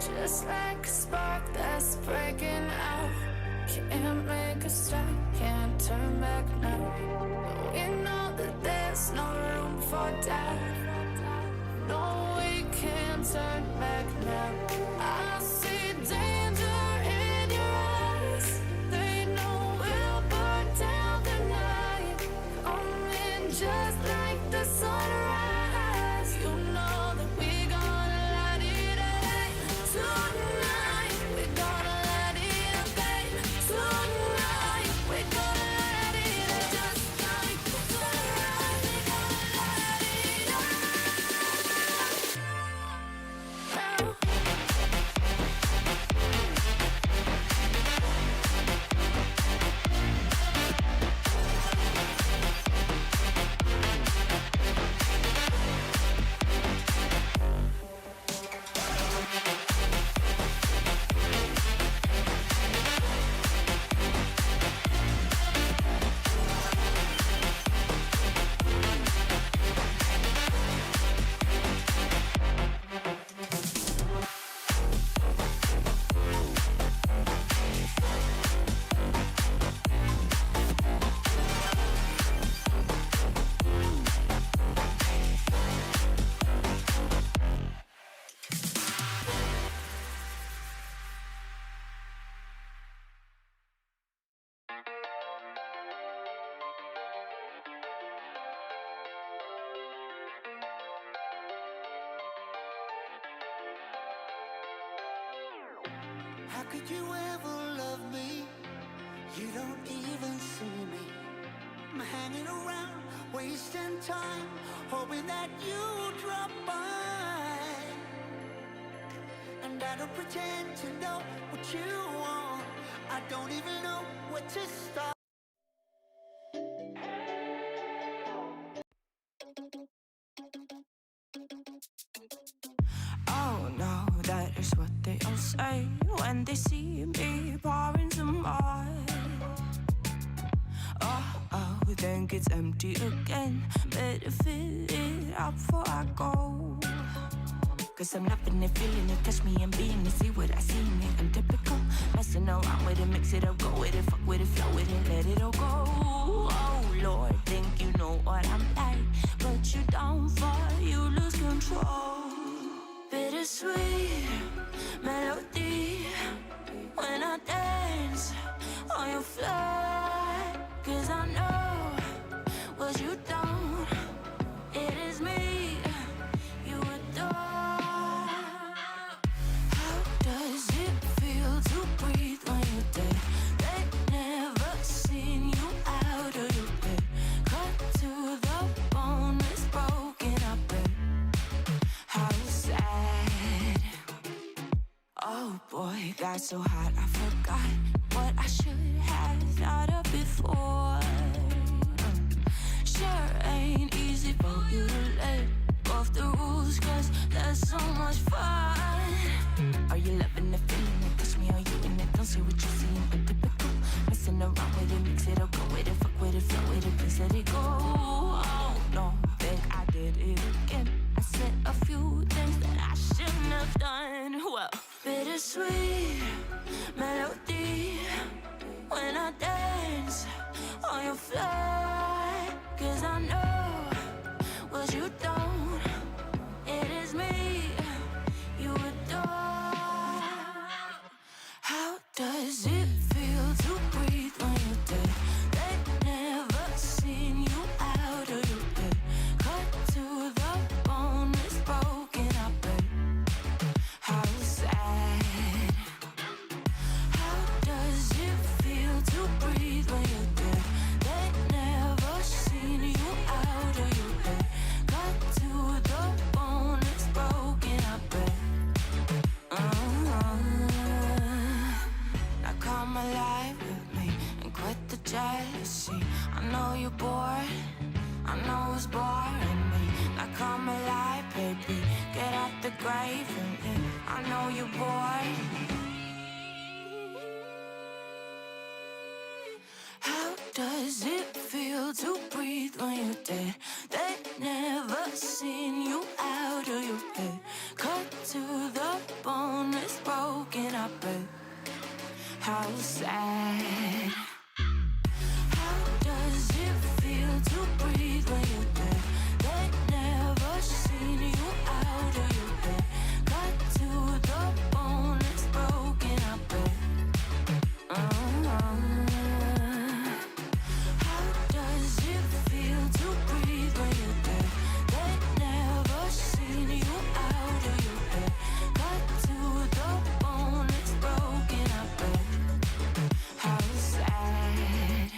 Just like a spark that's breaking out. Can't make a stop, can't turn back now. We know that there's no room for doubt. No, we can't turn back now. I see danger in your eyes. They know we'll burn down the night. Coming just like the sunrise. You know that we're gonna let it away. Tonight, we're gonna let it away. How could you ever love me? You don't even see me. I'm hanging around, wasting time, hoping that you drop by. And I don't pretend to know what you want. I don't even know where to start. Oh no, that is what they all say when they see me pouring some more. Oh, then gets empty again. Better fill it up before I go. Cause I'm loving it, feeling it, touch me and being it. See what I see in it, I'm typical. Messing around with it, mix it up, go with it, fuck with it, flow with it, let it all go. Oh Lord, think you know what I'm like, but you don't fall, you lose control. Bittersweet melody when I dance on your fly. Cause I know what you don't, it is me you adore. How does it feel to breathe when you're dead? They've never seen you out of your bed. Cut to the bone, it's broken up. How sad. Oh boy, got so hot I forgot what I should have thought of before. Sure ain't easy for you to let go of the rules, cause there's so much fun. Are you loving the feeling it? Touch me, are you in it? Don't say what you see in typical. Messing around with it, mix it up, go with it, fuck with it, flow with it, please let it go. Oh no, think I did it again. I said a few things that I shouldn't have done. Well, bittersweet melody when I dance on your fly. Cause I know what you don't, it is me you adore. How does it feel to breathe when you're dead? They've never seen you out of your bed. Cut to the bone, it's broken up. How sad. How does it feel to breathe when you're dead? They've never seen you out of your bed. Cut to the bone, it's broken up. Now come alive with me and quit the jealousy. I know you're bored, I know it's boring me. Now come alive, baby, get out the grave and live. I know you're bored. How does it feel to breathe when you're dead? They've never seen you out of your bed. Cut to the bone, it's broken up. How sad. How does it feel to breathe when you're dead? They've never seen you out of your bed. Cut to the bone, it's broken up. How does it feel to breathe when you're dead? They've never seen you out of your bed. Cut to the bone, it's broken up. How sad.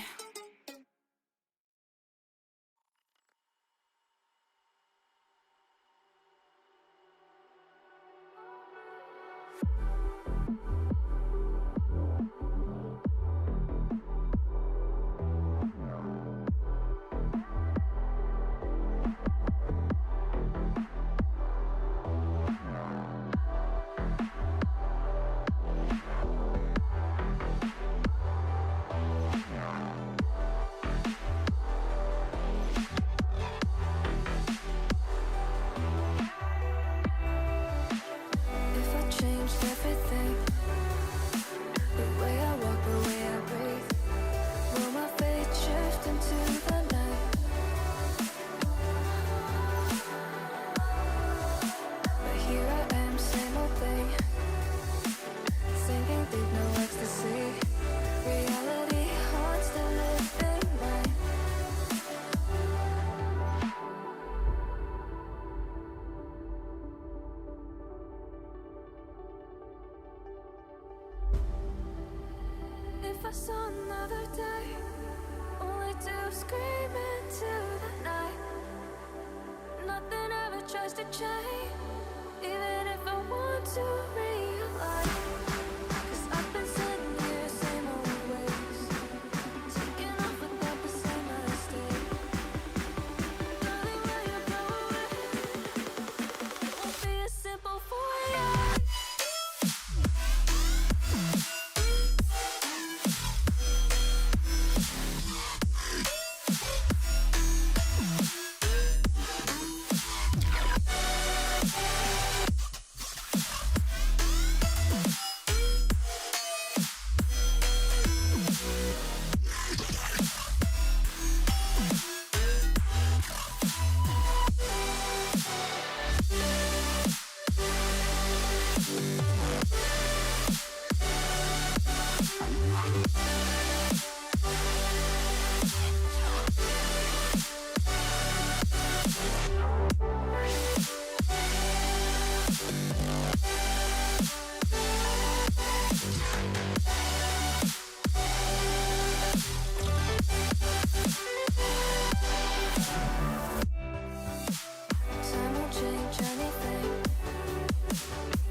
I saw another day, only to scream into the night. Nothing ever tries to change, even if I want to realize. 'Cause I've been sitting here, same old ways, taking off without the same mistake. Darling, where you going? It won't be as simple for you. Time won't change anything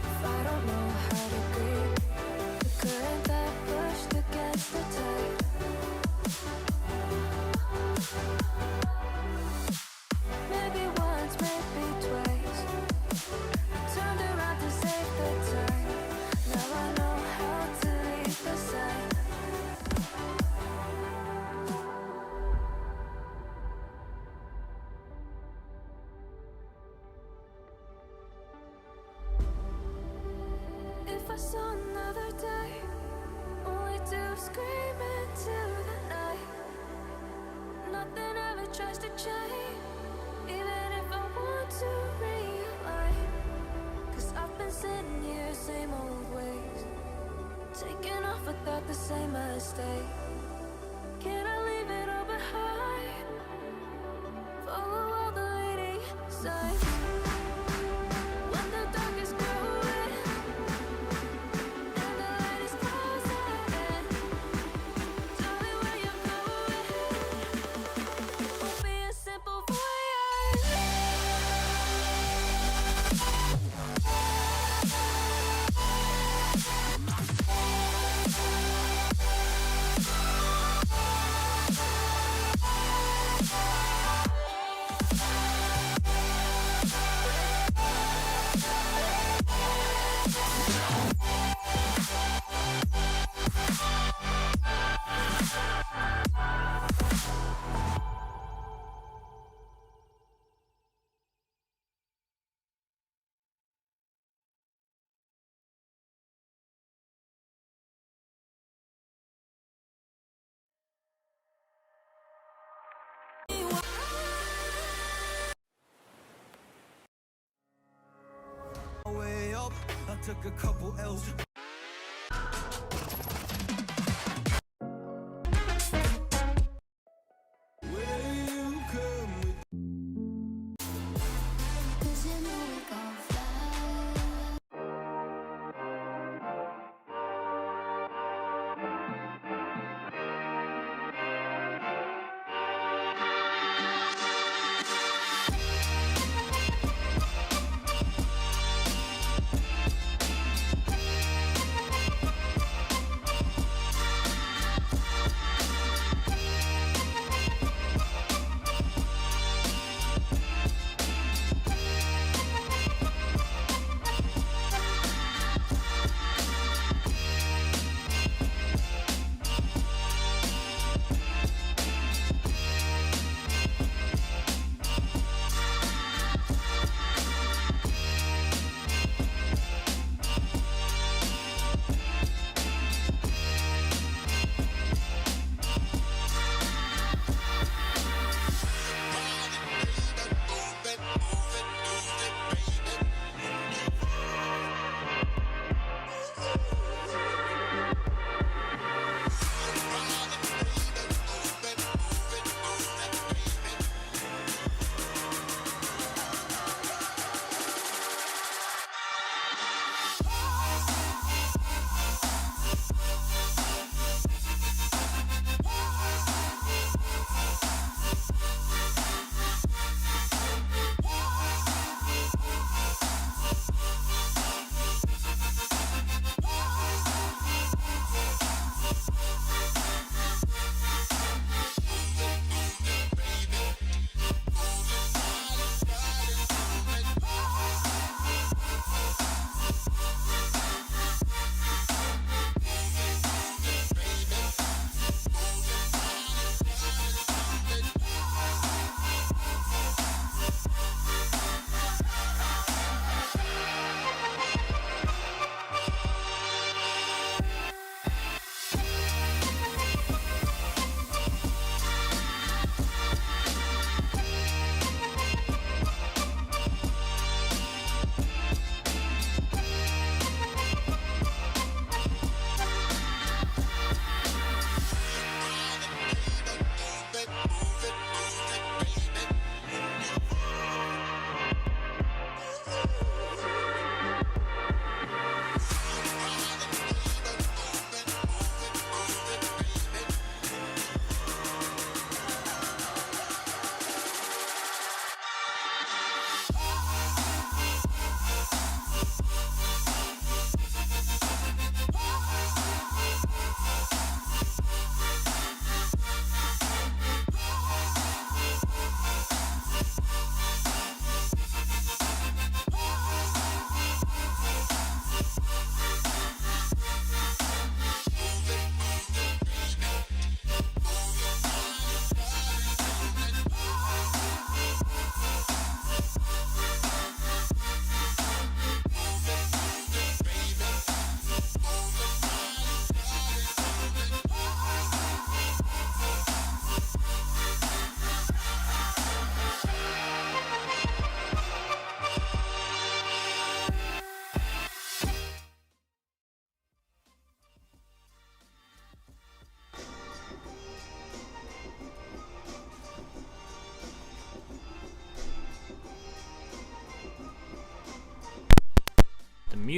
if I don't know how to breathe. The current that pushed against the tide. Maybe once, maybe twice, turned around to save the time. Now I know how to leave the side. If I saw another day, only to scream into the night. Nothing ever tries to change, even if I want to realize. 'Cause I've been sitting here, same old ways, taking off without the same mistake. Can I leave it all behind? Follow all the leading signs. When the dark is growing and the light is closing in, darling, where you going? Won't be as simple for you. Way up, I took a couple L's.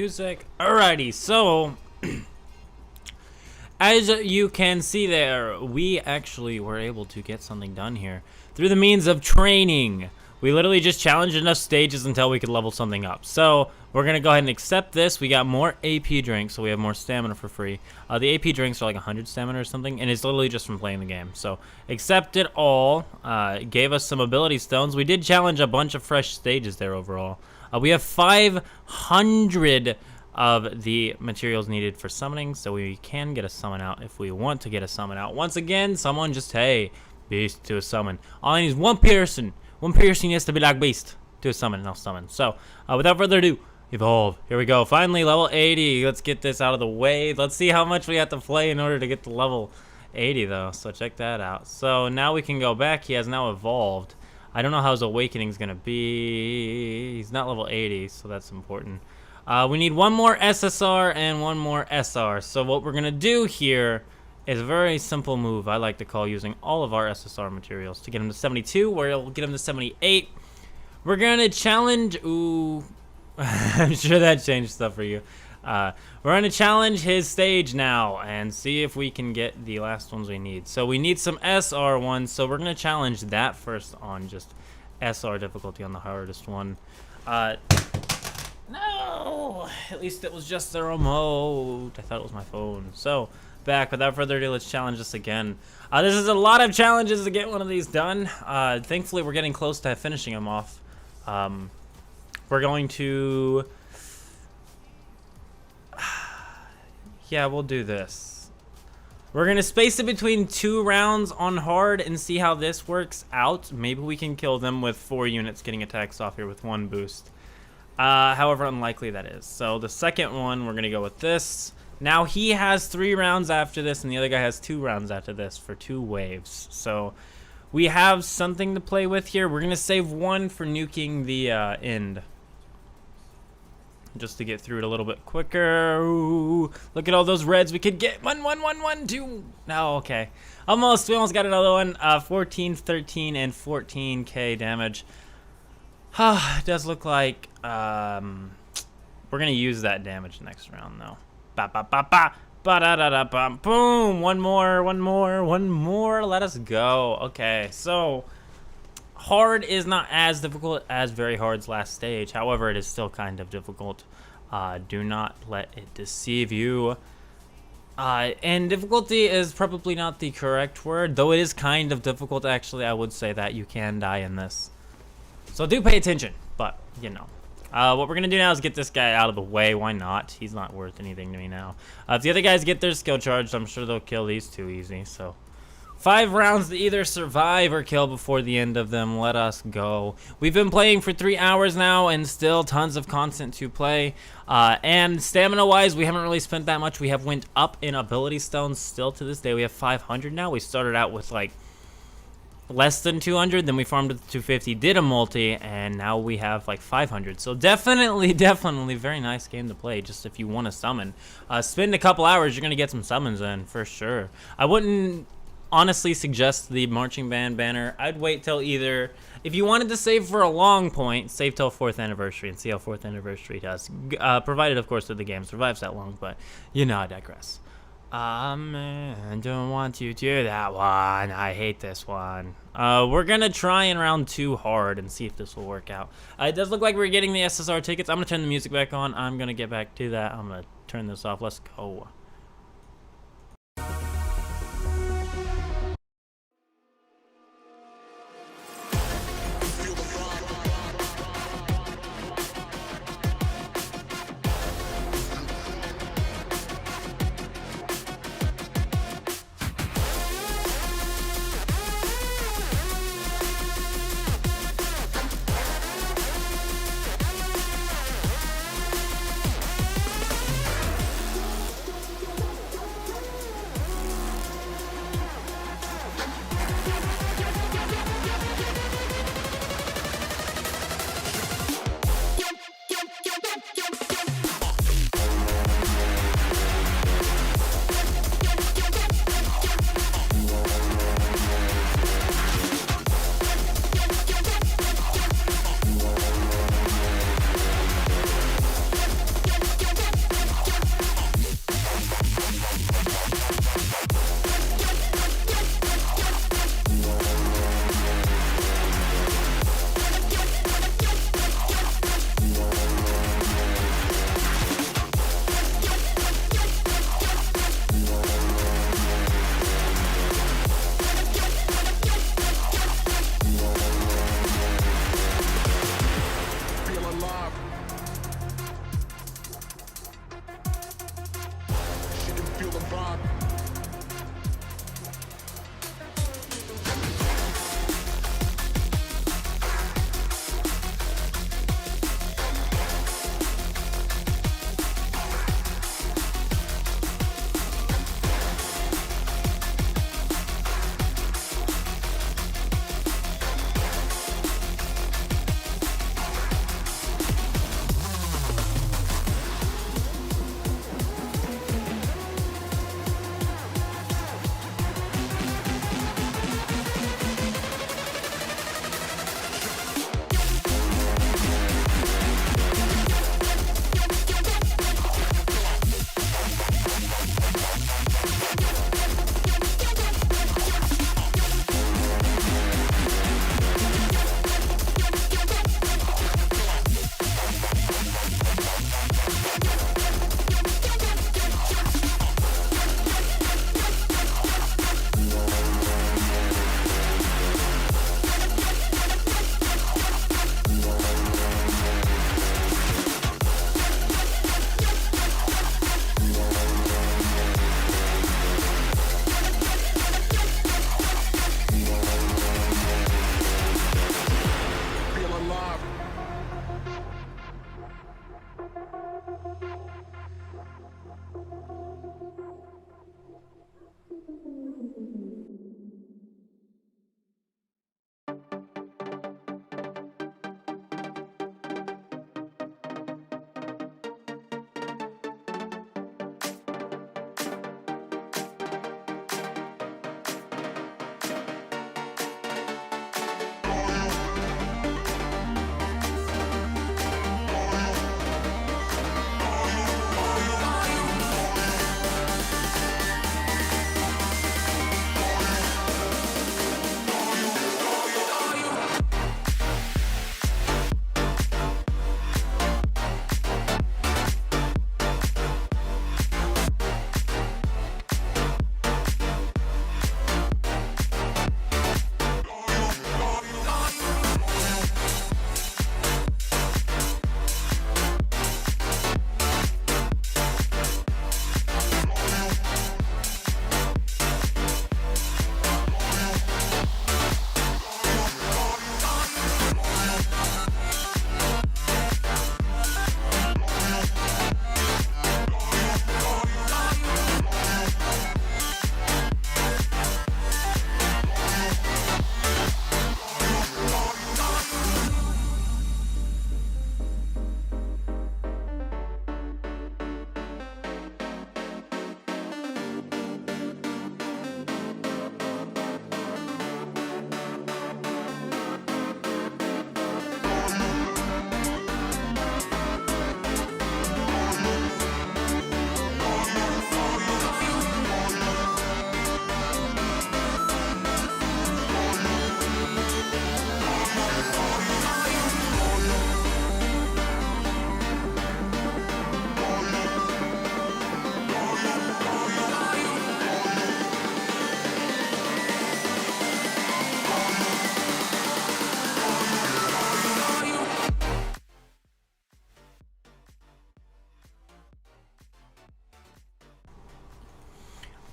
music. Alrighty, so as you can see there, we actually were able to get something done here through the means of training. We literally just challenged enough stages until we could level something up. So we're going to go ahead and accept this. We got more AP drinks, so we have more stamina for free. The AP drinks are like 100 stamina or something, and it's literally just from playing the game. So accept it all. Gave us some ability stones. We did challenge a bunch of fresh stages there overall. We have 500 of the materials needed for summoning, so we can get a summon out if we want to get a summon out. Once again, someone just, hey, beast to a summon. All I need is one person. One person has to be like beast to a summon, and I'll summon. So, without further ado, evolve. Here we go. Finally, level 80. Let's get this out of the way. Let's see how much we have to play in order to get to level 80, though. So, check that out. So, now we can go back. He has now evolved. I don't know how his awakening is going to be. He's not level 80, so that's important. We need one more SSR and one more SR. So, what we're going to do here is a very simple move I like to call using all of our SSR materials to get him to 72, where it'll get him to 78. We're gonna challenge, ooh, I'm sure that changed stuff for you. We're gonna challenge his stage now and see if we can get the last ones we need. So we need some SR ones, so we're gonna challenge that first on just SR difficulty on the hardest one. No, at least it was just the remote. I thought it was my phone. So, back without further ado, let's challenge this again. This is a lot of challenges to get one of these done. Thankfully we're getting close to finishing them off. We're going to yeah, we'll do this. We're gonna space it between 2 rounds on hard and see how this works out. Maybe we can kill them with 4 units getting attacks off here with 1 boost. However unlikely that is. So the second one, we're gonna go with this. Now he has 3 rounds after this, and the other guy has 2 rounds after this for 2 waves. So we have something to play with here. We're gonna save 1 for nuking the end, just to get through it a little bit quicker. Ooh, look at all those reds we could get. 1, 1, 1, 1, 2. No, okay, almost. We almost got another one. 14, 13, and 14k damage. It does look like we're gonna use that damage next round though. Ba ba ba ba ba da da da ba boom. One more. Let us go. Okay, so hard is not as difficult as very hard's last stage. However, it is still kind of difficult. Do not let it deceive you. And difficulty is probably not the correct word, though it is kind of difficult. Actually, I would say that you can die in this. So do pay attention, but you know. What we're gonna do now is get this guy out of the way. Why not? He's not worth anything to me now. If the other guys get their skill charged, I'm sure they'll kill these 2 easy. So 5 rounds to either survive or kill before the end of them. Let us go. We've been playing for 3 hours now and still tons of content to play. And stamina wise, we haven't really spent that much. We have went up in ability stones still to this day. We have 500 now. We started out with like less than 200, then we farmed it to 250, did a multi, and now we have like 500. So definitely very nice game to play, just if you want to summon. Spend a couple hours, you're gonna get some summons in for sure. I wouldn't honestly suggest the marching band banner. I'd wait till either, if you wanted to save for a long point, save till 4th anniversary and see how 4th anniversary does, provided of course that the game survives that long, but you know, I digress. I don't want to do that one. I hate this one. We're gonna try in round 2 hard and see if this will work out. It does look like we're getting the SSR tickets. I'm gonna turn the music back on. I'm gonna get back to that. I'm gonna turn this off. Let's go.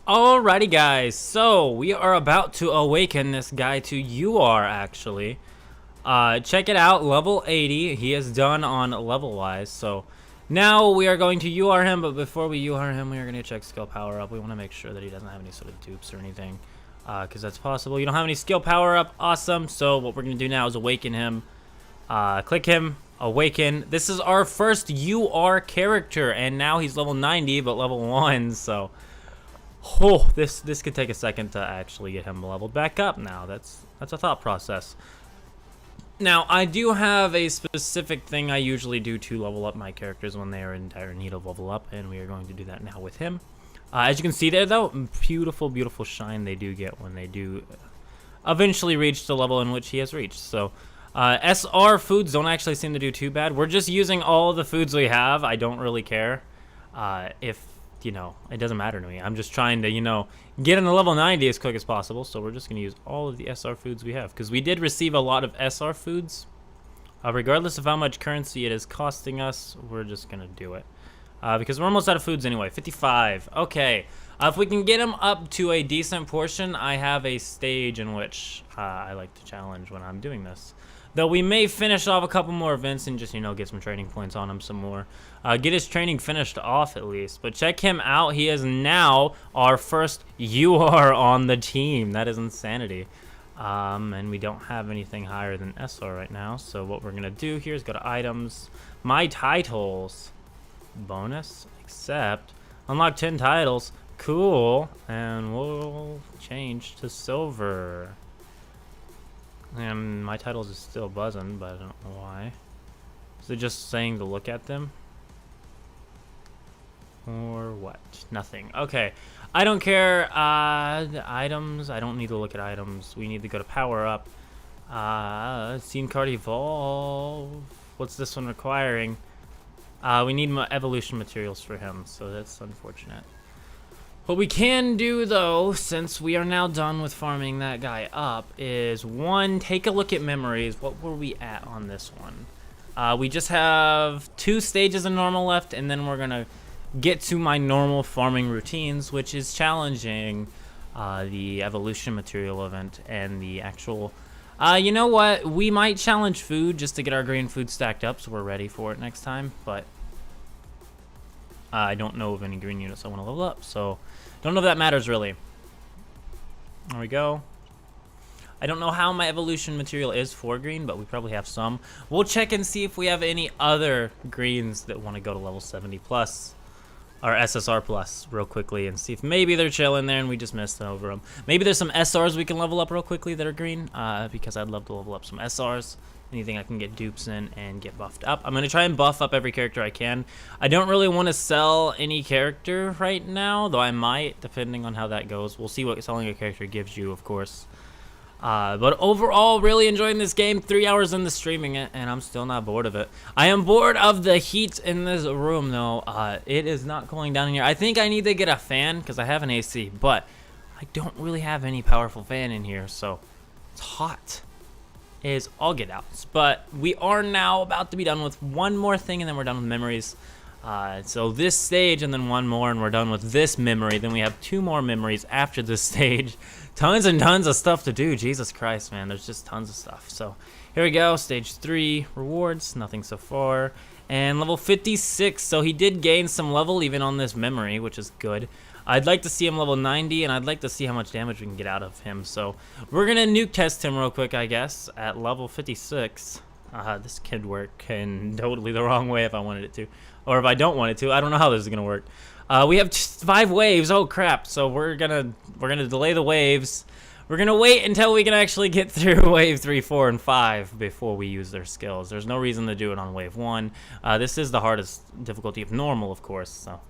Alrighty guys, so we are about to awaken this guy to UR actually. Check it out, level 80, he is done on level wise, so now we are going to UR him, but before we UR him, we are going to check skill power up. We want to make sure that he doesn't have any sort of dupes or anything, because that's possible. You don't have any skill power up, awesome, so what we're going to do now is awaken him. Click him, awaken. This is our first UR character, and now he's level 90, but level 1, so... Oh, this could take a second to actually get him leveled back up now. That's a thought process. Now, I do have a specific thing I usually do to level up my characters when they are in dire need of level up, and we are going to do that now with him. As you can see there, though, beautiful, beautiful shine they do get when they do eventually reach the level in which he has reached. So, SR foods don't actually seem to do too bad. We're just using all the foods we have. I don't really care if... You know, it doesn't matter to me. I'm just trying to, you know, get in the level 90 as quick as possible. So we're just going to use all of the SR foods we have. Because we did receive a lot of SR foods. Regardless of how much currency it is costing us, we're just going to do it. Because we're almost out of foods anyway. 55. Okay. If we can get him up to a decent portion, I have a stage in which I like to challenge when I'm doing this. Though we may finish off a couple more events and just, you know, get some training points on him some more. Get his training finished off at least. But check him out. He is now our first UR on the team. That is insanity. And we don't have anything higher than SR right now. So what we're going to do here is go to items. My titles. Bonus. Accept. Unlock 10 titles. Cool. And we'll change to silver. And my titles is still buzzing, but I don't know why. Is it just saying to look at them? Or what? Nothing. Okay. I don't care. The items. I don't need to look at items. We need to go to power up. Scene card evolve. What's this one requiring? We need evolution materials for him, so that's unfortunate. What we can do, though, since we are now done with farming that guy up, is one, take a look at memories. What were we at on this one? We just have 2 stages of normal left, and then we're going to get to my normal farming routines, which is challenging the evolution material event and the actual... you know what? We might challenge food just to get our green food stacked up so we're ready for it next time, but... I don't know of any green units I want to level up, so don't know if that matters really. There we go. I don't know how my evolution material is for green, but we probably have some. We'll check and see if we have any other greens that want to go to level 70 plus, or SSR plus real quickly, and see if maybe they're chilling there and we just missed over them. Maybe there's some SRs we can level up real quickly that are green, because I'd love to level up some SRs. Anything I can get dupes in and get buffed up. I'm going to try and buff up every character I can. I don't really want to sell any character right now, though I might, depending on how that goes. We'll see what selling a character gives you, of course. But overall, really enjoying this game. 3 hours into streaming it, and I'm still not bored of it. I am bored of the heat in this room, though. It is not cooling down in here. I think I need to get a fan, because I have an AC, but I don't really have any powerful fan in here, so it's hot. Is all get outs, but we are now about to be done with one more thing, and then we're done with memories. So this stage, and then one more, and we're done with this memory. Then we have 2 more memories after this stage. Tons and tons of stuff to do. Jesus Christ, man, there's just tons of stuff. So here we go, stage 3 rewards, nothing so far, and level 56. So he did gain some level even on this memory, which is good. I'd like to see him level 90, and I'd like to see how much damage we can get out of him. So we're going to nuke test him real quick, I guess, at level 56. This could work in totally the wrong way if I wanted it to. Or if I don't want it to. I don't know how this is going to work. We have 5 waves. Oh, crap. So we're gonna delay the waves. We're going to wait until we can actually get through wave 3, 4, and 5 before we use their skills. There's no reason to do it on wave 1. This is the hardest difficulty of normal, of course, so...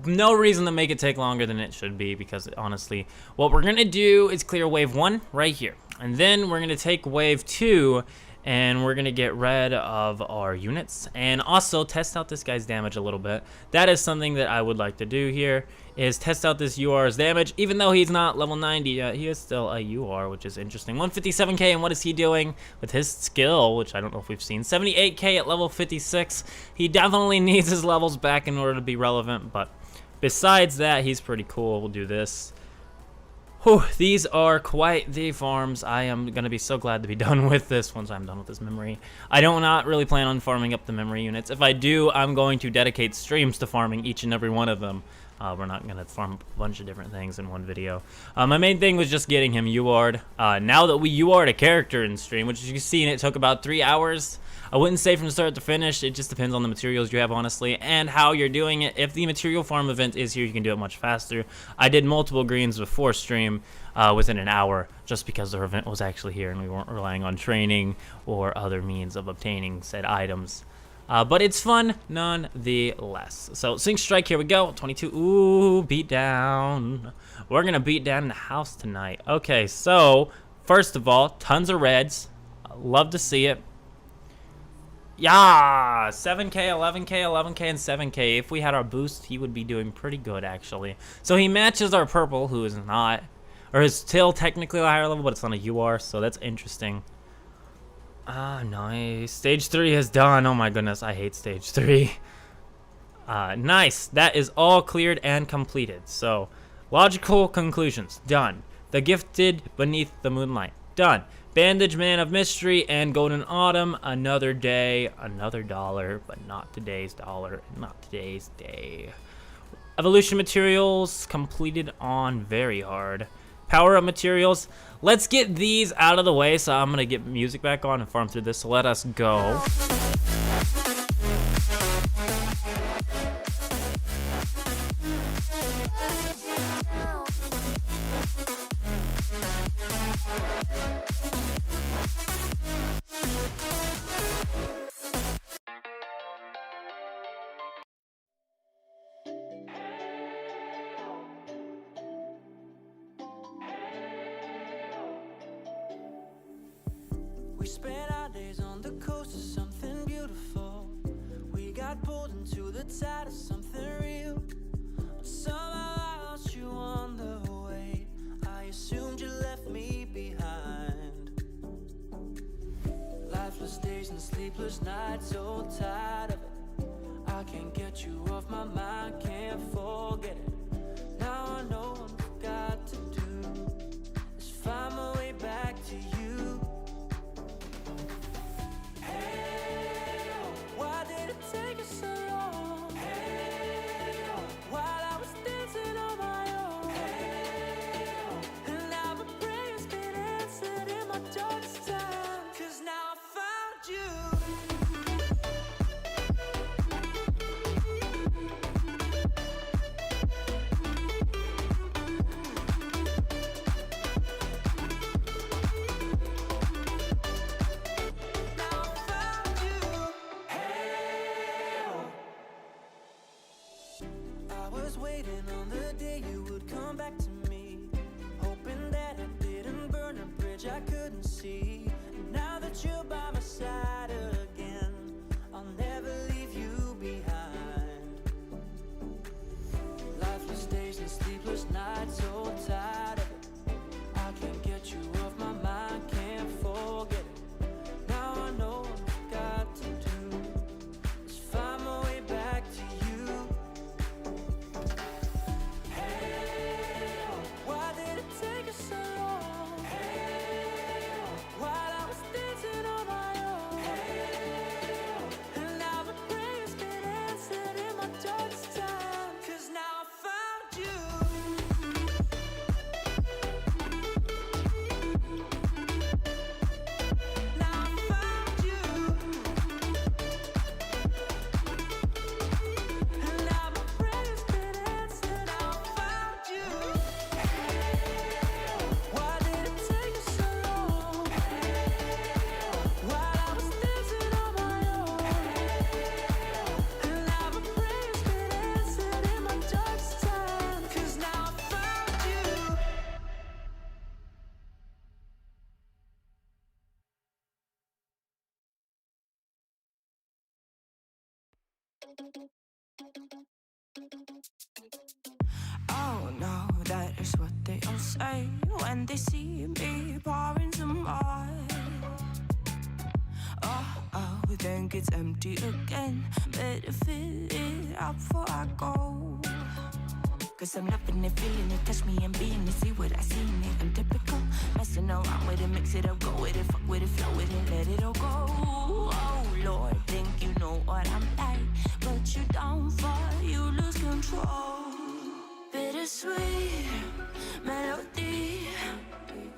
No reason to make it take longer than it should be, because honestly, what we're gonna do is clear wave 1 right here, and then we're gonna take wave 2 and we're gonna get rid of our units and also test out this guy's damage a little bit. That is something that I would like to do here, is test out this UR's damage. Even though he's not level 90 yet, he is still a UR, which is interesting. 157k, and what is he doing with his skill, which I don't know if we've seen. 78k at level 56. He definitely needs his levels back in order to be relevant, but besides that, he's pretty cool. We'll do this. Whew, these are quite the farms. I am going to be so glad to be done with this once I'm done with this memory. I don't not really plan on farming up the memory units. If I do, I'm going to dedicate streams to farming each and every one of them. We're not going to farm a bunch of different things in one video. My main thing was just getting him UR'd. Now that we UR'd a character in stream, which you can see, and it took about 3 hours. I wouldn't say from start to finish. It just depends on the materials you have, honestly, and how you're doing it. If the material farm event is here, you can do it much faster. I did multiple greens before stream within an hour, just because the event was actually here and we weren't relying on training or other means of obtaining said items. But it's fun nonetheless. So Sync Strike, here we go. 22. Ooh, beat down. We're gonna beat down the house tonight. Okay, so first of all, tons of reds. Love to see it. Yeah, 7k, 11k, 11k, and 7k. If we had our boost, he would be doing pretty good, actually. So he matches our purple, who is not, or is still technically a higher level, but it's on a UR, so that's interesting. Ah, nice. Stage 3 is done. Oh my goodness, I hate stage 3. Nice. That is all cleared and completed. So, logical conclusions. Done. The Gifted Beneath the Moonlight. Done. Bandage Man of Mystery and Golden Autumn. Another day, another dollar, but not today's dollar, not today's day. Evolution Materials completed on Very Hard. Power Up Materials. Let's get these out of the way. So I'm going to get music back on and farm through this. So let us go. We spent our days on the coast of something beautiful. We got pulled into the tide of something real. But somehow I lost you on the way. I assumed you left me behind. Lifeless days and sleepless nights, so tired of it. I can't get you off my mind, can't forget it. Now I know what I've got to do is find my way back to you. Why did it take us so long? While I was dancing on my own. And now my prayers been answered in my darkest time. 'Cause now I found you. Waiting on the day you would come back to me, hoping that I didn't burn a bridge I couldn't see. And now that you're by my side again, I'll never leave you behind. Lifeless days and sleepless nights, so tired of it. I can't get you off my mind, can't forget it. Now I know what I've got to do is find my way back to you. Oh no, that is what they all say when they see me pouring some wine. Oh, think it's empty again. Better fill it up before I go. 'Cause I'm loving it, feeling it, touch me and being it. See what I see in it, I'm typical. Messing around with it, mix it up, go with it, fuck with it, flow with it, let it all go. Oh Lord, think you know what I'm like, but you don't fall, you lose control. Bittersweet melody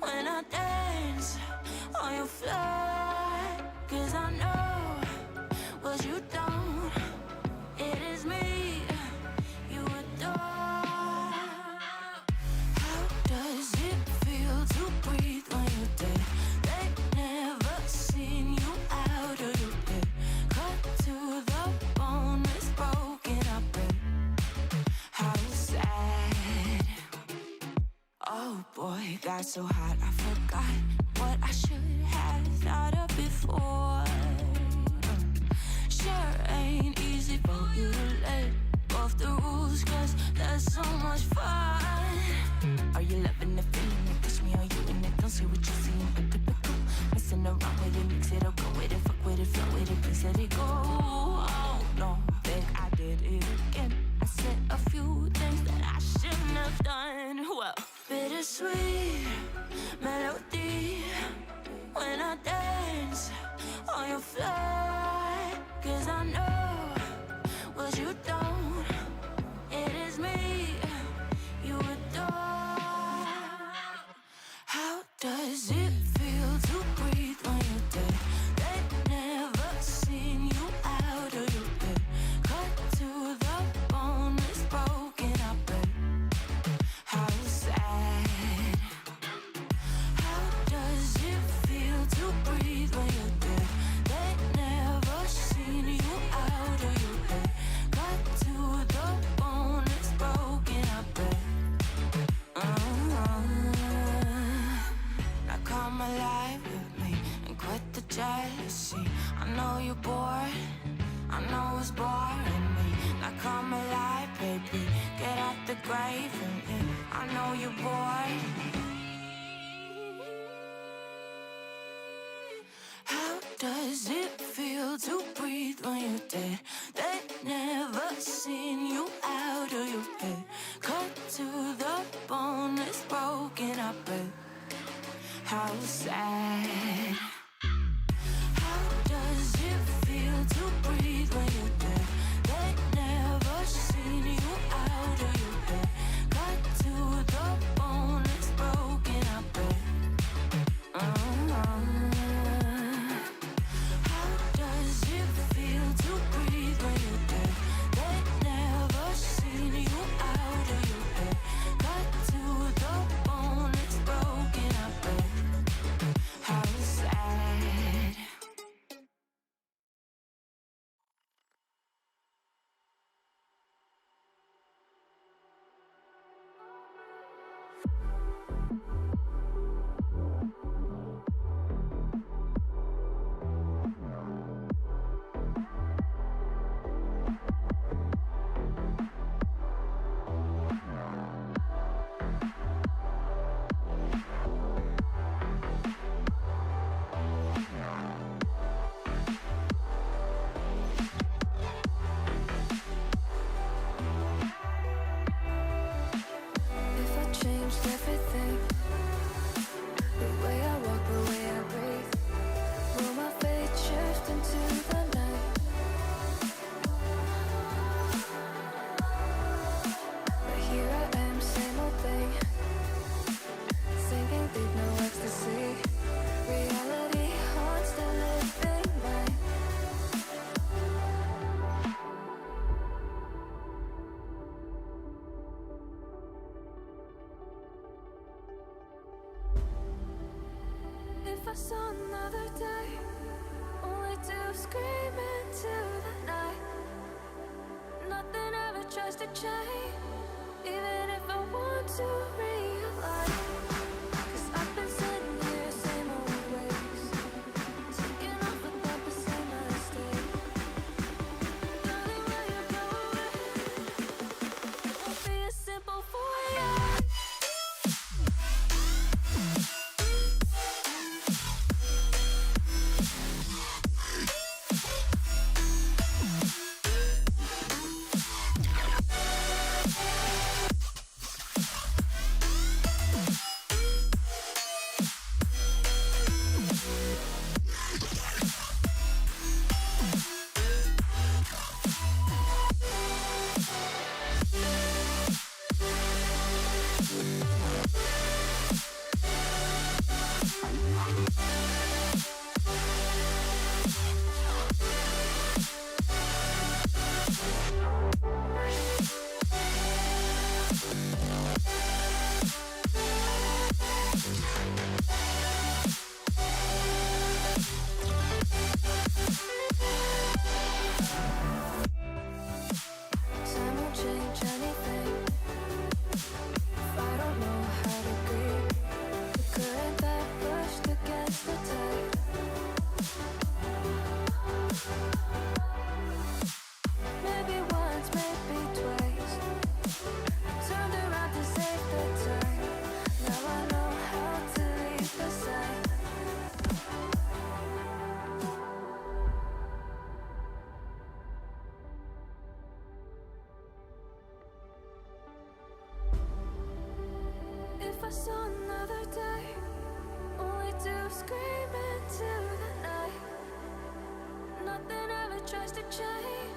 when I dance on your fly. 'Cause I know what you don't, it is me you adore. How does it feel to breathe when you're dead? They never seen you out of your bed. Cut to the bone, it's broken up in. How sad. Oh boy, got so hot I forgot what I should have thought of before. Sure ain't easy for you to let off the rules, 'cause there's so much fun. Are you loving the feeling? It touch me, are you in it? Don't see what you're seeing, but typical. Messing around with it, mix it up, go with it, fuck with it, flow with it, please let it go. Oh no, think I did it again. sweet melody when I dance on your floor. 'Cause I know what you don't. It is me you adore. How does it feel to breathe when you're dead? They've never seen you out of your bed. Cut to the bone, it's broken, I bet. How sad. How does it feel to breathe when you're dead? They've never seen you out of your bed. Cut to the bone, it's broken, I bet. Now come alive with me and quit the jealousy. I know you're bored, I know it's boring me. Now come alive, baby, get out the grave and live. I know you're bored. How does it feel to breathe when you're dead? They've never seen you out of your bed. Cut to the bone, it's broken, I bet. How sad. How does it feel to breathe when you're dead? They've never seen you out of your bed. Cut to the bone, it's broken, I bet. How does it feel to breathe when you're dead? They've never seen you out of your bed. Cut to the bone, it's broken, I bet. How sad. If I changed everything, the way I walk, the way I breathe, will my fate shift into the night? But here I am, same old thing, thinking deep, no ecstasy. Reality haunts the living mind. If I saw another day, only to scream into the night. Nothing ever tries to change, even if I want to realize. 'Cause I've been sitting here, same old ways, taking off without the same mistake. Darling, will you go away? It won't be as simple for you. I saw another day, only to scream into the night. Nothing ever tries to change,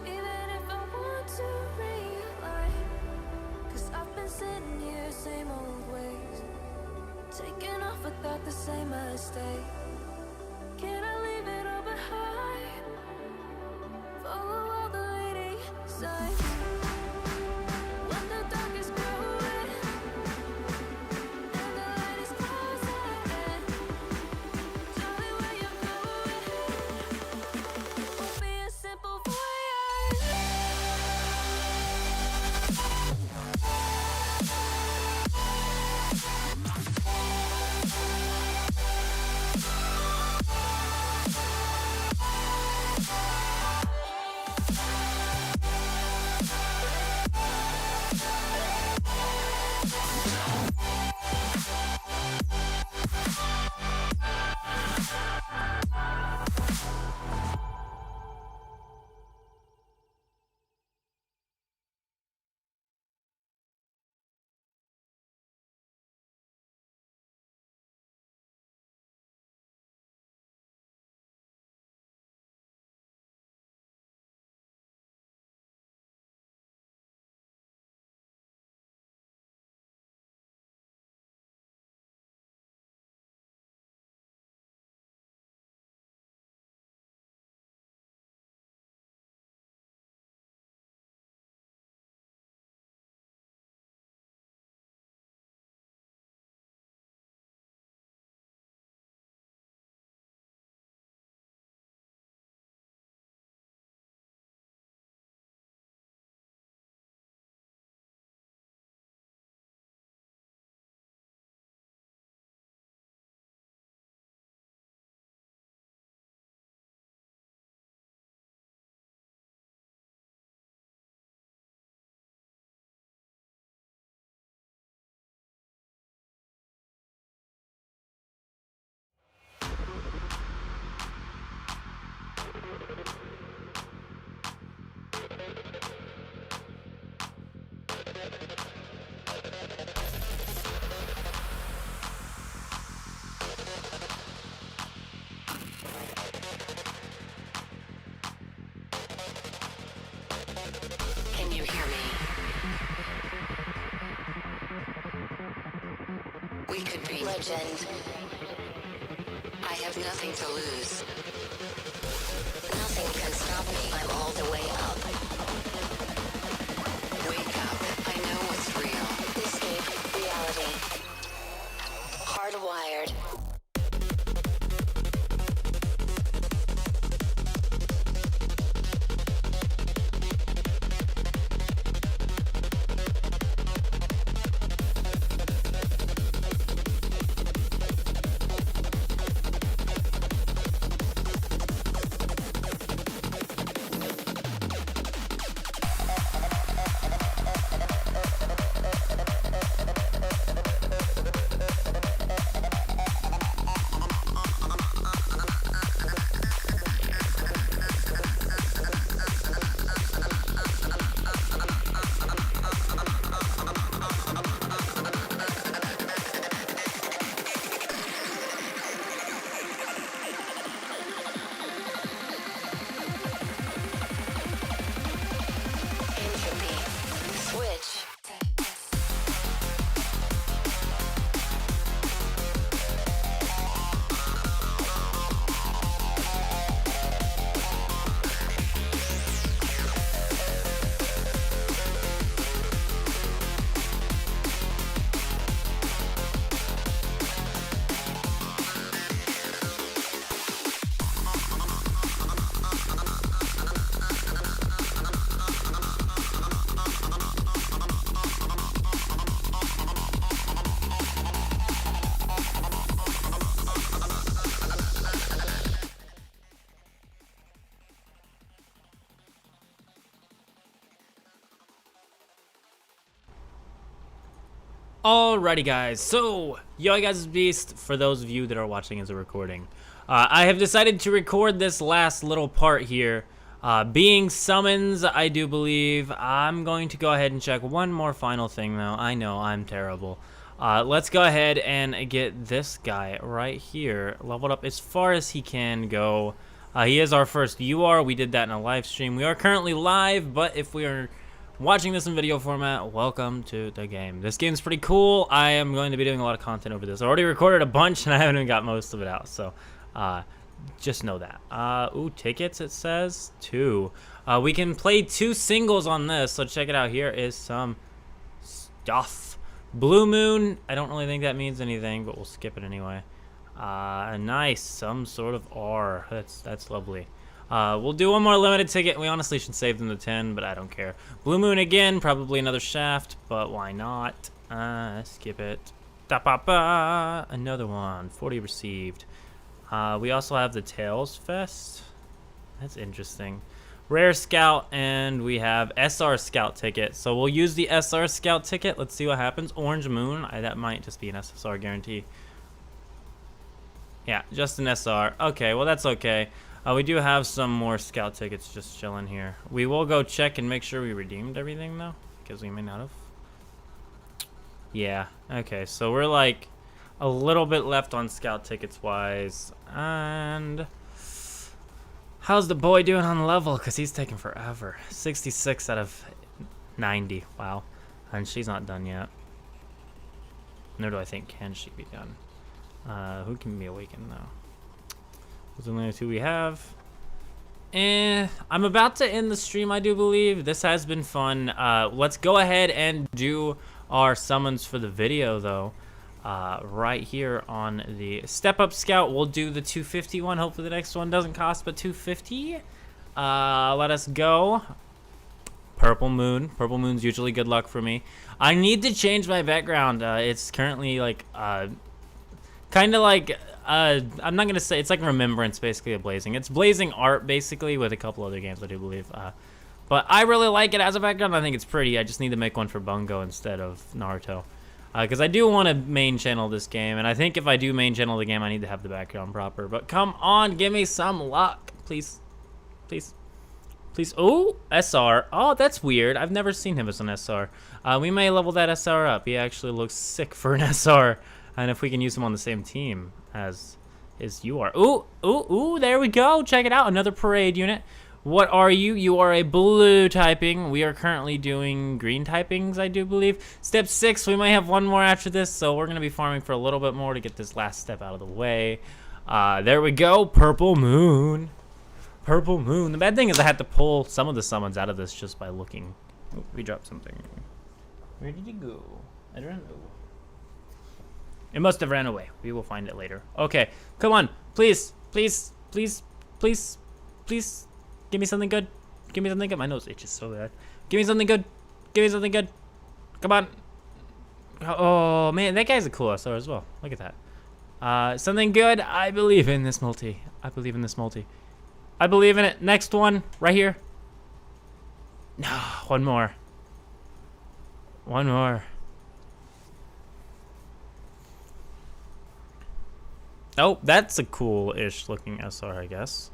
even if I want to realign. 'Cause I've been sitting here, same old ways, taking off without the same mistake. Can I leave it all behind? Follow all the leading signs. When the dark is growing and the light is closing in, tell me where you're going. Won't be a simple voyage. Can you hear me? We could be legend. I have nothing to lose. Nothing can stop me. I'm all the way up. Wake up. I know what's real. Escape reality. Hardwired. Switch. Alrighty guys, so Yo Guys Beast, for those of you that are watching as a recording, I have decided to record this last little part here, being summons, I do believe. I'm going to go ahead and check one more final thing though. I know I'm terrible. Let's go ahead and get this guy right here leveled up as far as he can go. He is our first UR. We did that in a live stream. We are currently live, but if we are watching this in video format, welcome to the game. This game's pretty cool. I am going to be doing a lot of content over this. I already recorded a bunch, and I haven't even got most of it out, so just know that. Ooh, tickets, it says. 2. We can play 2 singles on this, so check it out. Here is some stuff. Blue Moon, I don't really think that means anything, but we'll skip it anyway. Nice, some sort of R. That's lovely. We'll do one more limited ticket. We honestly should save them to 10, but I don't care. Blue Moon again, probably another shaft, but why not? Skip it. Da-ba-ba. Another one, 40 received. We also have the Tails Fest. That's interesting. Rare Scout, and we have SR Scout ticket. So we'll use the SR Scout ticket. Let's see what happens. Orange Moon, that might just be an SSR guarantee. Yeah, just an SR. Okay, well that's okay. We do have some more Scout tickets just chilling here. We will go check and make sure we redeemed everything though, because we may not have. Yeah, okay, so we're like a little bit left on Scout tickets wise. And how's the boy doing on level? Because he's taking forever. 66 out of 90. Wow. And she's not done yet. Nor do I think can she be done. Who can be awakened now? Those are the only 2 we have. I'm about to end the stream, I do believe. This has been fun. Let's go ahead and do our summons for the video, though. Right here on the Step Up Scout. We'll do the 250 one. Hopefully the next one doesn't cost but 250. Let us go. Purple Moon. Purple Moon's usually good luck for me. I need to change my background. It's currently like kind of like I'm not gonna say it's like Remembrance, basically, of Blazing. It's Blazing art basically with a couple other games, I do believe. But I really like it as a background. I think it's pretty. I just need to make one for Bungo instead of Naruto. Because I do want to main channel this game, and I think if I do main channel the game, I need to have the background proper. But come on, give me some luck, please, please, please. Oh, SR. Oh, that's weird. I've never seen him as an SR. We may level that SR up. He actually looks sick for an SR, and if we can use him on the same team as his UR. Ooh, ooh, ooh. There we go. Check it out. Another parade unit. What are you? You are a blue typing. We are currently doing green typings, I do believe. Step 6, we might have one more after this, so we're going to be farming for a little bit more to get this last step out of the way. There we go. Purple Moon. Purple Moon. The bad thing is I had to pull some of the summons out of this just by looking. Oh, we dropped something. Where did it go? I don't know. It must have ran away. We will find it later. Okay, come on. Please, please, please, please, please. Give me something good. Give me something good. My nose itches so bad. Give me something good. Give me something good. Come on. Oh, man. That guy's a cool SR as well. Look at that. Something good. I believe in this multi. I believe in this multi. I believe in it. Next one. Right here. No. One more. One more. Oh, that's a cool-ish looking SR, I guess.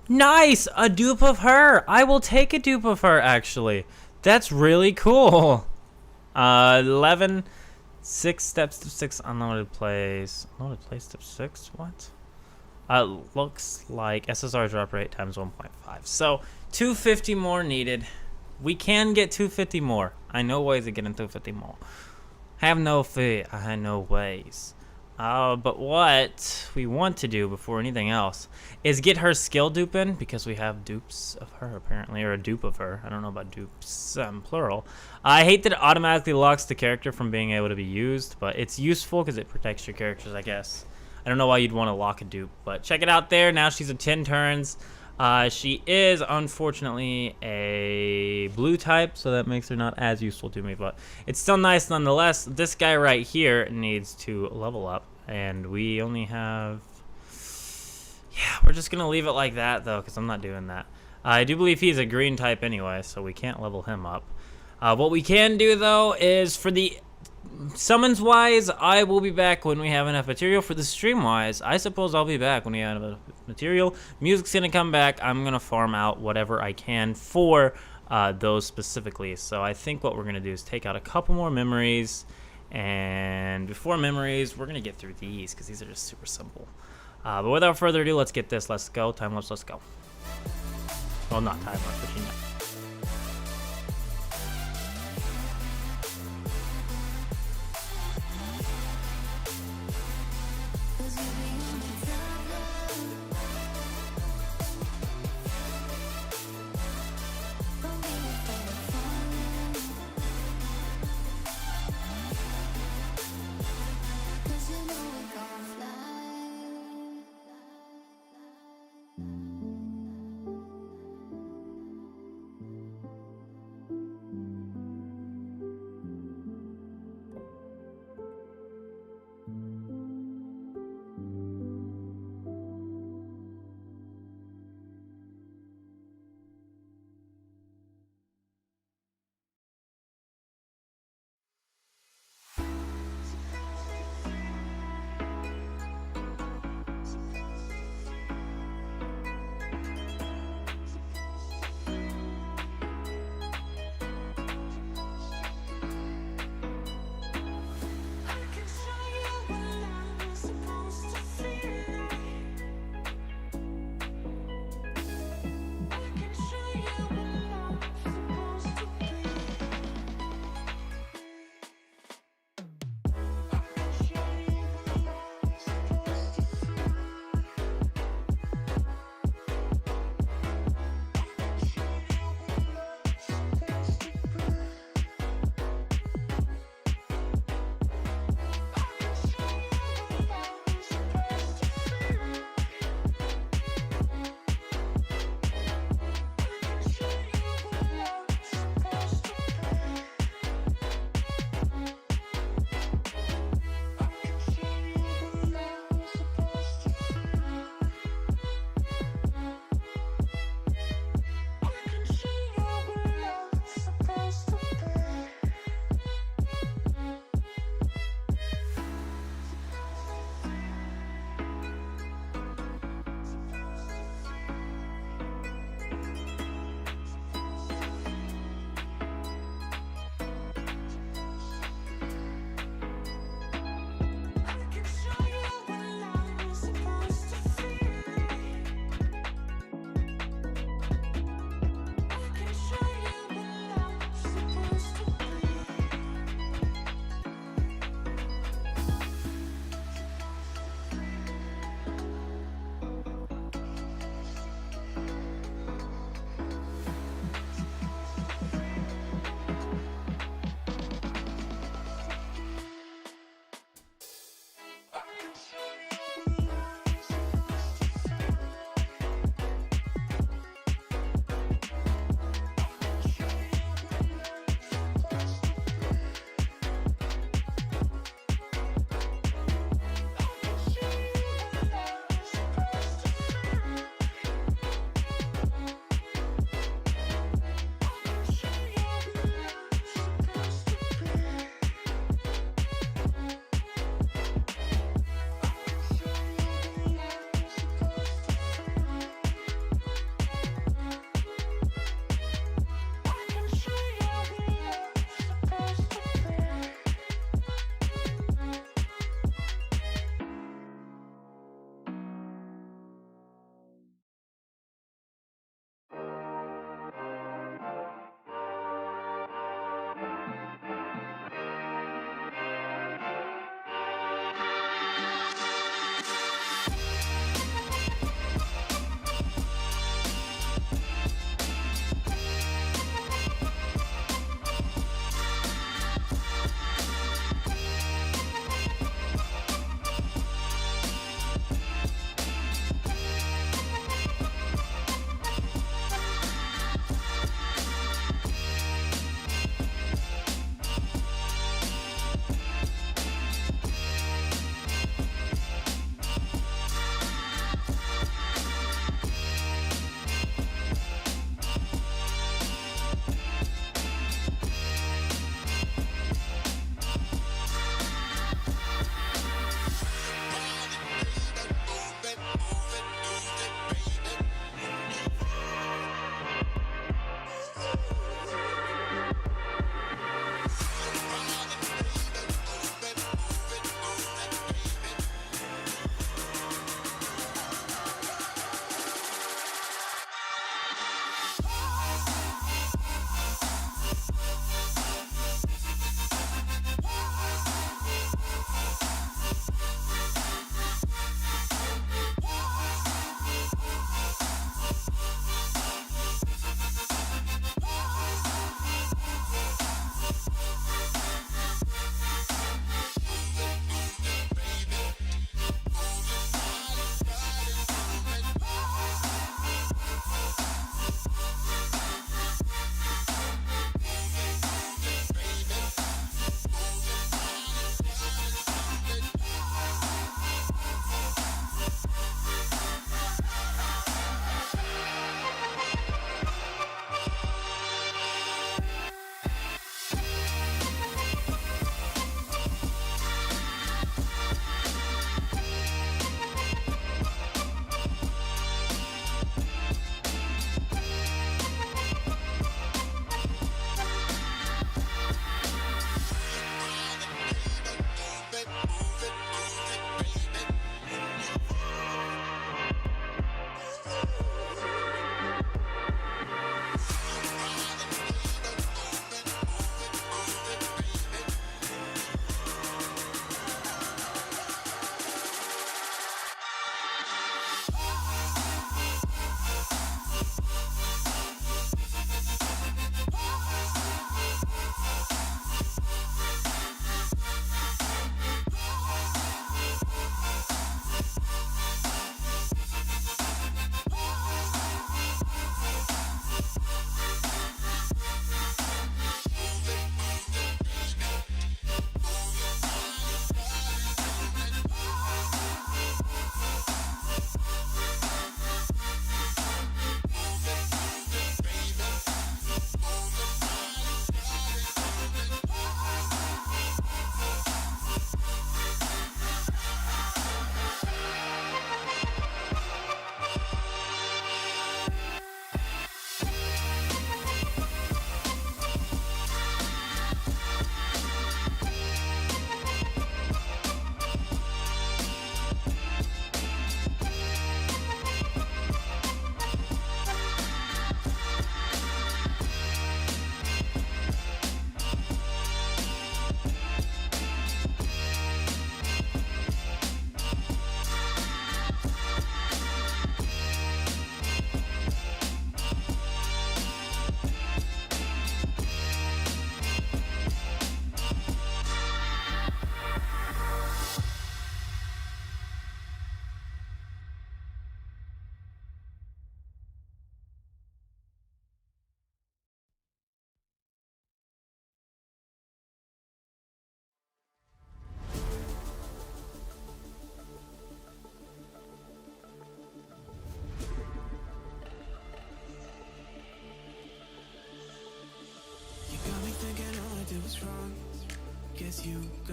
Nice! A dupe of her! I will take a dupe of her, actually. That's really cool. 11, 6 steps to 6 unlimited plays. Unlimited plays step 6? What? Looks like SSR drop rate times 1.5. So, 250 more needed. We can get 250 more. I know ways of getting 250 more. Have no fear. I have no ways. But what we want to do before anything else is get her skill dupe in, because we have dupes of her apparently, or a dupe of her. I don't know about dupes, plural. I hate that it automatically locks the character from being able to be used, but it's useful because it protects your characters, I guess. I don't know why you'd want to lock a dupe, but check it out there. Now she's at 10 turns. She is unfortunately a blue type, so that makes her not as useful to me, but it's still nice nonetheless. This guy right here needs to level up, and we only have... Yeah, we're just going to leave it like that, though, because I'm not doing that. I do believe he's a green type anyway, so we can't level him up. What we can do, though, is for the summons-wise, I will be back when we have enough material. For the stream-wise, I suppose I'll be back when we have enough material. Music's going to come back. I'm going to farm out whatever I can for those specifically. So I think what we're going to do is take out a couple more memories And before memories, we're gonna get through these because these are just super simple. But without further ado, let's get this. Let's go. Time lapse. Let's go. Well, not time lapse, but you know.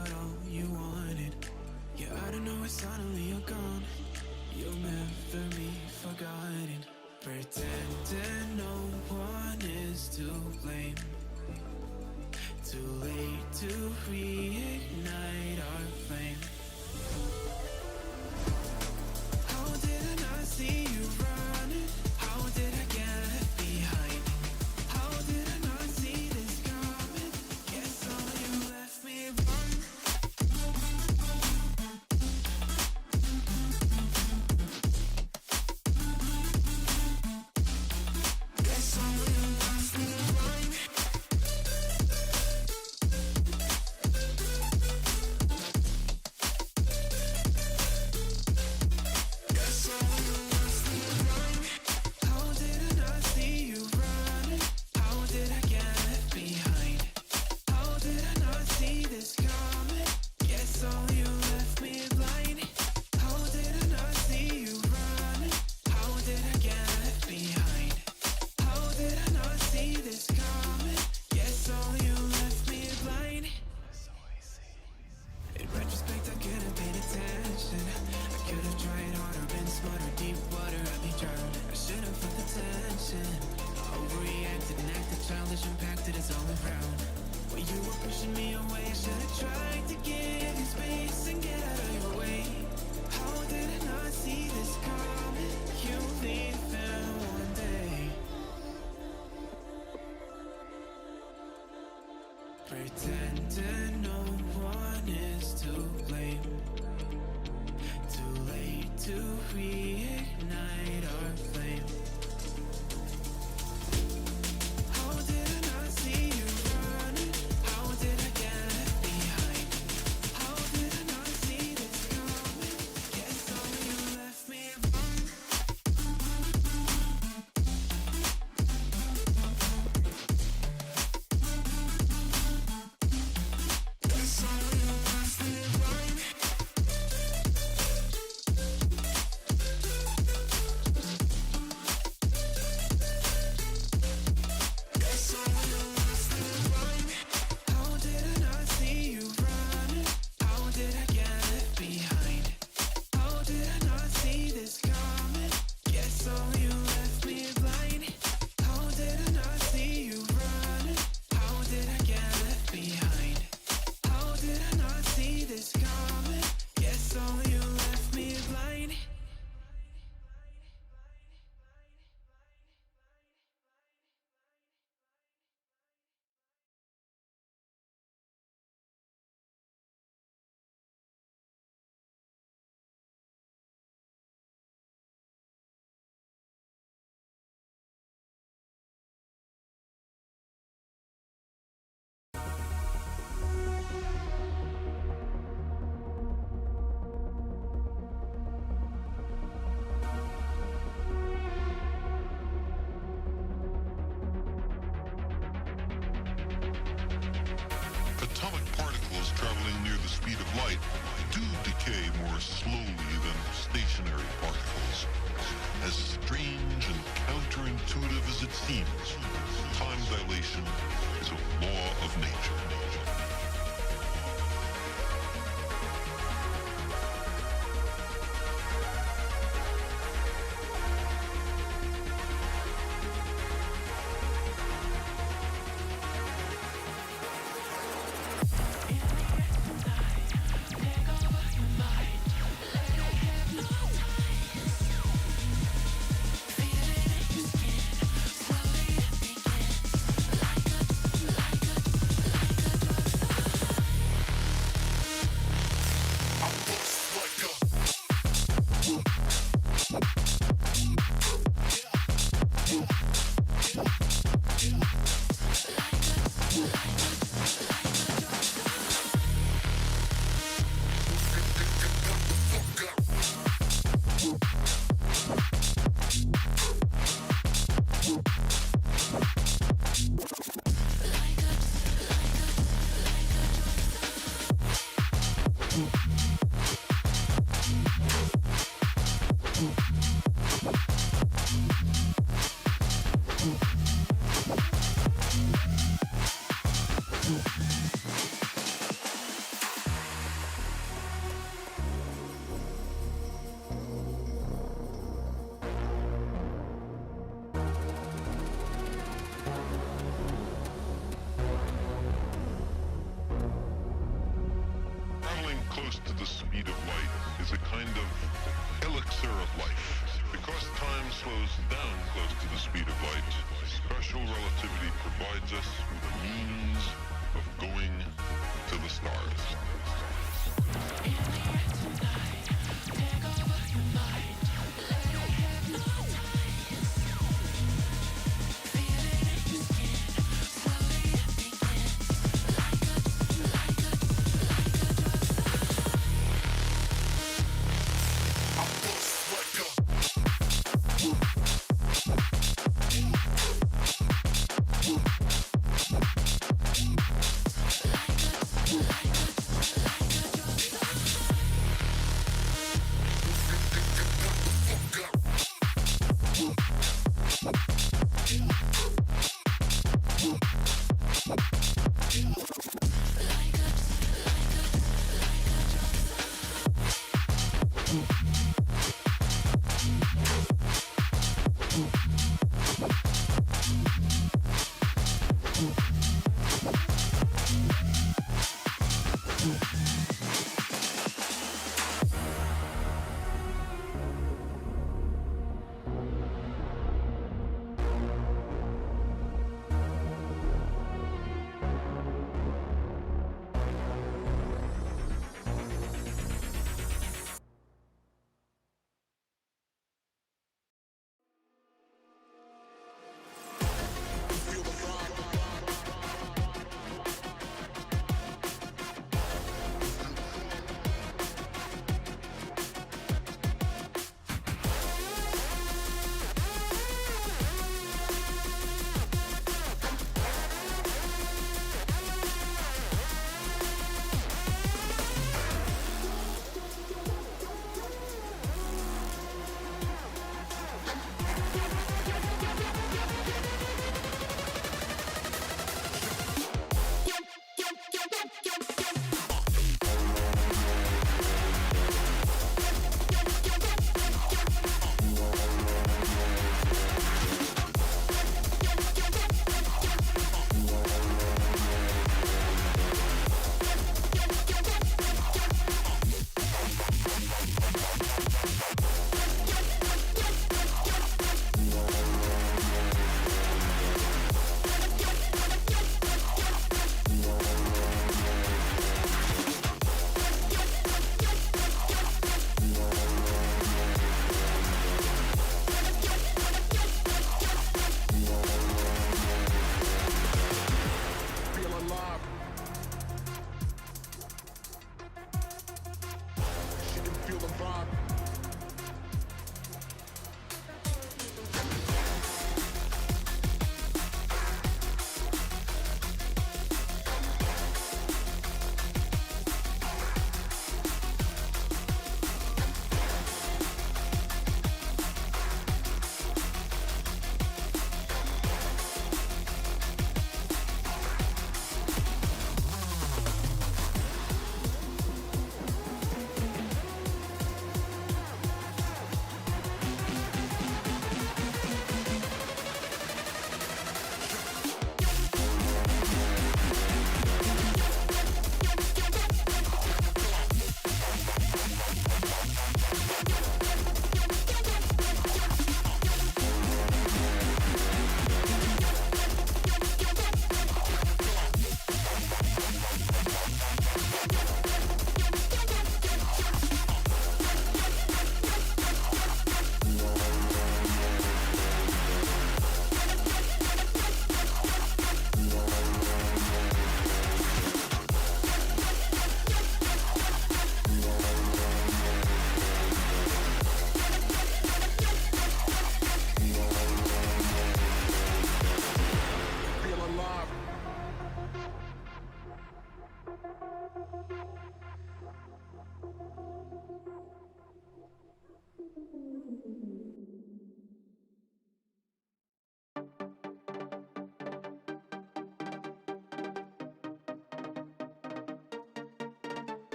got all you wanted. Yeah, I don't know why suddenly you're gone. You'll never be forgotten. Pretending no one is to blame. Too late to reignite our flame. How did I not see you running? How did I get left behind? How did I not see this coming? Guess all you left me run. Guess all you left me run. Guess all you left me run. How did I not see you running? How did I get left behind? How did I not see this coming? Guess all you left me blind. How did I not see you running? How did I get left behind? How did I not see this coming? Guess all you left me blind. In retrospect, I could have paid attention. I could have tried harder, been smarter, deep water, I'd be drowned. I should have felt the tension. I overreacted and acted childish, impacted it's all around. When you were pushing me away, I should have tried to give you space and get out of your way. How did I not see this coming? You'll leave them one day. Pretending no one is to blame. Too late to reignite our flame. How did I not see you running? How did I get left behind? How did I not see this coming? Guess all you left me run. Guess all you left me run. Guess all you left me run. How did I not see you running? How did I get left behind? How did I not see this coming? Guess all you left me blind. How did I not see you running? How did I get left behind? How did I not see this coming? Guess all you left me blind. Atomic particles traveling near the speed of light do decay more slowly than stationary particles. As strange and counterintuitive as it seems, time dilation is a law of nature. Slowly begin, like a close to the speed of light is a kind of elixir of life. Because time slows down close to the speed of light, special relativity provides us with a means of going to the stars.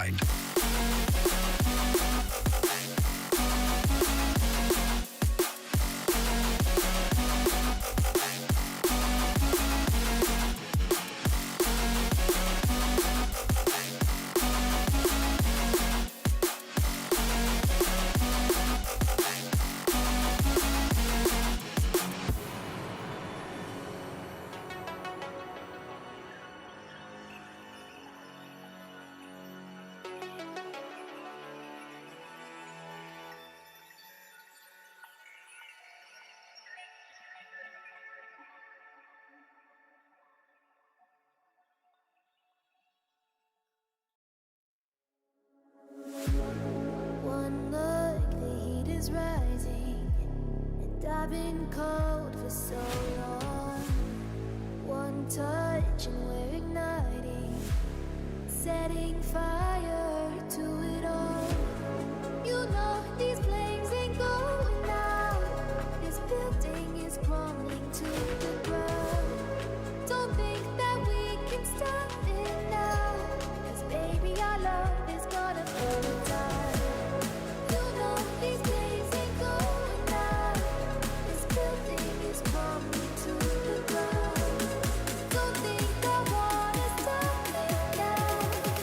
light. One look, the heat is rising, and I've been cold for so long. One touch and we're igniting, setting fire to it all. You know these flames ain't going out. This building is crumbling to the ground. Don't think that we can stop it now, 'cause baby our love is gonna burn it down. You know these flames ain't going out. This building is crumbling to the ground. Don't think I wanna stop it now,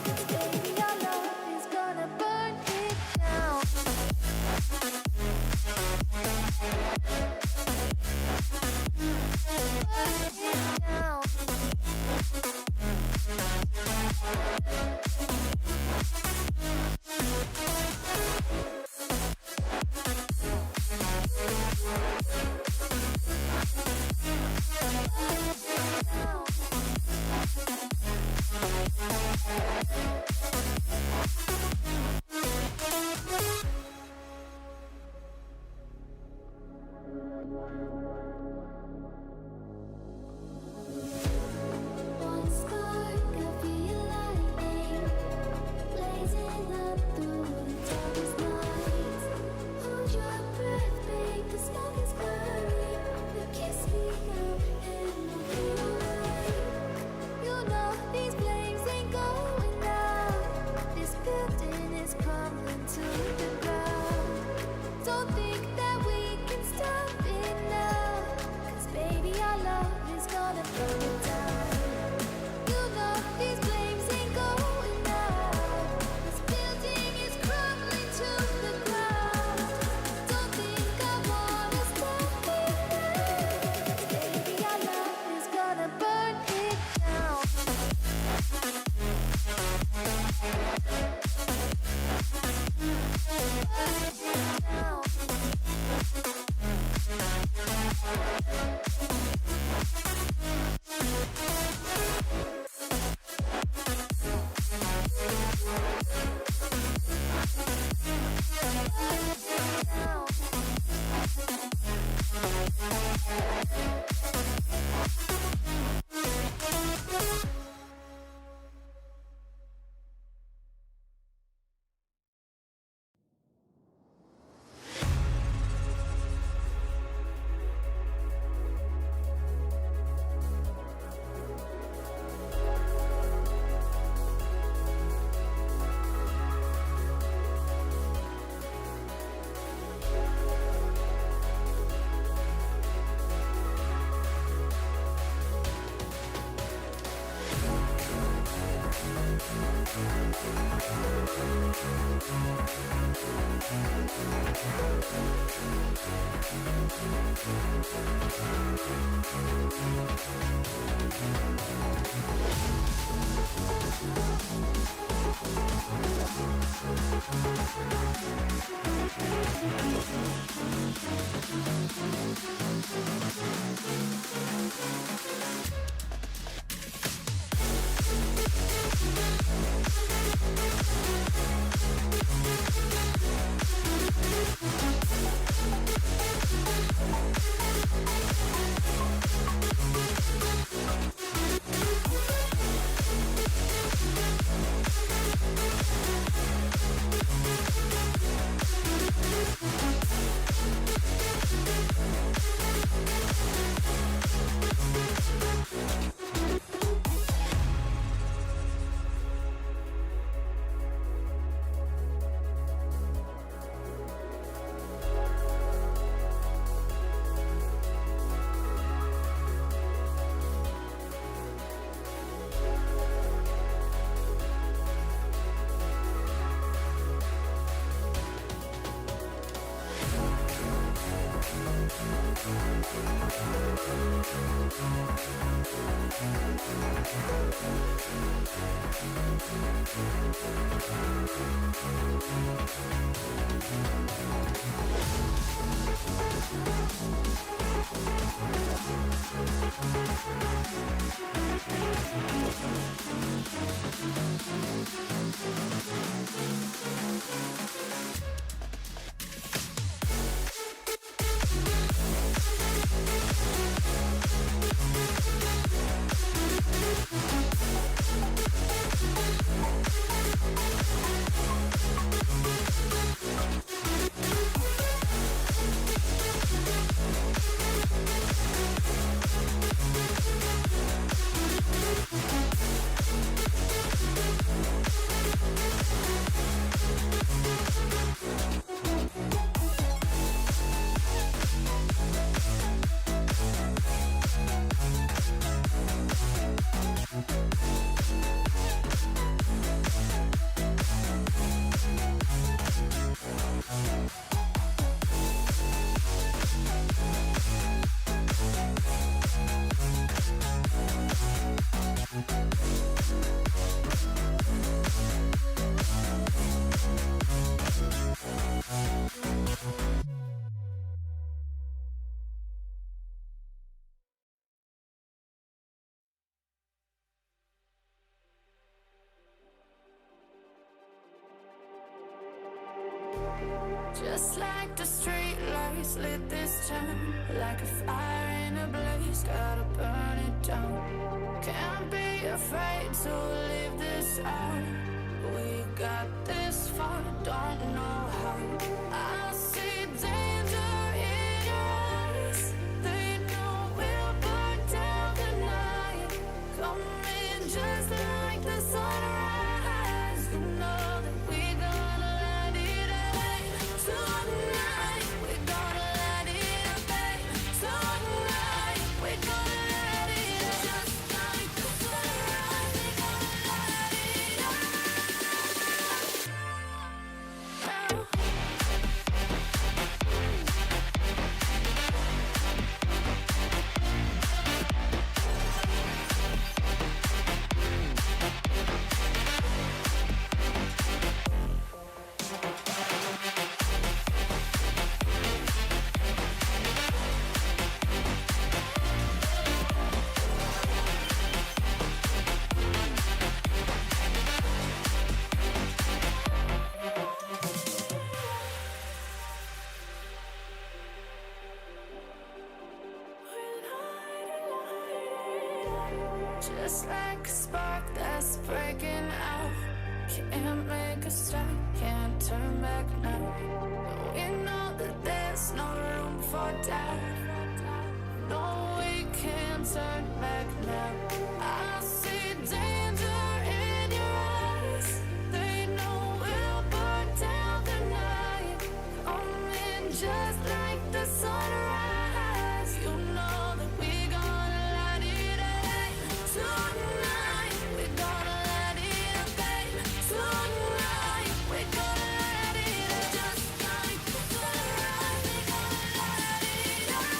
'cause baby our love is gonna burn it down. One spark, I feel lightning blazing up through the darkest nights. Hold your breath, babe, the smoke is clearing. You kiss me now, and we'll be alright. You know these flames ain't going out. This building is crumbling to the ground. Don't think that we can stop it now, 'cause baby our love is gonna burn it down. You know these flames ain't going out. This building is crumbling to the ground. Don't think I wanna stop it now, 'cause baby our love is gonna burn it down. Just like the street lights lit this town, like a fire in a blaze, gotta burn it down. Can't be afraid to leave this out. We got this far, don't know how. I see danger in your eyes. They know we'll burn down the night. Coming just like the sunrise. You know that we gonna light it up tonight. We gonna light it up tonight. We gonna light it up just like the sunrise. We gonna light it up. Just like a spark that's breaking out. Can't make a stop, can't turn back now. We know that there's no room for doubt. No, we can't turn back now. I see danger in your eyes. They know we'll burn down the night. Coming just like the sunrise. You know that we gonna light it up tonight. We gonna light it up tonight. We gonna light it up just like the sunrise. We gonna light it up.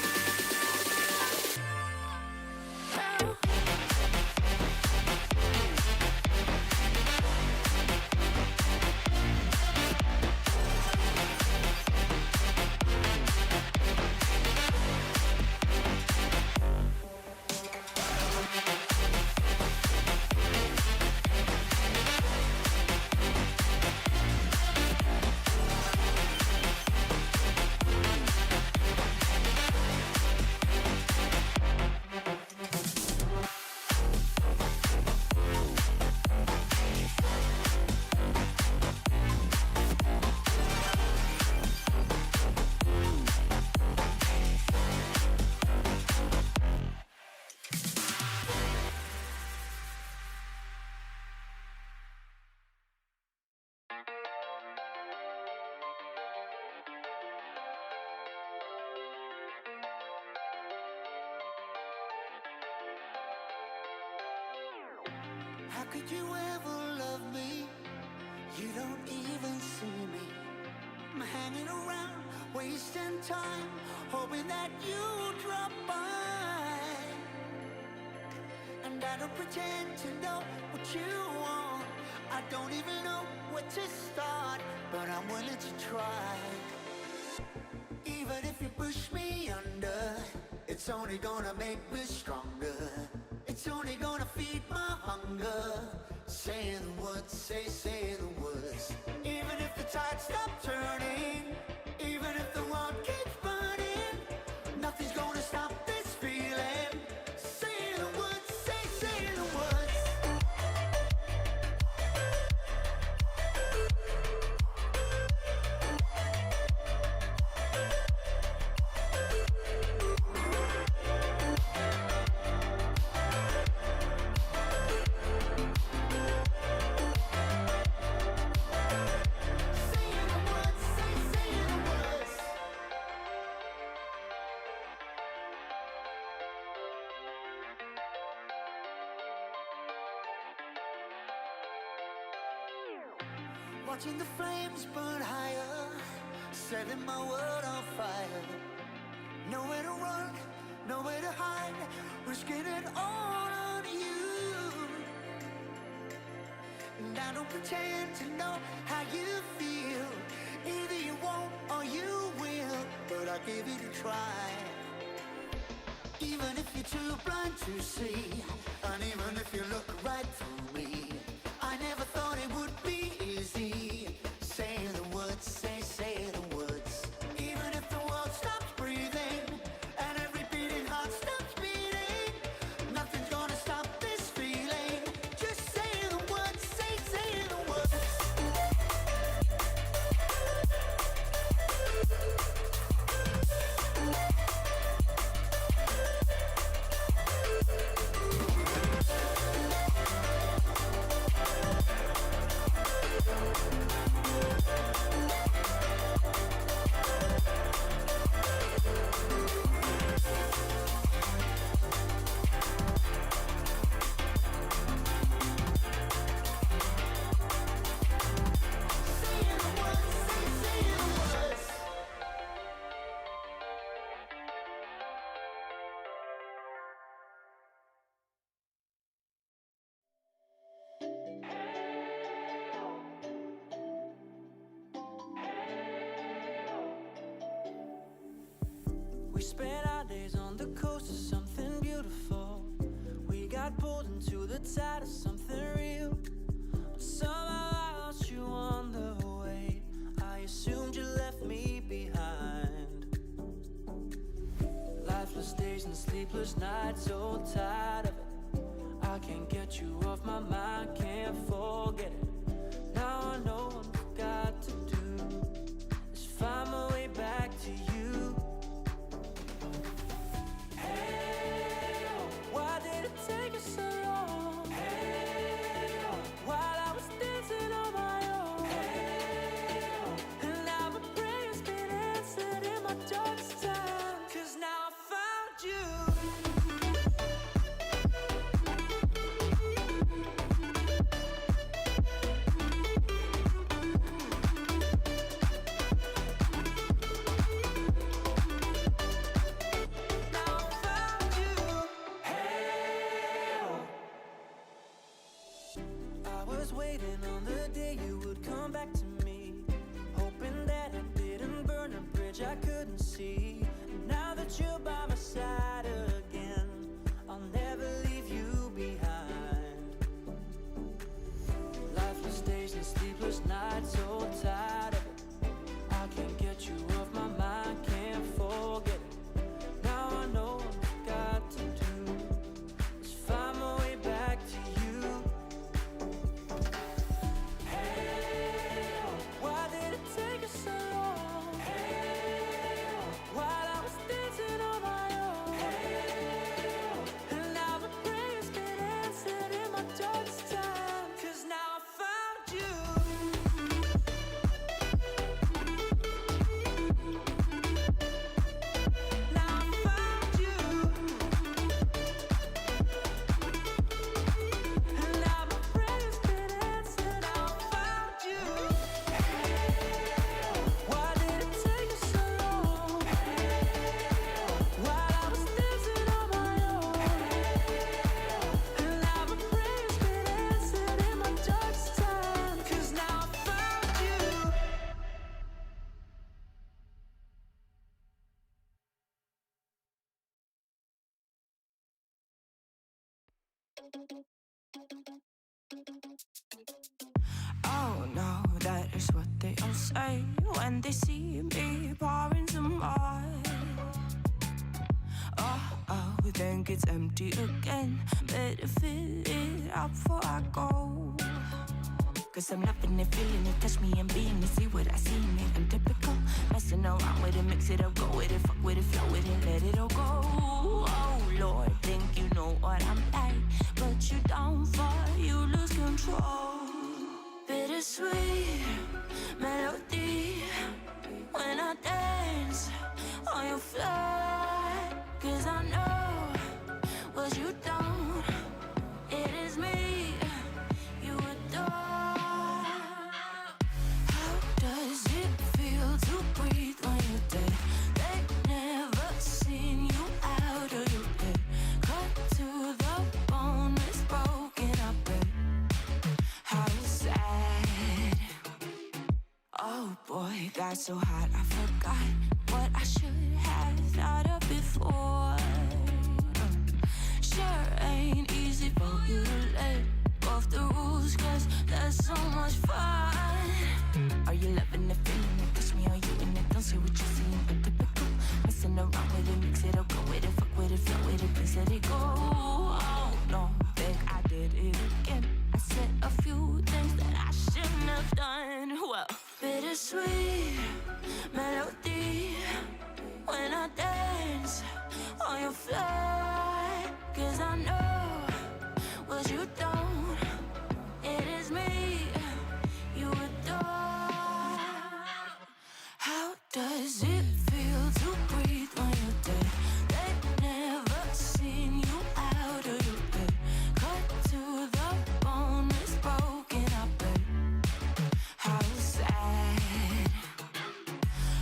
How could you ever love me? You don't even see me. I'm hanging around, wasting time, hoping that you drop by. And I don't pretend to know what you want. I don't even know where to start, but I'm willing to try. Even if you push me under, it's only gonna make me stronger. It's only gonna feed my hunger. Say the words, say the words. Even if the tide stops turning, even if the world keeps burning, nothing's gonna stop this feeling. Say the words, say the words. Watching the flames burn higher, setting my world on fire. Nowhere to run, nowhere to hide, risking it all on you. And I don't pretend to know how you feel. Either you won't or you will, but I'll give it a try. Even if you're too blind to see, and even if you look right through me, I never thought it would be easy. Say the words, say the words. Even if the world stops breathing and every beating heart stops beating, nothing's gonna stop this feeling. Just say the words, say the words. We spent our days on the coast of something beautiful. We got pulled into the tide of something real. But somehow I lost you on the way. I assumed you left me behind. Lifeless days and sleepless nights, so tired of it. I can't get you off my mind, can't forget it. Now I know what I've got to do is find my way back to you. Why did it take us so long? While I was dancing on my own. And now my prayers been answered in my darkest time. 'Cause now I found you. Waiting on the day you would come back to me, hoping that I didn't burn a bridge I couldn't see. And now that you're by my side again, I'll never leave you behind. Lifeless days and sleepless nights, so tired of it. I can't get you off my mind, can't forget it. Now I know what I've got to do is find my way back to you. Oh no, that is what they all say when they see me pouring some more. Oh, think it's empty again. Better fill it up before I go. Cause I'm loving it, feeling it, touch me and being it. See what I see in it, I'm typical. Messing around with it, mix it up, go with it, fuck with it, flow with it, let it all go. Oh Lord, think you know what I'm like, but you don't fall, you lose control. Bittersweet melody when I dance on your floor. Cause I know what you don't, it is me you adore. How does it feel to breathe when you're dead? They've never seen you out of your head. Cut to the bone, it's broken up. How sad. Oh boy, got so hot I forgot what I should have thought of before. Sure ain't easy for you to let go of the rules, cause that's so much fun. Are you loving the feeling it? Touch me, are you in it? Don't say what you're seeing, but typical. Messing around with it, mix it up, go with it, fuck with it, flow with it, please let it go. Oh no, think I did it again. I said a few things that I shouldn't have done. Well, bittersweet melody when I dance on your floor. Cause I know what you don't, it is me you adore. How does it feel to breathe when you're dead? They've never seen you out of your bed. Cut to the bone, it's broken up. How sad.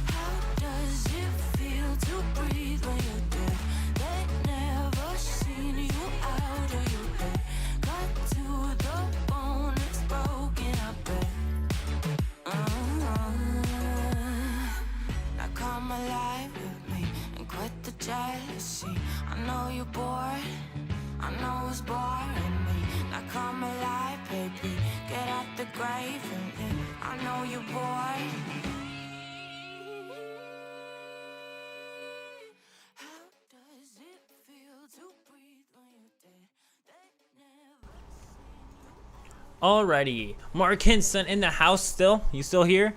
How does it feel to breathe when you're dead? They've never seen you out of your bed. Cut to the bone, it's broken up. Now come alive with me and quit the jealousy. I know you're bored, I know it's boring me. Now come alive, baby, get out the grave and live. I know you're bored. How does it feel to breathe when you're dead? They never Alrighty, Mark Hinson in the house still. You still here?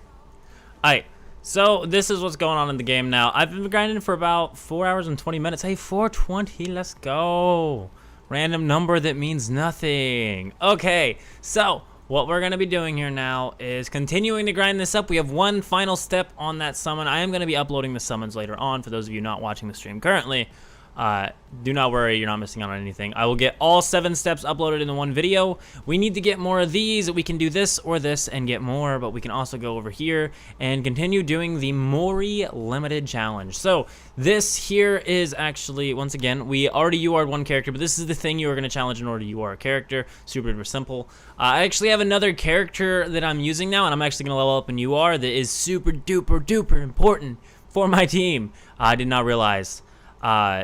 Alright, so this is what's going on in the game now. I've been grinding for about 4 hours and 20 minutes. Hey, 420, let's go. Random number that means nothing. Okay, so what we're going to be doing here now is continuing to grind this up. We have one final step on that summon. I am going to be uploading the summons later on for those of you not watching the stream currently. Do not worry, you're not missing out on anything. I will get all 7 steps uploaded in the one video. We need to get more of these. We can do this or this and get more, but we can also go over here and continue doing the Mori limited challenge. So this here is actually, once again, we already UR'd one character, but this is the thing you are going to challenge in order to UR a character. Super duper simple. I actually have another character that I'm using now, and I'm actually going to level up in UR that is super duper duper important for my team. I did not realize.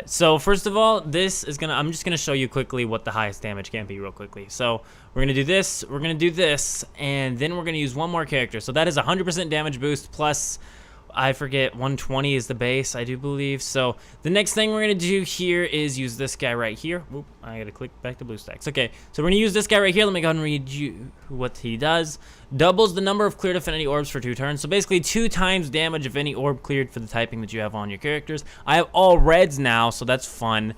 So first of all, I'm just gonna show you quickly what the highest damage can be real quickly. So we're gonna do this, we're gonna do this, and then we're gonna use one more character. So that is 100% damage boost plus, I forget, 120 is the base, I do believe. So the next thing we're gonna do here is use this guy right here. Whoop, I gotta click back to BlueStacks. Okay, so we're gonna use this guy right here. Let me go ahead and read you what he does. Doubles the number of cleared affinity orbs for 2 turns. So basically 2 times damage of any orb cleared for the typing that you have on your characters. I have all reds now, so that's fun.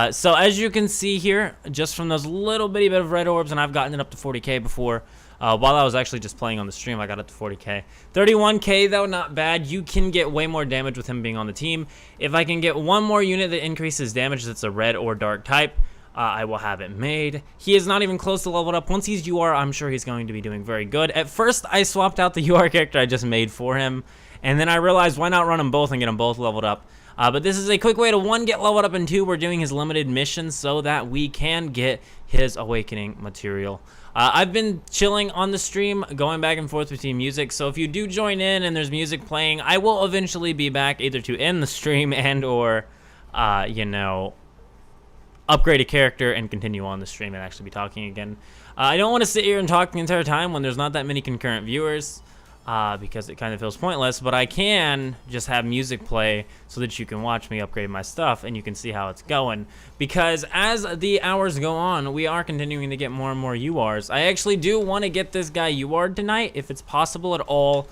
So as you can see here, just from those little bitty bit of red orbs, and I've gotten it up to 40k before. While I was actually just playing on the stream, I got up to 40k. 31k though, not bad. You can get way more damage with him being on the team. If I can get one more unit that increases damage that's a red or dark type, I will have it made. He is not even close to leveled up. Once he's UR, I'm sure he's going to be doing very good. At first, I swapped out the UR character I just made for him, and then I realized why not run them both and get them both leveled up. But this is a quick way to 1, get leveled up, and 2, we're doing his limited mission so that we can get his awakening material. I've been chilling on the stream, going back and forth between music, so if you do join in and there's music playing, I will eventually be back either to end the stream and or, you know, upgrade a character and continue on the stream and actually be talking again. I don't want to sit here and talk the entire time when there's not that many concurrent viewers, because it kind of feels pointless, but I can just have music play so that you can watch me upgrade my stuff and you can see how it's going. Because as the hours go on, we are continuing to get more and more URs. I actually do want to get this guy UR'd tonight, if it's possible at all.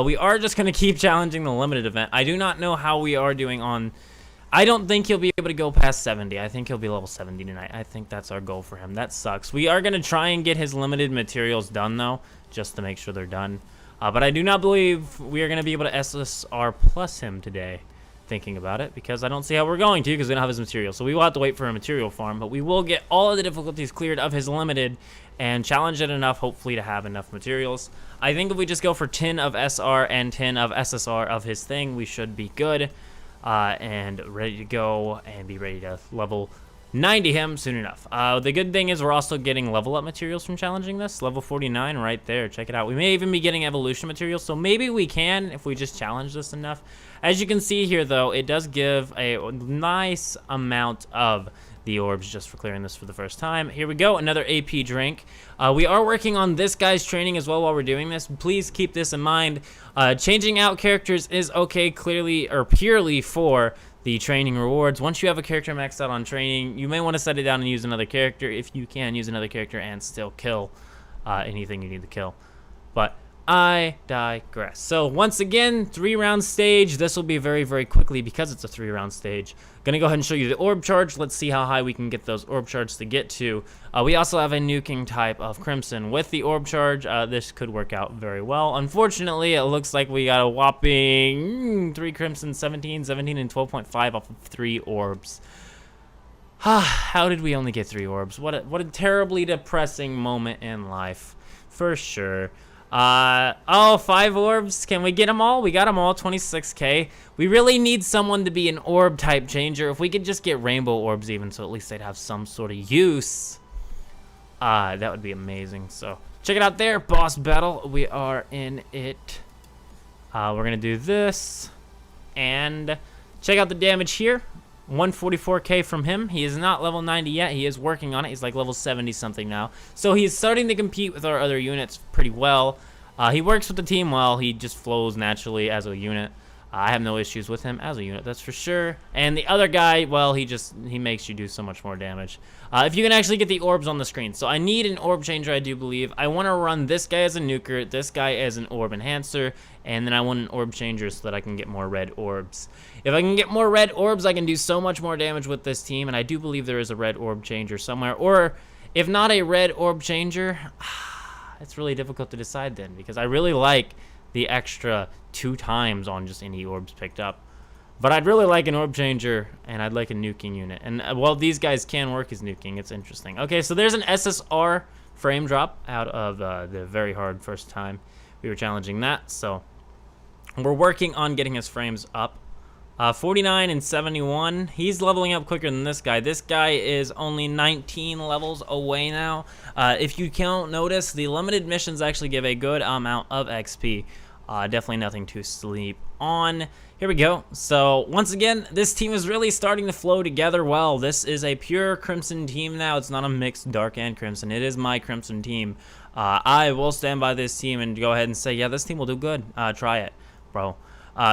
We are just going to keep challenging the limited event. I do not know how we are doing on... I don't think he'll be able to go past 70. I think he'll be level 70 tonight. I think that's our goal for him. That sucks. We are going to try and get his limited materials done, though, just to make sure they're done. But I do not believe we are going to be able to SSR plus him today, thinking about it, because I don't see how we're going to, because we don't have his material. So we will have to wait for a material farm, but we will get all of the difficulties cleared of his limited and challenge it enough, hopefully, to have enough materials. I think if we just go for 10 of SR and 10 of SSR of his thing, we should be good and ready to go and be ready to level 90 him soon enough. The good thing is we're also getting level up materials from challenging this. Level 49 right there. Check it out. We may even be getting evolution materials, so maybe we can if we just challenge this enough. As you can see here, though, it does give a nice amount of the orbs just for clearing this for the first time. Here we go, another AP drink. We are working on this guy's training as well while we're doing this. Please keep this in mind. Changing out characters is okay, clearly or purely for the training rewards. Once you have a character maxed out on training, you may want to set it down and use another character if you can use another character and still kill anything you need to kill. But I digress. So once again, 3-round stage. This will be very, very quickly because it's a 3-round stage. Gonna go ahead and show you the orb charge. Let's see how high we can get those orb charges to get to. We also have a nuking type of Crimson with the orb charge. This could work out very well. Unfortunately, it looks like we got a whopping 3 Crimson, 17, 17, and 12.5 off of 3 orbs. How did we only get 3 orbs? What a terribly depressing moment in life, for sure. 5 orbs. Can we get them all? We got them all. 26k. We really need someone to be an orb type changer. If we could just get rainbow orbs even, so at least they'd have some sort of use, that would be amazing. So check it out there. Boss battle. We are in it. We're gonna do this and check out the damage here. 144k from him. He is not level 90 yet. He is working on it. He's like level 70 something now. So he's starting to compete with our other units pretty well. He works with the team well. He just flows naturally as a unit. I have no issues with him as a unit, that's for sure. And the other guy, well, he makes you do so much more damage. If you can actually get the orbs on the screen. So I need an orb changer, I do believe. I want to run this guy as a nuker, this guy as an orb enhancer, and then I want an orb changer so that I can get more red orbs. If I can get more red orbs, I can do so much more damage with this team, and I do believe there is a red orb changer somewhere. Or if not a red orb changer, it's really difficult to decide then, because I really like the extra 2 times on just any orbs picked up. But I'd really like an orb changer, and I'd like a nuking unit. And while these guys can work as nuking, it's interesting. Okay, so there's an SSR frame drop out of the very hard first time we were challenging that. So we're working on getting his frames up. 49 and 71. He's leveling up quicker than this guy. This guy is only 19 levels away now. If you can't notice, the limited missions actually give a good amount of XP. Definitely nothing to sleep on. Here we go. So once again, this team is really starting to flow together well. This is a pure Crimson team now. It's not a mixed Dark and Crimson. It is my Crimson team. I will stand by this team and go ahead and say, yeah, this team will do good. Try it, bro.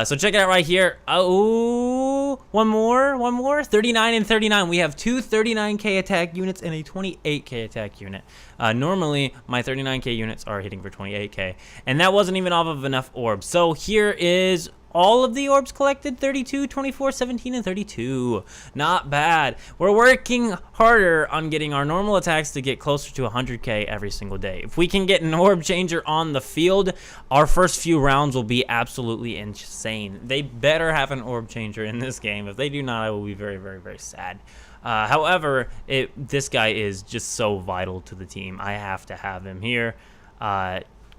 So check it out right here. Oh, one more. 39 and 39. We have 2 39k attack units and a 28k attack unit. Normally, my 39k units are hitting for 28k, and that wasn't even off of enough orbs. So here is all of the orbs collected: 32, 24, 17, and 32. Not bad. We're working harder on getting our normal attacks to get closer to 100k every single day. If we can get an orb changer on the field, our first few rounds will be absolutely insane. They better have an orb changer in this game. If they do not, I will be very, very, very sad. However, this guy is just so vital to the team. I have to have him here.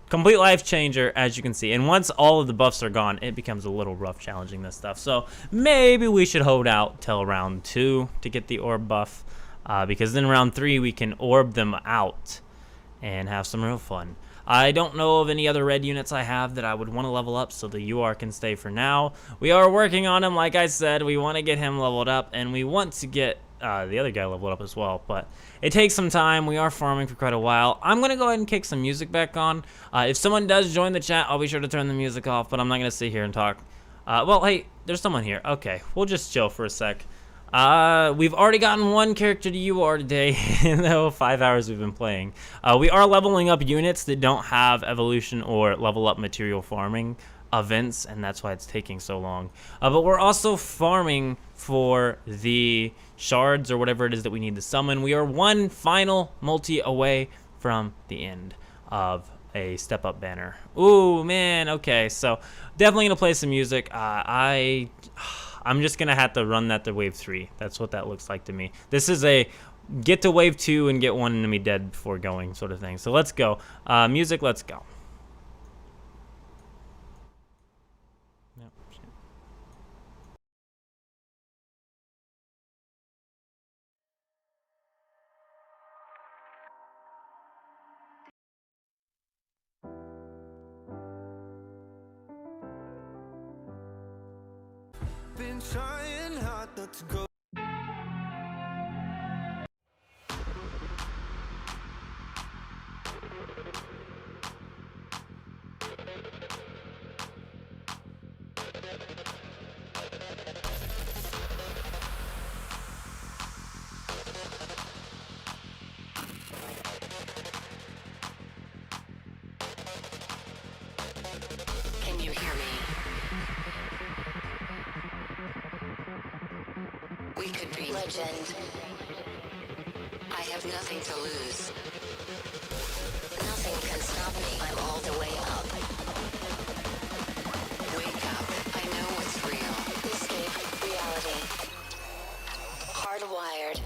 Complete life changer, as you can see. And once all of the buffs are gone, it becomes a little rough challenging this stuff. So maybe we should hold out till round 2 to get the orb buff. Because then round 3 we can orb them out and have some real fun. I don't know of any other red units I have that I would want to level up, so the UR can stay for now. We are working on him, like I said. We want to get him leveled up, and we want to get the other guy leveled up as well, but it takes some time. We are farming for quite a while. I'm going to go ahead and kick some music back on. If someone does join the chat, I'll be sure to turn the music off, but I'm not going to sit here and talk. Well, hey, there's someone here. Okay, we'll just chill for a sec. We've already gotten one character to UR today in the 5 hours we've been playing. We are leveling up units that don't have evolution or level up material farming events, and that's why it's taking so long. But we're also farming for the shards or whatever it is that we need to summon. We are one final multi away from the end of a step up banner. Ooh, man. Okay, so definitely gonna play some music. I'm just gonna have to run that to wave 3. That's what that looks like to me. This is a get to wave 2 and get one enemy dead before going sort of thing. So let's go. Music, let's go. Been trying hard not to go. Can you hear me? We could be legend. I have nothing to lose. Nothing can stop me. I'm all the way up. Wake up. I know what's real. Escape reality. Hardwired.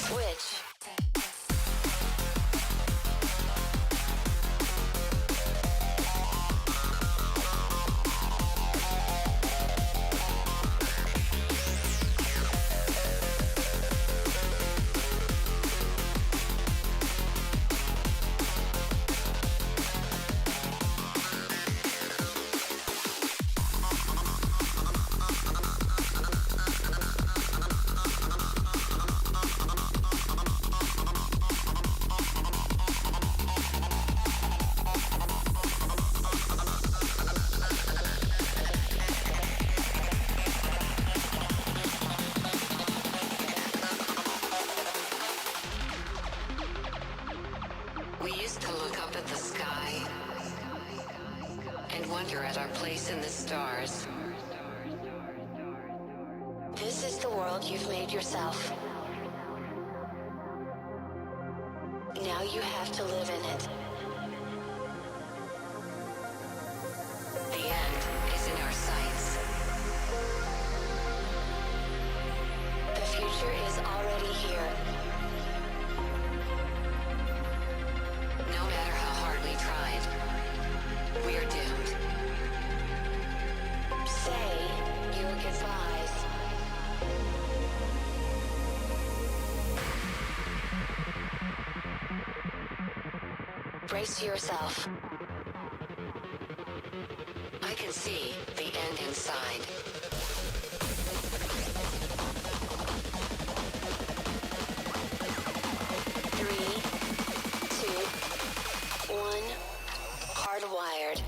Switch. We used to look up at the sky and wonder at our place in the stars. This is the world you've made yourself. Now you have to live in it. The end is in our sights. The future is already here. No matter how hard we tried, we're doomed. Say your goodbyes. Brace yourself. I can see the end inside. Three, two, one. Hardwired.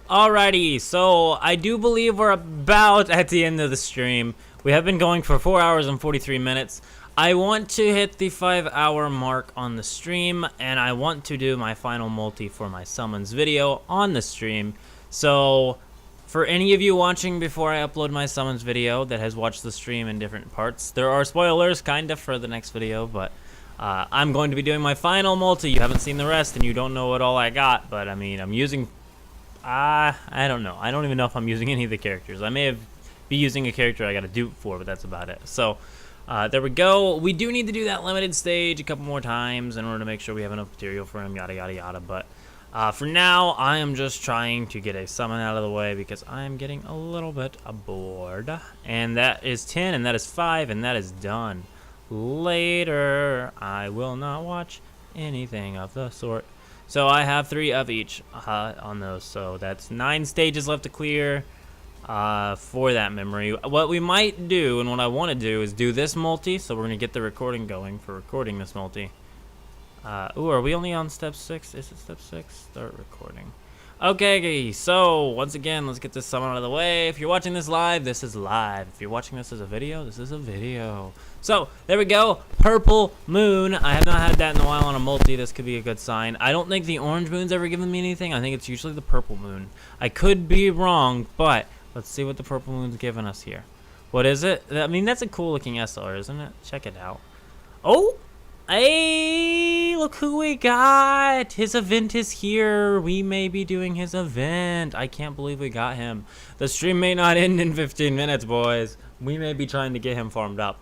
Alrighty, so I do believe we're about at the end of the stream. We have been going for 4 hours and 43 minutes. I want to hit the 5-hour mark on the stream, and I want to do my final multi for my summons video on the stream. So, for any of you watching before I upload my summons video that has watched the stream in different parts, there are spoilers kind of for the next video, but I'm going to be doing my final multi. You haven't seen the rest, and you don't know what all I got, but I mean, I'm using... I don't know. I don't even know if I'm using any of the characters. I may be using a character I got a dupe for, but that's about it. So, there we go. We do need to do that limited stage a couple more times in order to make sure we have enough material for him, yada, yada, yada. But for now, I am just trying to get a summon out of the way because I'm getting a little bit bored. And that is 10, and that is 5, and that is done. Later, I will not watch anything of the sort. So I have 3 of each on those, so that's 9 stages left to clear for that memory. What we might do, and what I want to do, is do this multi, so we're going to get the recording going for recording this multi. Ooh, are we only on step 6? Is it step 6? Start recording. Okay, so once again, let's get this summon out of the way. If you're watching this live, this is live. If you're watching this as a video, this is a video. So, there we go. Purple Moon. I have not had that in a while on a multi. This could be a good sign. I don't think the Orange Moon's ever given me anything. I think it's usually the Purple Moon. I could be wrong, but let's see what the Purple Moon's giving us here. What is it? I mean, that's a cool looking SR, isn't it? Check it out. Oh! Hey, look who we got. His event is here. We may be doing his event. I can't believe we got him. The stream may not end in 15 minutes, boys. We may be trying to get him farmed up.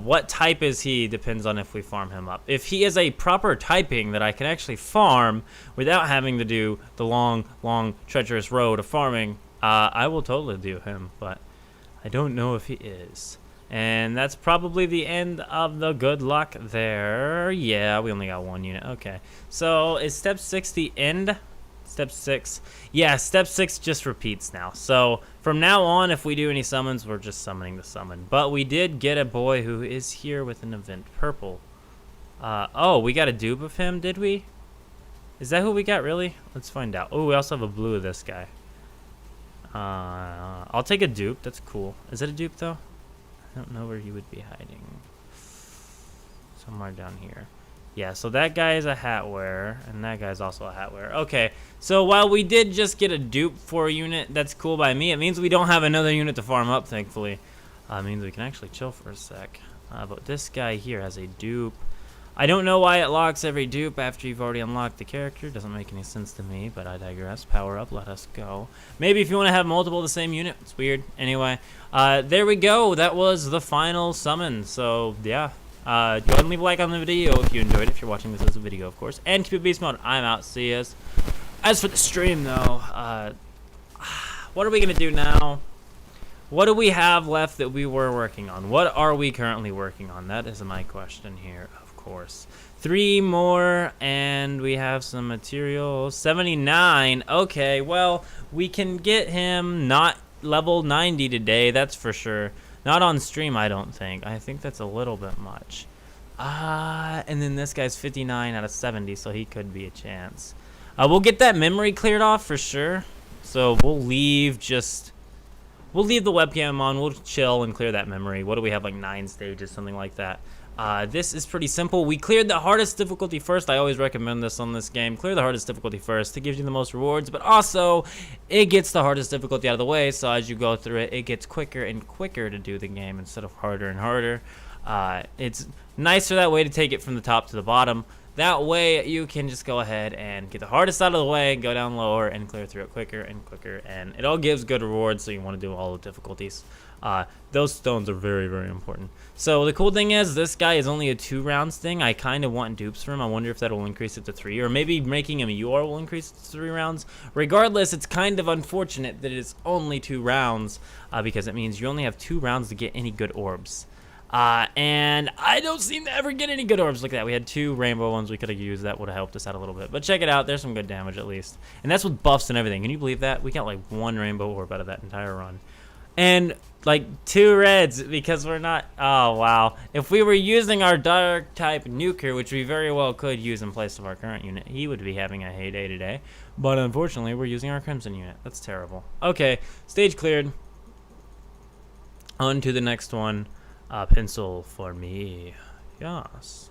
What type is he depends on if we farm him up. If he is a proper typing that I can actually farm without having to do the long, treacherous road of farming, I will totally do him, but I don't know if he is. And that's probably the end of the good luck there. Yeah, we only got 1 unit. Okay. So, is step 6 the end? Step 6. Yeah, step 6 just repeats now. So, from now on, if we do any summons, we're just summoning the summon. But we did get a boy who is here with an event purple. Oh, we got a dupe of him, did we? Is that who we got, really? Let's find out. Oh, we also have a blue of this guy. I'll take a dupe. That's cool. Is it a dupe, though? I don't know where he would be hiding. Somewhere down here. Yeah, so that guy is a hat wearer, and that guy's also a hat wearer. Okay, so while we did just get a dupe for a unit, that's cool by me. It means we don't have another unit to farm up, thankfully. It means we can actually chill for a sec. But this guy here has a dupe. I don't know why it locks every dupe after you've already unlocked the character. Doesn't make any sense to me, but I digress. Power up, let us go. Maybe if you want to have multiple of the same unit. It's weird. Anyway, there we go. That was the final summon. So, yeah. Go ahead and leave a like on the video if you enjoyed it. If you're watching this as a video, of course. And keep it beast mode. I'm out. See ya. As for the stream, though, what are we going to do now? What do we have left that we were working on? What are we currently working on? That is my question here. Course. 3 more, and we have some material. 79. Okay, well, we can get him not level 90 today, that's for sure. Not on stream, I don't think. I think that's a little bit much. And then this guy's 59 out of 70, so he could be a chance. We'll get that memory cleared off for sure. So we'll leave the webcam on. We'll chill and clear that memory. What do we have, like 9 stages, something like that. This is pretty simple. We cleared the hardest difficulty first. I always recommend this on this game. Clear the hardest difficulty first. It gives you the most rewards, but also it gets the hardest difficulty out of the way, so as you go through it, it gets quicker and quicker to do the game instead of harder and harder. It's nicer that way to take it from the top to the bottom. That way you can just go ahead and get the hardest out of the way, go down lower, and clear through it quicker and quicker, and it all gives good rewards, so you want to do all the difficulties. Those stones are very, very important. So the cool thing is, this guy is only a 2 rounds thing. I kind of want dupes for him. I wonder if that will increase it to 3, or maybe making him a UR will increase it to 3 rounds. Regardless, it's kind of unfortunate that it's only 2 rounds, because it means you only have 2 rounds to get any good orbs. And I don't seem to ever get any good orbs like that. We had 2 rainbow ones we could have used. That would have helped us out a little bit. But check it out. There's some good damage at least. And that's with buffs and everything. Can you believe that? We got like 1 rainbow orb out of that entire run. And like 2 reds because we're not... Oh, wow. If we were using our dark type nuker, which we very well could use in place of our current unit, he would be having a heyday today. But unfortunately, we're using our Crimson unit. That's terrible. Okay, stage cleared. On to the next one. Pencil for me. Yes.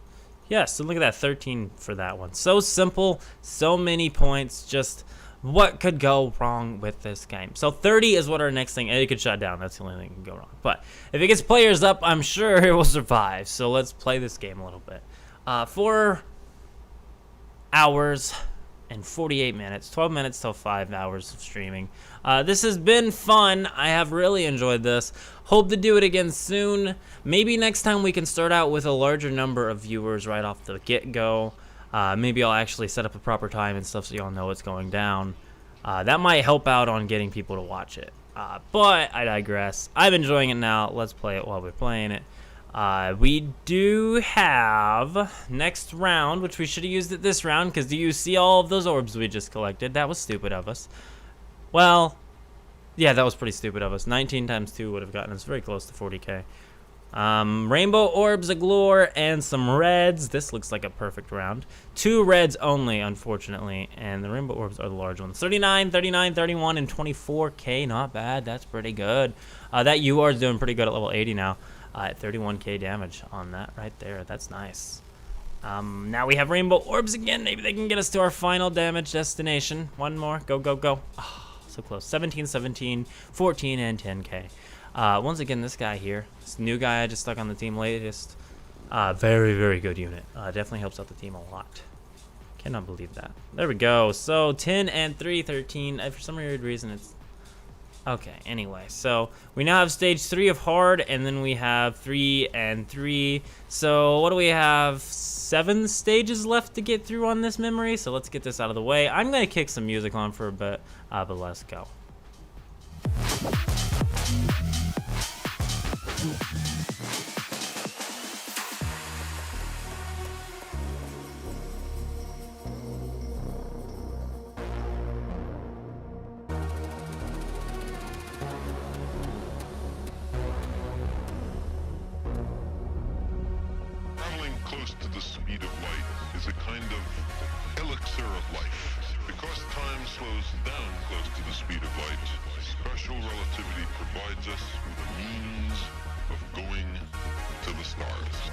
Yes, and look at that, 13 for that one. So simple, so many points. Just what could go wrong with this game? So 30 is what our next thing, and it could shut down. That's the only thing that can go wrong. But if it gets players up, I'm sure it will survive. So let's play this game a little bit. 4 hours and 48 minutes, 12 minutes till 5 hours of streaming. This has been fun. I have really enjoyed this. Hope to do it again soon. Maybe next time we can start out with a larger number of viewers right off the get-go. Maybe I'll actually set up a proper time and stuff so y'all know what's going down. That might help out on getting people to watch it. But I digress. I'm enjoying it now. Let's play it while we're playing it. We do have next round, which we should have used it this round, because do you see all of those orbs we just collected? That was stupid of us. Well, yeah, that was pretty stupid of us. 19 times 2 would have gotten us very close to 40k. Rainbow orbs galore and some reds. This looks like a perfect round. 2 reds only, unfortunately, and the rainbow orbs are the large ones. 39, 39, 31, and 24k. Not bad. That's pretty good. That UR is doing pretty good at level 80 now. At 31k damage on that right there. That's nice. Now we have rainbow orbs again. Maybe they can get us to our final damage destination. One more. Go, go, go. Oh, so close. 17, 17, 14, and 10k. Once again, this guy here, this new guy I just stuck on the team latest. Very, very good unit. Definitely helps out the team a lot. Cannot believe that. There we go. So 10 and 3, 13. For some weird reason, it's okay. Anyway, so we now have stage 3 of hard, and then we have 3 and 3. So what do we have? 7 stages left to get through on this memory. So let's get this out of the way. I'm gonna kick some music on for a bit, but let's go. Traveling close to the speed of light is a kind of elixir of life. Because time slows down close to the speed of light, special relativity provides us with a means of going to the stars.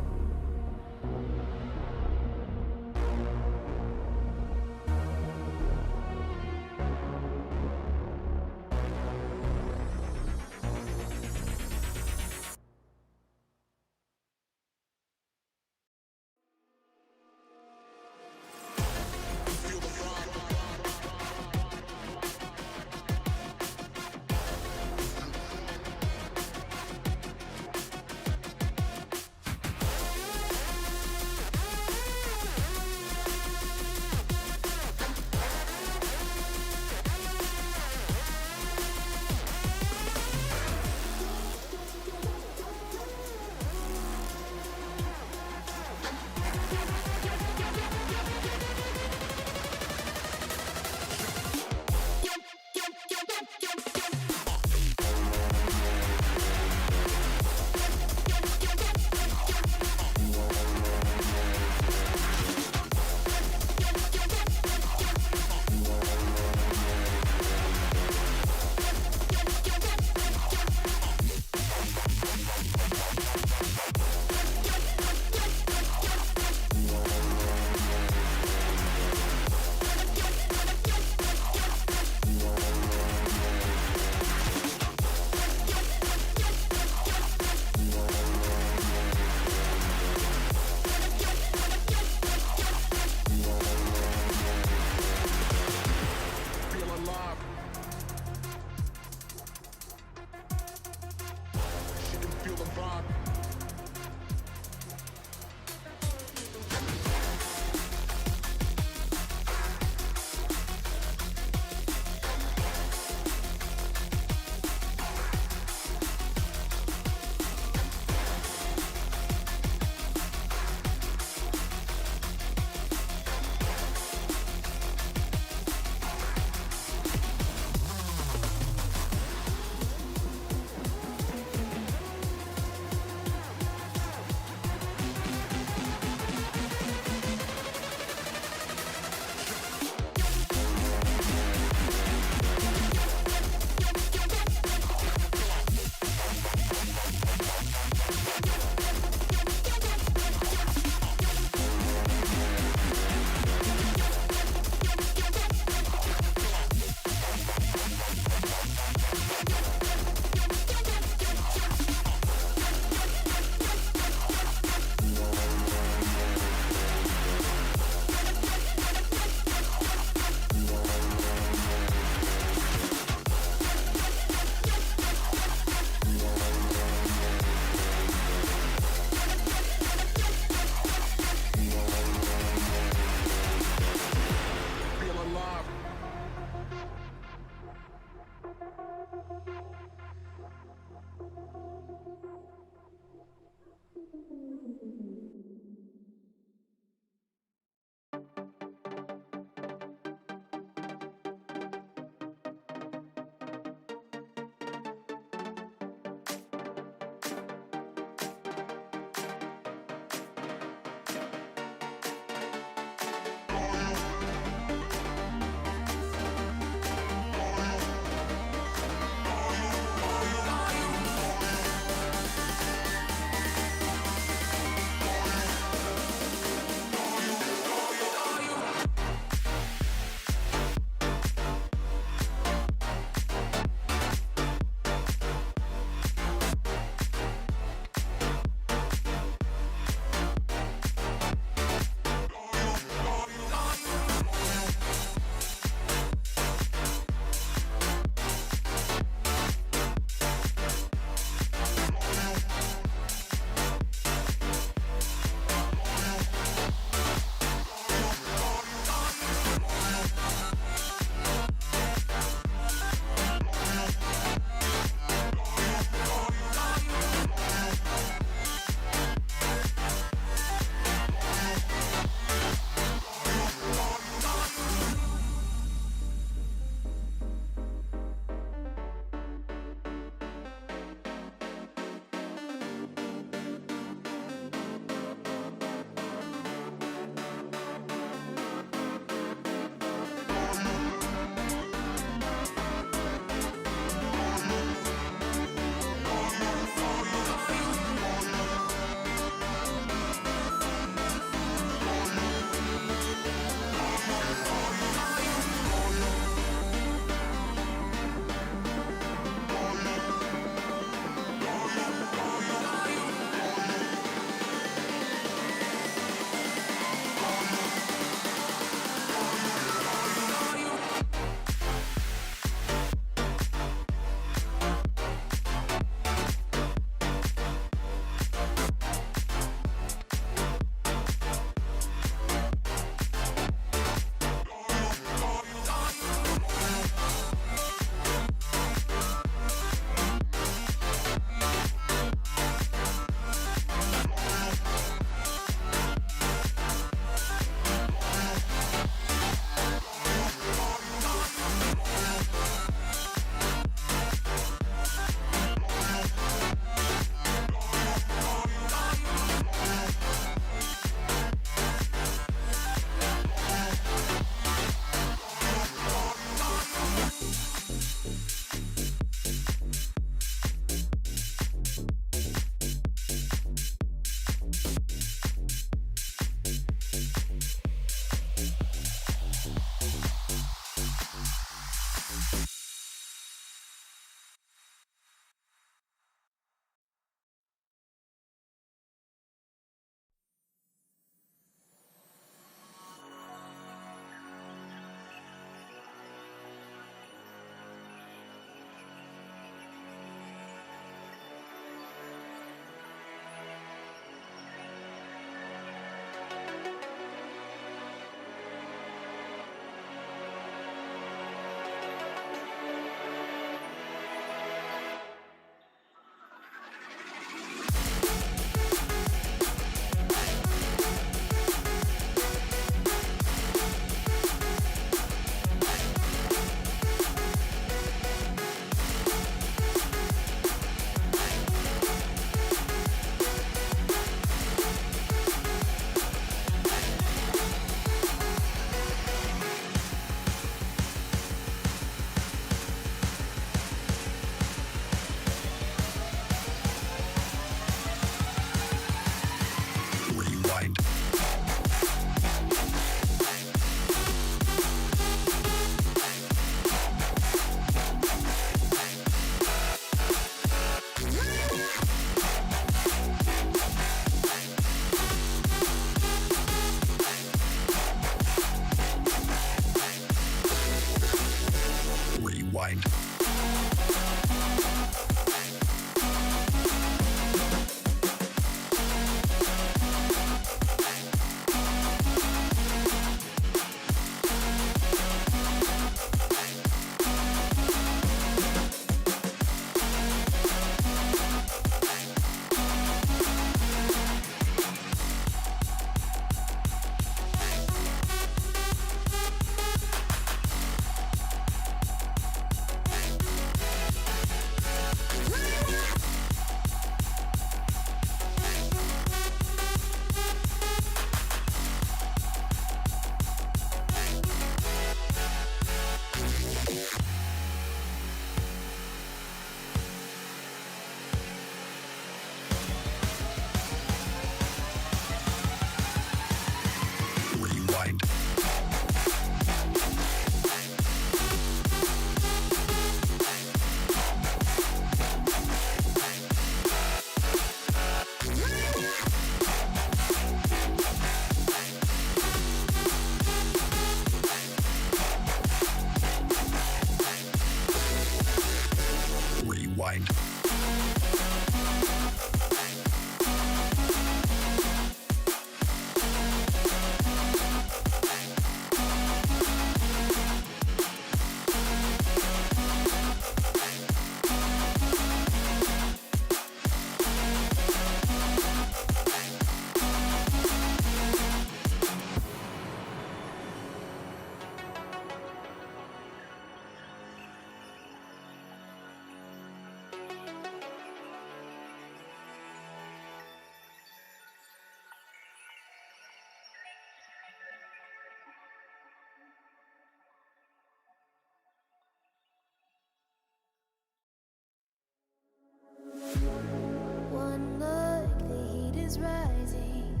One look, the heat is rising,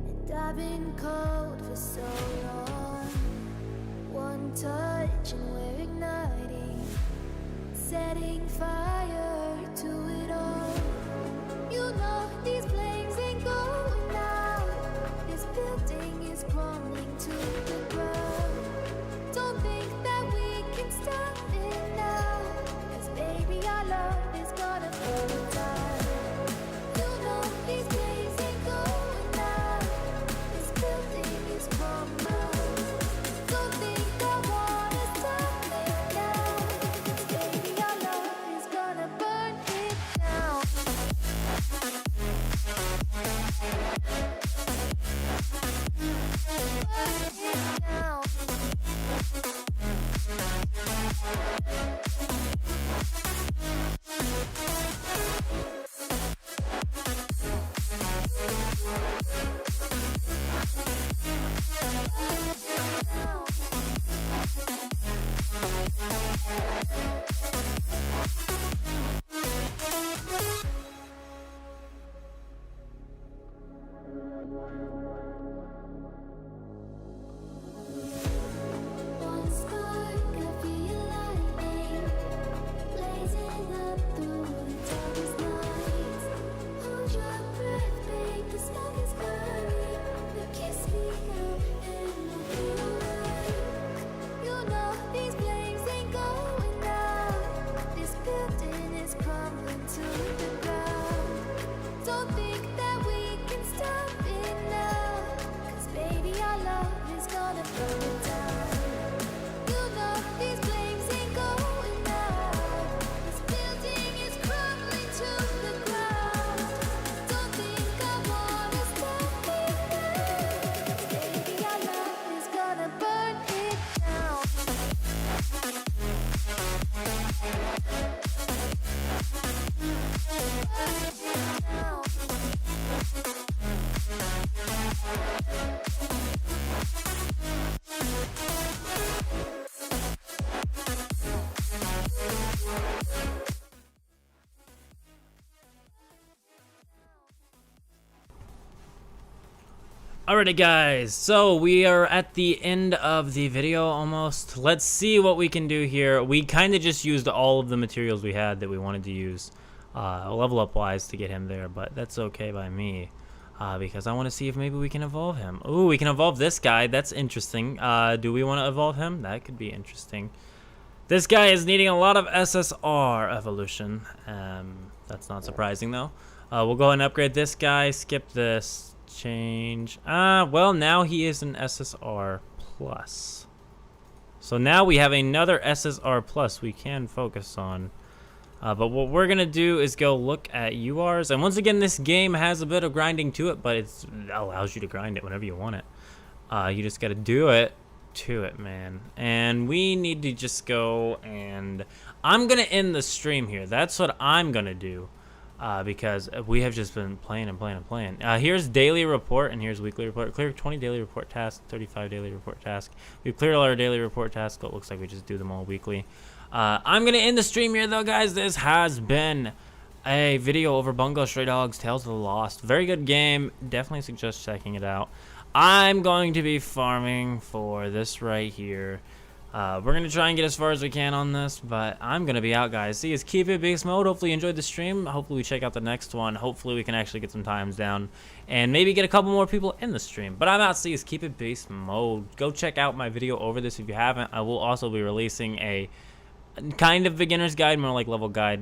and I've been cold for so long. One touch and we're igniting, setting fire to it all. You know these flames ain't going out. This building is crumbling to the ground. Don't think that we can stop it now, 'cause baby our love is gonna burn down. You know these flames ain't going out. This building is crumbling. Don't think I wanna stop it now, 'cause baby our love is gonna burn it down. Burn it Alrighty guys, so we are at the end of the video almost. Let's see what we can do here. We kind of just used all of the materials we had that we wanted to use level up wise to get him there, but that's okay by me because I want to see if maybe we can evolve him. Ooh, we can evolve this guy. That's interesting. Do we want to evolve him? That could be interesting. This guy is needing a lot of SSR evolution. That's not surprising though. We'll go ahead and upgrade this guy, skip this. Change. Well, now he is an SSR plus. So now we have another SSR plus we can focus on. But what we're gonna do is go look at URs, and once again, this game has a bit of grinding to it, but it allows you to grind it whenever you want it. You just gotta do it to it, man. And we need to just go, and I'm gonna end the stream here. That's what I'm gonna do. Because we have just been playing and playing and playing. Here's daily report and here's weekly report. Clear 20 daily report tasks, 35 daily report tasks. We've cleared all our daily report tasks, but it looks like we just do them all weekly. I'm going to end the stream here though, guys. This has been a video over Bungo Stray Dogs Tales of the Lost. Very good game. Definitely suggest checking it out. I'm going to be farming for this right here. We're going to try and get as far as we can on this, but I'm going to be out, guys. See, it's Keep It Beast Mode. Hopefully you enjoyed the stream. Hopefully we check out the next one. Hopefully we can actually get some times down and maybe get a couple more people in the stream. But I'm out. See, it's Keep It Beast Mode. Go check out my video over this if you haven't. I will also be releasing a kind of beginner's guide, more like level guide,